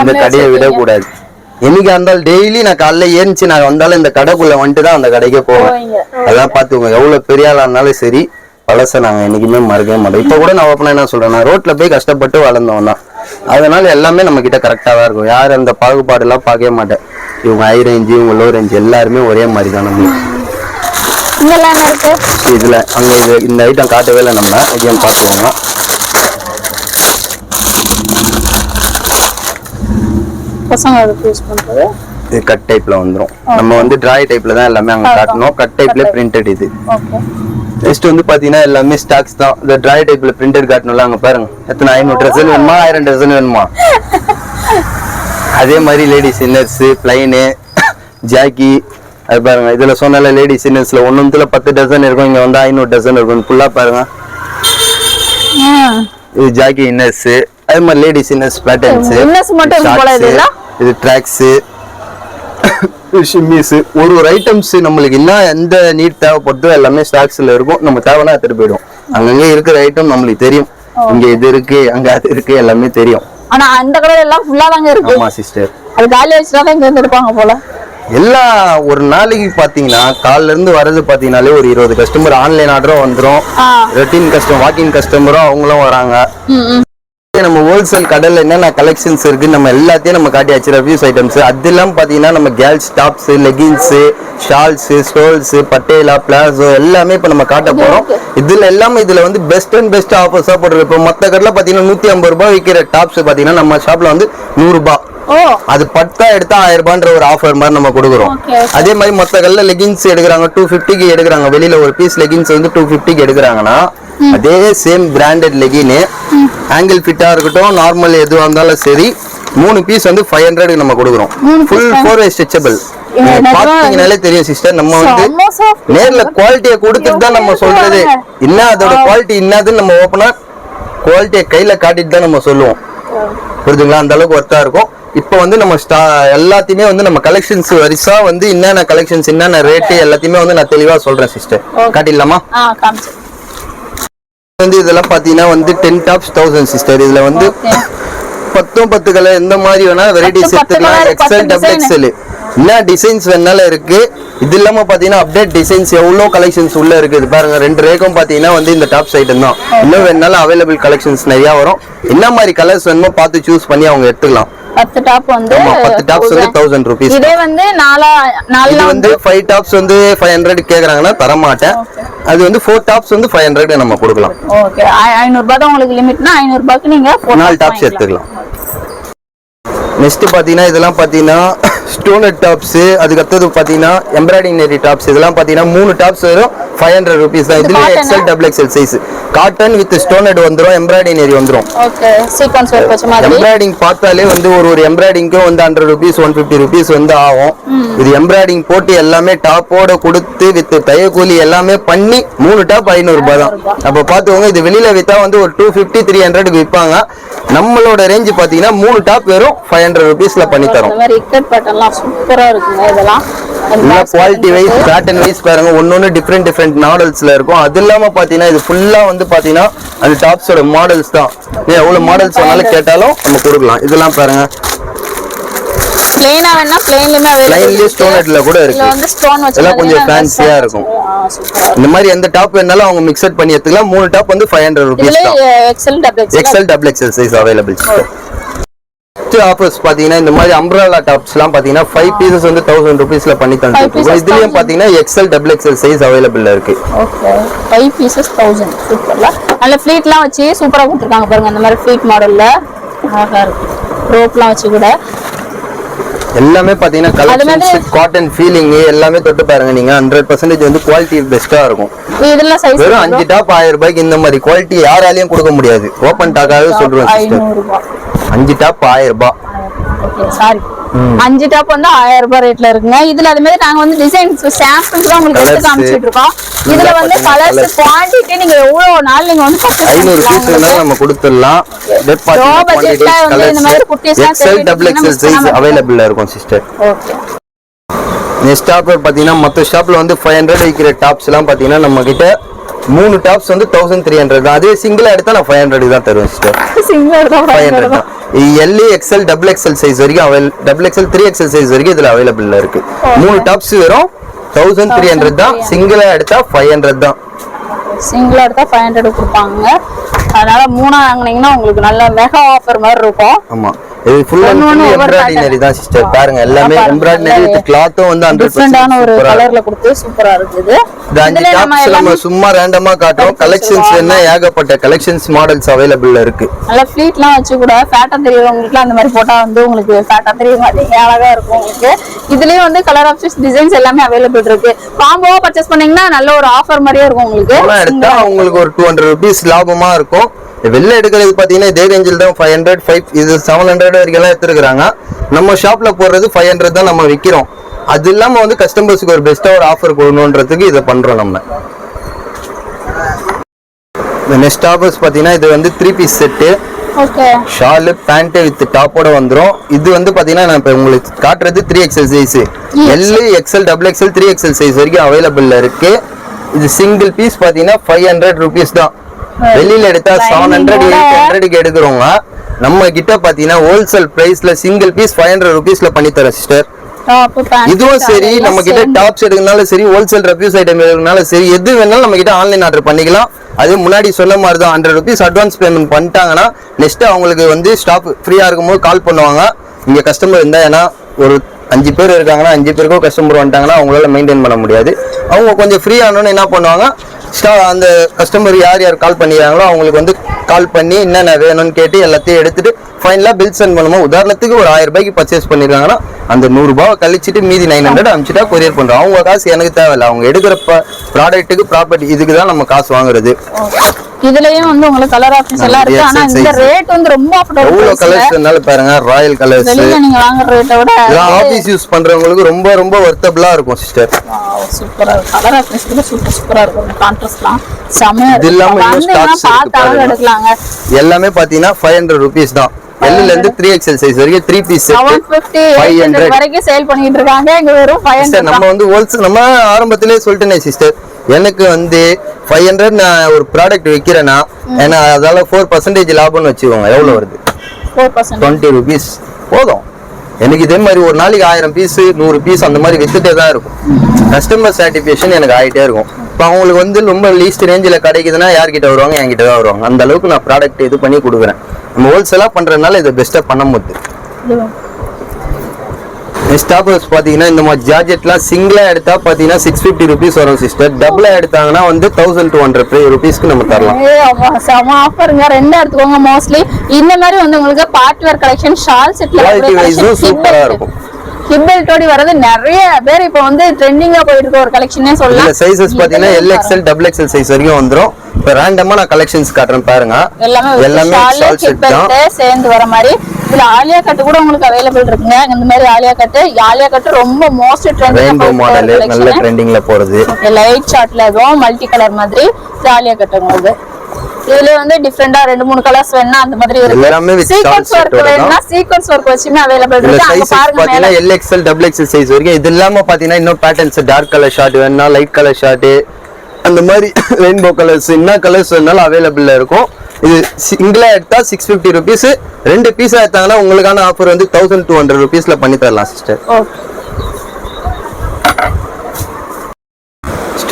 இந்த கடையை விடக்கூடாது. என்னைக்கு இருந்தாலும் டெய்லி நான் காலைல ஏறிச்சு நான் வந்தாலும் இந்த கடைக்குள்ள வந்துட்டு தான் அந்த கடைக்கே போவேன். அதான் பாத்துக்கோங்க, எவ்வளவு பெரிய ஆளா இருந்தாலும் சரி பழச நாங்க என்னைக்குமே மறக்கவே மாட்டோம். இப்ப கூட நான் ஓப்பனா என்ன சொல்றேன், நான் ரோட்ல போய் கஷ்டப்பட்டு வளர்ந்தவன் தான். அதனால எல்லாமே நம்ம கிட்ட கரெக்டா தான் இருக்கும். யாரும் அந்த பாகுபாடு எல்லாம் பார்க்கவே மாட்டேன். இவங்க ஹை ரேஞ்சு, இவங்க லோ ரேஞ்சு எல்லாருமே ஒரே மாதிரி தான். நம்ம இதுல அங்க இந்த ஐட்டம் காட்டவே இல்லை, நம்ம ஐட்டம் பார்த்துக்கோங்க. இது கட் டைப்ல வந்துரும். நம்ம வந்து டிராய் டைப்ல தான் எல்லாமே அங்க காட்டணும். கட் டைப்ல பிரிண்டட். இது நெக்ஸ்ட் வந்து பாத்தீங்கன்னா எல்லாமே ஸ்டாக்ஸ் தான். இந்த டிரை டைப்ல பிரிண்டட் காட்டணும்ல, அங்க பாருங்க எத்தனை 500 டசன் வேணுமா 1000 டசன் வேணுமா. அதே மாதிரி லேடிஸ் இன்னர்ஸ் பிளைனு ஜாக்கி அது பாருங்க. இதுல சொன்னால லேடிஸ் இன்னர்ஸ்ல ஒண்ணுல 10 டசன் இருக்கும், இங்க வந்து 500 டசன் இருக்கும். ஃபுல்லா பாருங்க. இது ஜாக்கி இன்னர்ஸ், அதே மாதிரி லேடிஸ் இன்னர்ஸ் பேட்டர்ன்ஸ், இது ட்ராக்ஸ், ஷிம்மிஸ். ஒரு ஐட்டம்ஸ் நம்மளுக்கு என்ன எந்த நீட் தேவைப்படுதோ எல்லாமே ஸ்டாக்ஸ்ல இருக்கும். நம்ம தேவைன்னா எடுத்துட்டு போயிடும். அங்கங்க இருக்கிற ஐட்டம் நம்மளுக்கு தெரியும். இங்க இது இருக்கு அங்க அது இருக்கு எல்லாமே தெரியும். ஆனா அந்த கடையில எல்லாம் ஃபுல்லா தாங்க இருக்கு. ஆமா சிஸ்டர், அது காலி வச்சுட்டா தான் இங்க வந்து எடுப்பாங்க போல. எல்லாம் ஒரு நாளைக்கு பாத்தீங்கன்னா காலைல இருந்து வர்றது பாத்தீங்கன்னாலே ஒரு 20 கஸ்டமர் ஆன்லைன் ஆர்டரும் வந்துடும். ரொட்டீன் கஸ்டமர் வாக்கிங் கஸ்டமரும் அவங்களும் வராங்க. நம்ம ஹோல்சேல் கடையில என்னென்ன கலெக்ஷன்ஸ் இருக்கு நம்ம எல்லாத்தையும் நம்ம காட்டியாச்சு. ரெவ்யூஸ் ஐட்டம்ஸ் அது எல்லாம் பாத்தீங்கன்னா நம்ம girls tops, leggings, shawls, stoles, patella, palazzo எல்லாமே இப்ப நம்ம காட்ட போறோம். இதுல எல்லாமே இதுல வந்து பெஸ்ட் அண்ட் பெஸ்ட் ஆஃபர்ஸா போட்டுருக்கு. இப்போ மத்த கடையில பாத்தீங்கன்னா 150 ரூபாய் விற்கிற டாப்ஸ் பாத்தீங்கன்னா நம்ம ஷாப்ல வந்து 100 ரூபாய். அது பட்டா எடுத்தா 1000 ரூபான்ற ஒரு ஆஃபர் மாதிரி நம்ம கொடுக்குறோம். அதே மாதிரி மொத்த கல்ல லெகின்ஸ் எடுக்கிறாங்க 250க்கு எடுக்கிறாங்க. வெளியில ஒரு பீஸ் லெகின்ஸ் வந்து 250க்கு எடுக்கிறாங்கன்னா அதே சேம் பிராண்டட் லெகின் ஆங்கிள் ஃபிட்டா இருக்கட்டும் நார்மல் எதுவா இருந்தாலும் சரி 3 பீஸ் வந்து 500 நம்ம கொடுக்குறோம். Full 4-way stretchable. பாத்தீங்கன்னாலே தெரியும் சிஸ்டர், நம்ம வந்து நேர்ல குவாலிட்டியை கொடுத்துட்டு தான் நம்ம சொல்றது. என்ன அதோட குவாலிட்டி என்னதுன்னு நம்ம ஓப்பனா குவாலிட்டியை கையில காட்டிட்டு தான் நம்ம சொல்லுவோம். புரிஞ்சுங்களா? அந்த அளவுக்கு ஒர்த்தா இருக்கும். இப்போ வந்து நம்ம எல்லாத்தையுமே வந்து நம்ம கலெக்ஷன்ஸ் வரிசா வந்து என்னென்ன கலெக்ஷன்ஸ் என்னென்ன ரேட்டு எல்லாத்தையுமே வந்து நான் தெளிவா சொல்றேன் சிஸ்டர். காட்டிடலாமா? வந்து இதெல்லாம் பாத்தீங்கன்னா வந்து 10 டாப்ஸ் 1000 சிஸ்டர். இதுல வந்து 10 கலர் இந்த மாதிரி வேணா வெரைட்டிஸ் எடுத்துக்கலாம். எக்ஸ்எல் டபுள் எக்ஸ்எல் என்ன டிசைன்ஸ் வேணாலும் இருக்கு. இது இல்லாம பாத்தீங்கன்னா அப்டேட் டிசைன்ஸ் எவ்வளவு கலெக்ஷன்ஸ் உள்ள இருக்குது பாருங்க. 2 ரேக்கும் பாத்தீங்கன்னா வந்து இந்த டாப்ஸ் ஐட்டம் தான். இன்னும் வேணாலும் அவைலபிள் கலெக்ஷன்ஸ் நிறைய வரும். என்ன மாதிரி கலர்ஸ் வேணுமோ பார்த்து சூஸ் பண்ணி அவங்க எடுத்துக்கலாம். 10 டாப் வந்து 10 டாப்ஸ் வந்து 1000 ரூபீஸ். இதே வந்து 4 வந்து 5 டாப்ஸ் வந்து 500 கேக்குறாங்கன்னா தர மாட்டேன். அது வந்து 4 டாப்ஸ் வந்து 500 நம்ம கொடுக்கலாம். ஓகே 500 ரூபாய் தான் உங்களுக்கு லிமிட்னா 500 ரூபாய்க்கு நீங்க 4 டாப்ஸ் எடுத்துக்கலாம். நெக்ஸ்ட் பாத்தீங்கன்னா இதெல்லாம் பாத்தீங்கன்னா ஸ்டோனட் டாப்ஸ், அதுக்கு அடுத்தது பாத்தீங்கன்னா எம்ப்ராய்டிங் டாப்ஸ். இதெல்லாம் பாத்தீங்கன்னா 3 டாப்ஸ் வரும் 500 ரூபீஸ் தான். இதுல XL double XL size cotton with stoned வந்துரும், எம்ப்ராய்டிங் வந்துரும். ஓகே சீக்வென்ஸ் வர்க் வச்ச மாதிரி. எம்ப்ராய்டிங் பார்த்தாலே வந்து ஒரு எம்ப்ராய்டிங்க்கு வந்து 100 ரூபீஸ் 150 ரூபீஸ் வந்து ஆகும். இது எம்ப்ராய்டிங் போட்டு எல்லாமே டாப்போட கொடுத்து வித் தையக்கூலி எல்லாமே பண்ணி 3 டாப் 500 ரூபாய் தான். அப்ப பாத்துக்கோங்க, இது வெளியில வித்தா வந்து ஒரு 250 300 விற்பாங்க. நம்மளோட ரேஞ்ச் பாத்தீங்கன்னா 3 டாப் வெறும் 500 ரூபீஸ்ல பண்ணி தரோம். சூப்பரா இருக்குங்க. இதெல்லாம் குவாலிட்டி வைஸ் பேட்டர்ன் வைஸ் பாருங்க, ஒன்னொன்னு டிஃப்ரெண்ட் மாடல்ஸ்ல இருக்கும். அது இல்லாம பாத்தீங்கன்னா இது ஃபுல்லா வந்து பாத்தீங்கன்னா அந்த டாப்ஸோட மாடல்ஸ் தான். எவ்வளவு மாடல்ஸ் வேணாலும் கேட்டாலும் நம்ம கொடுக்கலாம். இதெல்லாம் பாருங்க பிளைனா வேணா பிளைன்லயே லைன்லயே ஸ்டோனட்ல கூட இருக்கு. வந்து ஸ்டோன் வச்ச எல்லாம் கொஞ்சம் ஃபேன்சியா இருக்கும். இந்த மாதிரி எந்த டாப் வேணாலும் அவங்க மிக்ஸ்ட் பண்ணி எடுத்துக்கலாம். 3 டாப் வந்து 500 ரூபீஸ் தான். XL double XL size available. Offers பாத்தீங்கன்னா இந்த மாதிரி அம்ப்ரெல்லா டாப்ஸ்லாம் பாத்தீங்கன்னா 5 பீசஸ் வந்து 1000 ரூபீஸ்ல பண்ணி தந்துருக்கோம். இதுலயும் பாத்தீங்கன்னா எக்ஸ்எல் டபுள் எக்ஸ்எல் சைஸ் அவைலபிள்ல இருக்கு. ஓகே 5 பீசஸ் 1000 சூப்பர்ல. நல்ல ஃப்ளீட்லாம் வச்சு சூப்பரா கொடுத்திருக்காங்க பாருங்க. அந்த மாதிரி ஃப்ளீட் மாடல்ல அழகா இருக்கு. ரோப்லாம் வச்சு கூட எல்லாமே பாத்தீங்கன்னா கலெக்ஷன்ஸ் காட்டன் ஃபீலிங் எல்லாமே தொட்டு பாருங்க. நீங்க 100% வந்து குவாலிட்டி பெஸ்டா இருக்கும். இதெல்லாம் சைஸ் வெறும் 5 டாப் 1000 ரூபாய்க்கு இந்த மாதிரி குவாலிட்டி யாராலையும் கொடுக்க முடியாது. ஓபன் டாக்காவே சொல்றேன் சிஸ்டர். 5 டாப் 1000 ரூபாய். ஓகே சாரி 5 டாப் வந்து 1000 ரூபாய் ரேட்ல இருக்குங்க. இதுல அதே மாதிரி நாங்க வந்து டிசைன்ஸ் சாம்பிள்ஸ் தான் உங்களுக்கு எடுத்து காமிச்சிட்டு இருக்கோம். இதுல வந்து கலர்ஸ் குவாண்டிட்டி நீங்க எவ்வளவு நாள் நீங்க வந்து 500 பீஸ் வேணா நம்ம கொடுத்துடலாம். டெட் party quantity colours XL double XL size அவைலபிள்ல இருக்கும் சிஸ்டர். ஓகே நெக்ஸ்ட் ஷாப்ல பாத்தீங்கன்னா மத்த ஷாப்ல வந்து 500 விக்கிற டாப்ஸ் எல்லாம் பாத்தீங்கன்னா நம்ம கிட்ட 3 டாப்ஸ் வந்து 1300 தான். அதே சிங்கிளா எடுத்தா நான் 500 தான் தருவேன் சிஸ்டர். சிங்கிளா எடுத்தா 500 தான். எல்ஏ எக்ஸ்எல் டபுள் எக்ஸ்எல் சைஸ் வரைக்கும் டபுள் எக்ஸ்எல் 3XL சைஸ் வரைக்கும் இதுல அவைலபிள்ல இருக்கு. 3 டாப்ஸ் வெறும் 1300 தான். சிங்கிளா எடுத்தா 500 தான். சிங்கிளா எடுத்தா 500 கொடுப்பாங்க. அதனால 3 வாங்குனீங்கன்னா உங்களுக்கு நல்ல மெகா ஆஃபர் மாதிரி இருக்கும். ஆமா இது ஃபுல் அண்ட் ஃபுல் எம்ப்ராய்டரி தான் சிஸ்டர். பாருங்க எல்லாமே எம்ப்ராய்டரி வித் கிளாத்தும் வந்து 100% டிஃபரெண்டான ஒரு கலர்ல கொடுத்து சூப்பரா இருக்குது. இந்த 5 டாப்ஸ் நம்ம சும்மா ரேண்டமா காட்டுறோம். கலெக்ஷன்ஸ் என்ன ஏகப்பட்ட கலெக்ஷன்ஸ் மாடல்ஸ் அவைலபிள்ல இருக்கு. நல்ல ஃப்ளீட்லாம் வச்சு கூட ஃபேட்டா தெரியறவங்களுக்கு அந்த மாதிரி போட்டா வந்து உங்களுக்கு ஃபேட்டா தெரிய மாட்டீங்க, அழகா இருக்கும் உங்களுக்கு. இதுலயும் வந்து கலர் ஆப்ஷன்ஸ் டிசைன்ஸ் எல்லாமே அவைலபிள் இருக்கு. காம்போவா பர்ச்சேஸ் பண்ணீங்கன்னா நல்ல ஒரு ஆஃபர் மாதிரியே இருக்கும் உங்களுக்கு. எடுத்தா உங்களுக்கு ஒரு 200 rupees லாபமா இருக்கும். வெளில எடுக்கிறது பாத்தீங்கன்னா இதே ரேஞ்சில் தான் 500 இது 700 வரைக்கும் எல்லாம் எடுத்துருக்காங்க. நம்ம ஷாப்ல போடுறது 500 தான் நம்ம விக்கிறோம். அது இல்லாம வந்து கஸ்டமர்ஸ்க்கு ஒரு பெஸ்டா ஒரு ஆஃபர் கொடுக்கணுன்றதுக்கு இதை பண்றோம் நம்ம. இந்த நெக்ஸ்ட் ஆஃபர்ஸ் பாத்தீங்கன்னா இது வந்து 3 piece set. Okay. Shawl pant with டாப்போட வந்துரும். இது வந்து பாத்தீங்கன்னா நான் இப்ப உங்களுக்கு காட்டுறது 3XL size. L XL XXL 3XL size வரைக்கும் அவைலபிள்ல இருக்கு. இது சிங்கிள் பீஸ் பாத்தீங்கன்னா 500 rupees தான். வெளியில எடுத்தா 700 800க்கு எடுக்கிறோங்க. நம்ம கிட்ட பாத்தீங்கன்னா ஹோல்சேல் பிரைஸ்ல சிங்கிள் பீஸ் 500 rupeesல பண்ணி தரேன் சிஸ்டர். இதுவும் சரி, நம்ம கிட்ட டாப்ஸ் எடுக்கனாலும் சரி, ஹோல்சேல் ரெஃப்யூஸ் ஐட்டம் எடுக்கனாலும் சரி, எது வேணாலும் நம்ம கிட்ட ஆன்லைன் ஆர்டர் பண்ணிக்கலாம். அது முன்னாடி சொன்ன மாதிரி தான் 100 rupees அட்வான்ஸ் பேமெண்ட் பண்ணிட்டாங்கன்னா நெக்ஸ்ட் அவங்களுக்கு வந்து ஸ்டாப் ஃப்ரீயா இருக்கும்போது கால் பண்ணுவாங்க. இங்க கஸ்டமர் இருந்தா, ஏன்னா ஒரு 5 பேர் இருக்காங்கன்னா 5 பேருக்கும் கஸ்டமர் வந்துட்டாங்கன்னா அவங்களால மெயின்டைன் பண்ண முடியாது. அவங்க கொஞ்சம் ஃப்ரீ ஆனோன்னு என்ன பண்ணுவாங்க, அந்த கஸ்டமர் யார் யார் கால் பண்ணிக்கிறாங்களோ அவங்களுக்கு வந்து கால் பண்ணி என்னென்ன வேணும்னு கேட்டு எல்லாத்தையும் எடுத்துட்டு ஃபைனலாக பில் சென்ட் பண்ணுவோம். உதாரணத்துக்கு ஒரு 1000 ரூபாய்க்கு பர்ச்சேஸ் பண்ணிருக்காங்கன்னா அந்த 100 ரூபாய் கழிச்சிட்டு மீதி 900 அனுப்பிச்சுட்டா கொரியர் பண்றோம். அவங்க காசு எனக்கு தேவையில்லை. அவங்க எடுக்கிற ப்ராடக்ட்டுக்கு ப்ராப்பர்ட்டி இதுக்கு தான் நம்ம காசு வாங்குறது. இதுலயும் வந்து உங்களுக்கு கலர் ஆப்ஷன்ஸ் எல்லாம் இருக்கு. ஆனா இந்த ரேட் வந்து ரொம்ப அஃபோர்டபுள். எவ்வளவு கலர்ஸ்னால பாருங்க, ராயல் கலர்ஸ். வெளியில நீங்க வாங்குற ரேட்டை விட இதெல்லாம் ஆபீஸ் யூஸ் பண்றவங்களுக்கு ரொம்ப ரொம்ப வர்த்தபிளா இருக்கும் சிஸ்டர். சூப்பரா இருக்கு. கலர் ஆப்ஷன்ஸ் கூட சூப்பரா இருக்கும். கான்ட்ராஸ்ட்லாம் செமையா இருக்கு. இது இல்லாம இன்னும் ஸ்டாக்ஸ் இருக்கு. எடுக்கலாங்க. எல்லாமே பாத்தீங்கன்னா 500 rupees தான். L ல இருந்து 3XL சைஸ் வரைக்கும் 3 பீஸ் செட் 500 வரைக்கும் சேல் பண்ணிட்டு இருக்காங்க. இங்க வெறும் 500. நம்ம வந்து ஹோல்சேல், நம்ம ஆரம்பத்திலே சொல்லிட்டேனே சிஸ்டர், எனக்கு வந்து 500 நான் ஒரு ப்ராடக்ட் விக்கிறேன்னா ஏன்னா அதால 4% லாபம்னு வச்சுக்கோங்க. எவ்வளவு வருது? 4%. 20 rupees போதும் எனக்கு. இதே மாதிரி ஒரு நாளைக்கு 1000 பீஸ் 100 பீஸ் அந்த மாதிரி வித்துட்டே தான் இருக்கும். கஸ்டமர் சாட்டிஸ்ஃபேக்ஷன் எனக்கு ஆகிட்டே இருக்கும். இப்போ அவங்களுக்கு வந்து ரொம்ப லீஸ்ட் ரேஞ்சில் கிடைக்குதுன்னா யார்கிட்ட வருவாங்க? என்கிட்ட தான் வருவாங்க. அந்த அளவுக்கு நான் ப்ராடக்ட் இது பண்ணி கொடுக்குறேன். நம்ம ஹோல்சேலாக பண்ணுறதுனால இதை பெஸ்ட்டாக பண்ண முடியுது. நெக்ஸ்ட் ஆஃபர்ஸ் பார்த்தீங்கன்னா இந்த மாதிரி ஜார்ஜெட்லாம் சிங்கிளாக எடுத்தா பார்த்தீங்கன்னா 650 rupees வரும் சிஸ்டர். டபுளாக எடுத்தாங்கன்னா வந்து 1200 rupeesக்கு நம்ம தரலாம். செம ஆஃபருங்க. ரெண்டு எடுத்துக்கோங்க. மோஸ்ட்லி இந்த மாதிரி வந்து உங்களுக்கு பார்ட்டி வேர் கலெக்ஷன், ஷால் செட்ல குவாலிட்டி வைஸும் சூப்பராக இருக்கும். ஹிப் பெல்ட்டோட வரது நிறைய பேர் இப்போ வந்து ட்ரெண்டிங்கா போயிட்டு இருக்க ஒரு கலெக்ஷனே சொல்லலாம். இந்த சைஸஸ் பாத்தீங்கன்னா LXL XXL சைஸ் வரைக்கும் வந்துரும். இப்போ ரேண்டமா நான் கலெக்ஷன்ஸ் காட்டுறேன் பாருங்க. எல்லாமே ஷால் செட் தான் சேர்ந்து வர மாதிரி. இதுல ஆலியா கட் கூட உங்களுக்கு அவைலபிள் இருக்குங்க. இந்த மாதிரி ஆலியா கட் ரொம்ப மோஸ்ட் ட்ரெண்டிங் ரெயின்போ மாடல், நல்ல ட்ரெண்டிங்ல போறது. லைட் ஷார்ட்ல அதுவும் மல்டி கலர் மாதிரி ஆலியா கட் உங்களுக்கு. இதுல வந்து டிஃபரெண்டா 2-3 கலர்ஸ் வேணா அந்த மாதிரி இருக்கு. சீக்வென்ஸ் வர்க் வேணா சீக்வென்ஸ் வர்க் வச்சுமே அவேலபிள் இருக்கு. அங்க பாருங்க பாத்தீங்கன்னா LXL XXL சைஸ் வரைக்கும். இது இல்லாம பாத்தீங்கன்னா இன்னும் பேட்டர்ன்ஸ் டார்க் கலர் ஷார்ட் வேணா, லைட் கலர் ஷார்ட், அந்த மாதிரி ரெயின்போ கலர்ஸ், என்ன கலர்ஸ் வேணாலும் அவைலபிள்ல இருக்கும். இது சிங்கிளா எடுத்தா 650 rupees. 2 பீஸா எடுத்தாங்கன்னா உங்களுக்கான ஆஃபர் வந்து 1200 rupeesல பண்ணி தரலாம் சிஸ்டர்.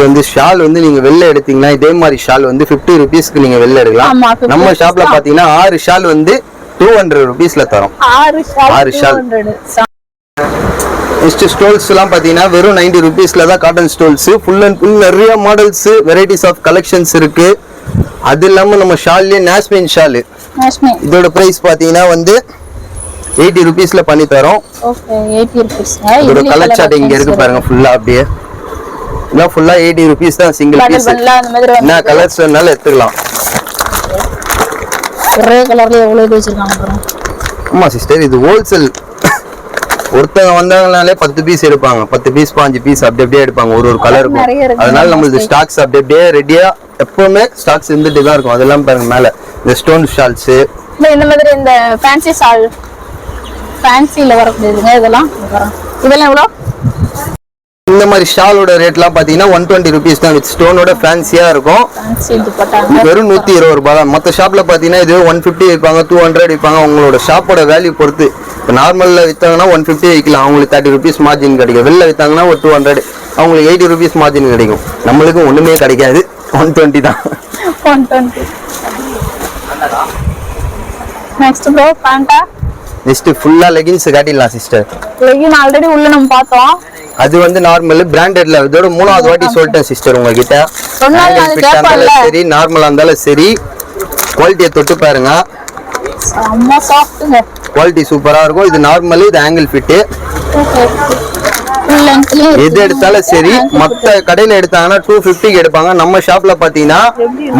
வந்து ஷால் வந்து நீங்க வெளில எடுத்தீங்கன்னா இதே மாதிரி ஷால் வந்து 50 rupeesக்கு நீங்க வெளில எடுக்கலாம். நம்ம ஷாப்ல பாத்தீங்கன்னா 6 ஷால் வந்து 200 rupeesல தரோம். 6 ஷால். நெக்ஸ்ட் ஸ்டோல்ஸ் எல்லாம் பாத்தீங்கன்னா வெறும் 90 rupeesல தான் cotton stoles. Full and full நிறைய மாடல்ஸ், வெரைட்டிஸ் ஆஃப் கலெக்ஷன்ஸ் இருக்கு. அது இல்லாம நம்ம ஷால்லே நாஸ்மின் ஷால், இதோட பிரைஸ் பாத்தீங்கன்னா வந்து 80 rupeesல பண்ணி தரோம். Okay, 80 rupees. இதோட கலர் சார்ட் இங்க இருக்கு பாருங்க. ஃபுல்லா அப்படியே எல்லாம் ஃபுல்லா 80 rupees தான் சிங்கிள் பீஸ். என்ன கலர்ஸ் வேணாலும் எடுத்துக்கலாம். ஒரே கலர்ல எவ்வளவு இது வச்சிருக்காங்க பாருங்க. ஆமா சிஸ்டர், இது ஹோல்சேல். ஒருத்தங்க வந்தாங்கனாலே 10 பீஸ் எடுப்பாங்க. 10 பீஸ் 5 பீஸ் அப்படி அப்படியே எடுப்பாங்க. ஒரு கலர் இருக்கும். அதனால நம்மளுக்கு ஸ்டாக்ஸ் அப்படி அப்படியே ரெடியா எப்பவுமே ஸ்டாக்ஸ் இருந்துட்டு தான் இருக்கும். அதெல்லாம் பாருங்க மேல இந்த ஸ்டோன் ஷால்ஸ், இந்த மாதிரி இந்த ஃபேன்சி ஷால், ஃபேன்சில வரக்கூடியதுங்க. இதெல்லாம் எவ்வளவு? இந்த மாதிரி ஷாலோட ரேட்லாம் பாத்தீங்கன்னா 120 rupees தான். வித் ஸ்டோனோட ஃபேன்சியா இருக்கும். வெறும் 120 ரூபாய் தான். மற்ற ஷாப்ல பாத்தீங்கன்னா இது 150 விற்பாங்க, 200 விற்பாங்க. உங்களோட ஷாப்போட வேல்யூ பொறுத்து. இப்போ நார்மல்ல வித்தாங்கன்னா 150 விற்கலாம், அவங்களுக்கு 30 rupees மார்ஜின் கிடைக்கும். வெளில வித்தாங்கன்னா ஒரு 200, அவங்களுக்கு 80 rupees மார்ஜின் கிடைக்கும். நம்மளுக்கு ஒண்ணுமே கிடைக்காது. 120 தான். 120. நெக்ஸ்ட் ப்ரோ பேண்டா. நெக்ஸ்ட் ஃபுல்லா லெகின்ஸ் காட்டிடலாம் சிஸ்டர். லெகின் ஆல்ரெடி உள்ள நம்ம பார்த்தோம். அது வந்து நார்மல் பிராண்டட்ல இதோட 3வது வாட்டி சொல்லிட்டேன் சிஸ்டர் உங்ககிட்ட. சரி நார்மலா இருந்தாலும் சரி குவாலிட்டியை தொட்டு பாருங்க. செம்ம சாஃப்ட்ங்க. குவாலிட்டி சூப்பரா இருக்கும். இது நார்மல், இது ஆங்கிள் ஃபிட். எது எடுத்தாலும் சரி மத்த கடையில எடுத்தாங்கன்னா 250 எடுப்பாங்க. நம்ம ஷாப்ல பாத்தீங்கன்னா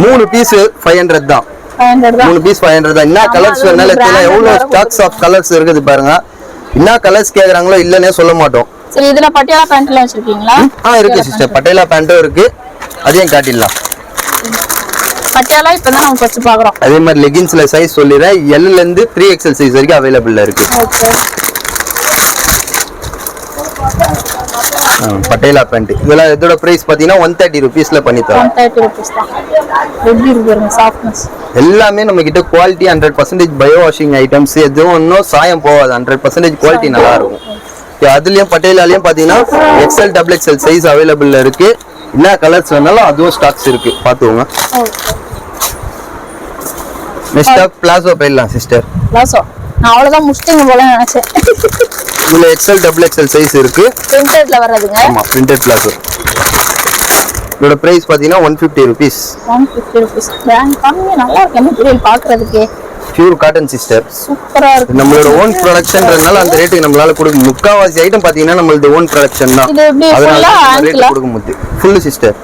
3 பீஸ் 500 தான். 3 பீஸ் 500 தான். என்ன கலர்ஸ் வேணாலும் எடுத்துக்கலாம். எவ்வளவு ஸ்டாக்ஸ் ஆஃப் கலர்ஸ் இருக்குது பாருங்க. என்ன கலர்ஸ் கேக்குறாங்களோ இல்லன்னே சொல்ல மாட்டோம். சரி, இதுல பட்டியாலா பேண்ட்லாம் வச்சிருக்கீங்களா? இருக்கு சிஸ்டர். பட்டியாலா பேண்ட்டும் இருக்கு. அதையும் காட்டிடலாம். பட்டியாலா இப்பதான் நம்ம ஃபர்ஸ்ட் பாக்குறோம். அதே மாதிரி லெகின்ஸ்ல சைஸ் சொல்லிறேன். L ல இருந்து 3XL சைஸ் வரைக்கும் அவைலபிள்ல இருக்கு. பட்டியாலா பேண்ட் இதெல்லாம் இதோட பிரைஸ் பாத்தீங்கன்னா 130 ரூபீஸ்ல பண்ணி தரோம். 130 ரூபீஸ் தான். எப்படி இருக்கு சாஃப்ட்னஸ். எல்லாமே நம்ம கிட்ட குவாலிட்டி 100% பயோ வாஷிங் ஐட்டம்ஸ். எதுவும் இன்னும் சாயம் போகாது. 100% குவாலிட்டி நல்லா இருக்கும். அதுலயும் பட்டியாலாலயும் பாத்தீங்கன்னா XL XXL சைஸ் அவைலபிள்ல இருக்கு. என்ன கலர்ஸ் வேணாலும் அதுவும் ஸ்டாக்ஸ் இருக்கு, பாத்துக்கோங்க. நெக்ஸ்ட் பிளாசோ போயிடலாம் சிஸ்டர். பிளாசோ நான் அவ்வளவுதான் முடிச்சிங்க போல நினைச்சேன். இதுல XL XXL சைஸ் இருக்கு. பிரிண்டட்ல வரதுங்க. ஆமா, பிரிண்டட் பிளாசோ. இதோட பிரைஸ் பாத்தீங்கன்னா 150 ரூபீஸ். 150 ரூபீஸ். பிராண்ட் கம்மி, நல்லா இருக்கு மெட்டீரியல் பாக்குறதுக்கு. Pure cotton sister. சூப்பரா இருக்கு. நம்மளோட ஓன் ப்ரொடக்ஷன்றதுனால அந்த ரேட்டுக்கு நம்மளால கொடுக்க முக்காவாசி ஐட்டம் பாத்தீங்கன்னா நம்மளது ஓன் ப்ரொடக்ஷன் தான். இது எப்படி ஃபுல்லா ரேட் கொடுக்க முடியும். Full sister.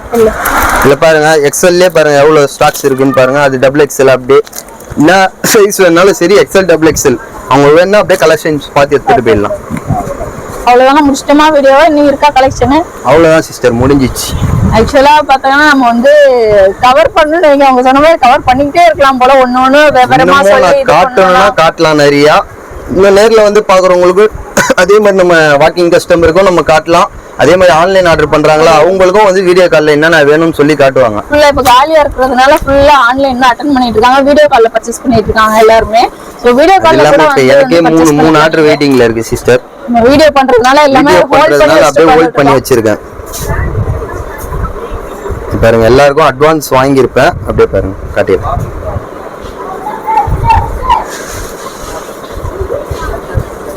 இல்ல பாருங்க XL லே பாருங்க எவ்வளவு ஸ்டாக்ஸ் இருக்குன்னு பாருங்க. அது XXL அப்படியே என்ன சைஸ் வேணாலும் சரி XL XXL அவங்க வேணா அப்படியே கலெக்ஷன்ஸ் பார்த்து எடுத்துட்டு போயிடலாம். அவ்வளவுதான் முடிச்சிட்டோமா வீடியோவா? இன்னும் இருக்கா கலெக்ஷன்? அவ்வளவுதான் சிஸ்டர், முடிஞ்சிச்சு. ஆக்சுவலா பார்த்தோம்னா நம்ம வந்து கவர் பண்ணணும். நீங்க அவங்க சொன்ன மாதிரி கவர் பண்ணிக்கிட்டே இருக்கலாம் போல. ஒன்னொன்னு விவரமா சொல்லி காட்டணும்னா காட்டலாம் நிறைய. இன்னும் நேர்ல வந்து பாக்குறவங்களுக்கு அதே மாதிரி நம்ம வாக்கிங் கஸ்டமருக்கும் நம்ம காட்டலாம். அதே மாதிரி ஆன்லைன் ஆர்டர் பண்றாங்களா அவங்களுக்கும் வந்து வீடியோ கால்ல என்னென்ன வேணும்னு சொல்லி காட்டுவாங்க. ஃபுல்லா இப்ப காலியா இருக்கிறதுனால ஃபுல்லா ஆன்லைன் தான் அட்டெண்ட் பண்ணிட்டு இருக்காங்க. வீடியோ கால்ல பர்ச்சேஸ் பண்ணிட்டு இருக்காங்க எல்லாருமே. சோ வீடியோ கால்ல கூட வந்து எனக்கே 3 ஆர்டர் வெயிட்டிங்ல இருக்கு சிஸ்டர். வீடியோ பண்றதுனால எல்லாமே அப்படியே ஹோல்ட் பண்ணி வச்சிருக்கேன். பாருங்க எல்லாருக்கும் அட்வான்ஸ் வாங்கியிருப்பேன். அப்படியே பாருங்க காட்டிடுறேன்.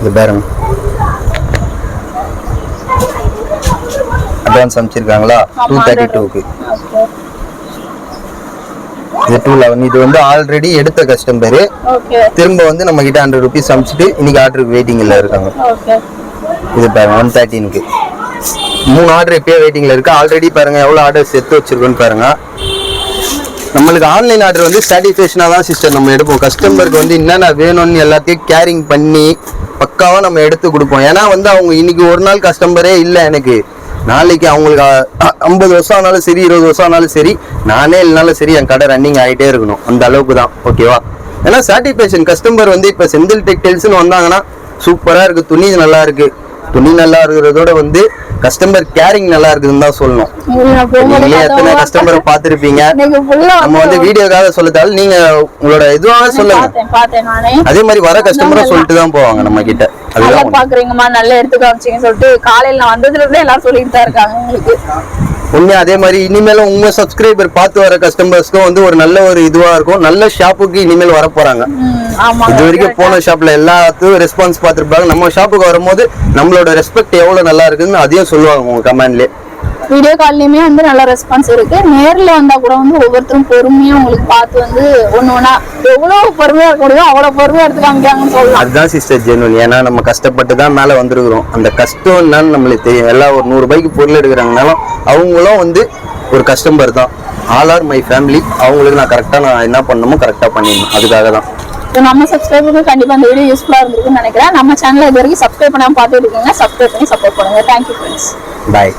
இது பாருங்க அட்வான்ஸ் அனுப்பிச்சிருக்காங்களா 232க்கு. இது 211. இது வந்து ஆல்ரெடி எடுத்த கஸ்டமர். திரும்ப வந்து நம்ம கிட்ட 100 ரூபீஸ் அனுப்பிச்சிட்டு இன்னைக்கு ஆர்டருக்கு வெயிட்டிங்ல இருக்காங்க. இது பாருங்க 113க்கு 3 ஆர்டர் இப்பயே வெயிட்டிங்ல இருக்கு. ஆல்ரெடி பாருங்க எவ்வளவு ஆர்டர்ஸ் எடுத்து வச்சிருக்கோன்னு பாருங்க. நம்மளுக்கு ஆன்லைன் ஆர்டர் வந்து சாட்டிஸ்ஃபேக்ஷனா தான் சிஸ்டர் நம்ம எடுப்போம். கஸ்டமருக்கு வந்து என்னென்ன வேணும்னு எல்லாத்தையும் கேரிங் பண்ணி பக்காவா நம்ம எடுத்து கொடுப்போம். ஏன்னா வந்து அவங்க இன்னைக்கு ஒரு நாள் கஸ்டமரே இல்லை எனக்கு, நாளைக்கு அவங்களுக்கு 50 வருஷம் ஆனாலும் சரி 20 வருஷம் ஆனாலும் சரி நானே இல்லைனாலும் சரி என் கடை ரன்னிங் ஆகிட்டே இருக்கணும். அந்த அளவுக்கு தான். ஓகேவா? ஏன்னா சாட்டிஸ்ஃபேக்ஷன் கஸ்டமர் வந்து இப்போ செந்தில் டெக்டைல்ஸ்னு வந்தாங்கன்னா சூப்பரா இருக்கு, துணி நல்லா இருக்கு. துணி நல்லா இருக்கிறதோட வந்து கஸ்டமர் கேரிங் நல்லா இருக்குதுன்னு தான் சொல்லணும். நீங்களே எத்தனை கஸ்டமரை பார்த்திருப்பீங்க. நம்ம வந்து வீடியோக்காக சொல்லத்தாலும் நீங்க உங்களோட இதுவாக சொல்லுங்க. அதே மாதிரி வர கஸ்டமரும் சொல்லிட்டு தான் போவாங்க நம்ம கிட்ட. அதெல்லாம் பாக்குறீங்கம்மா நல்லா எடுத்து காமிச்சீங்கன்னு சொல்லிட்டு காலையில நான் வந்ததுல இருந்தே எல்லாரும் சொல்லிட்டு தான் இருக்காங்க உங்களுக்கு. உண்மையா அதே மாதிரி இனிமேலும் உங்க சப்ஸ்கிரைபர் பார்த்து வர கஸ்டமர்ஸ்க்கும் வந்து ஒரு நல்ல ஒரு இதுவா இருக்கும். நல்ல ஷாப்புக்கு இனிமேல் வர போறாங்க. இது வரைக்கும் போன ஷாப்ல எல்லாத்துக்கும் ரெஸ்பான்ஸ் பார்த்துருப்பாங்க. நம்ம ஷாப்புக்கு வரும்போது நம்மளோட ரெஸ்பெக்ட் எவ்வளவு நல்லா இருக்குன்னு அதையும் சொல்லுவாங்க உங்க கமெண்ட்லயே. வீடியோ கால்லயுமே வந்து நல்ல ரெஸ்பான்ஸ் இருக்கு. நேர்ல வந்தா கூட வந்து ஒவ்வொருத்தரும் பொறுமையா உங்களுக்கு பார்த்து வந்து ஒண்ணு எவ்வளவு பொறுமையா இருக்க முடியும் அவ்வளவு பொறுமையா எடுத்து காமிக்காங்கன்னு சொல்லலாம். அதுதான் சிஸ்டர் ஜெனுவன். ஏன்னா நம்ம கஷ்டப்பட்டு தான் மேல வந்துருக்கிறோம். அந்த கஷ்டம் என்னன்னு நம்மளுக்கு தெரியும். எல்லாம் ஒரு 100 ரூபாய்க்கு பொருள் எடுக்கிறாங்கனாலும் அவங்களும் வந்து ஒரு கஸ்டமர் தான். All R my family. அவங்களுக்கு நான் கரெக்டா நான் என்ன பண்ணணுமோ கரெக்டா பண்ணிடணும். அதுக்காக தான். நம்ம சப்ஸ்கிரைபருக்கு கண்டிப்பா இந்த வீடியோ யூஸ்ஃபுல்லா இருந்திருக்குன்னு நினைக்கிறேன். நம்ம சேனல் இது வரைக்கும் சப்ஸ்கிரைப் பண்ணாம பார்த்துட்டு இருக்கீங்க. சப்ஸ்கிரைப் பண்ணி சப்போர்ட் பண்ணுங்க. Thank you friends. பாய்.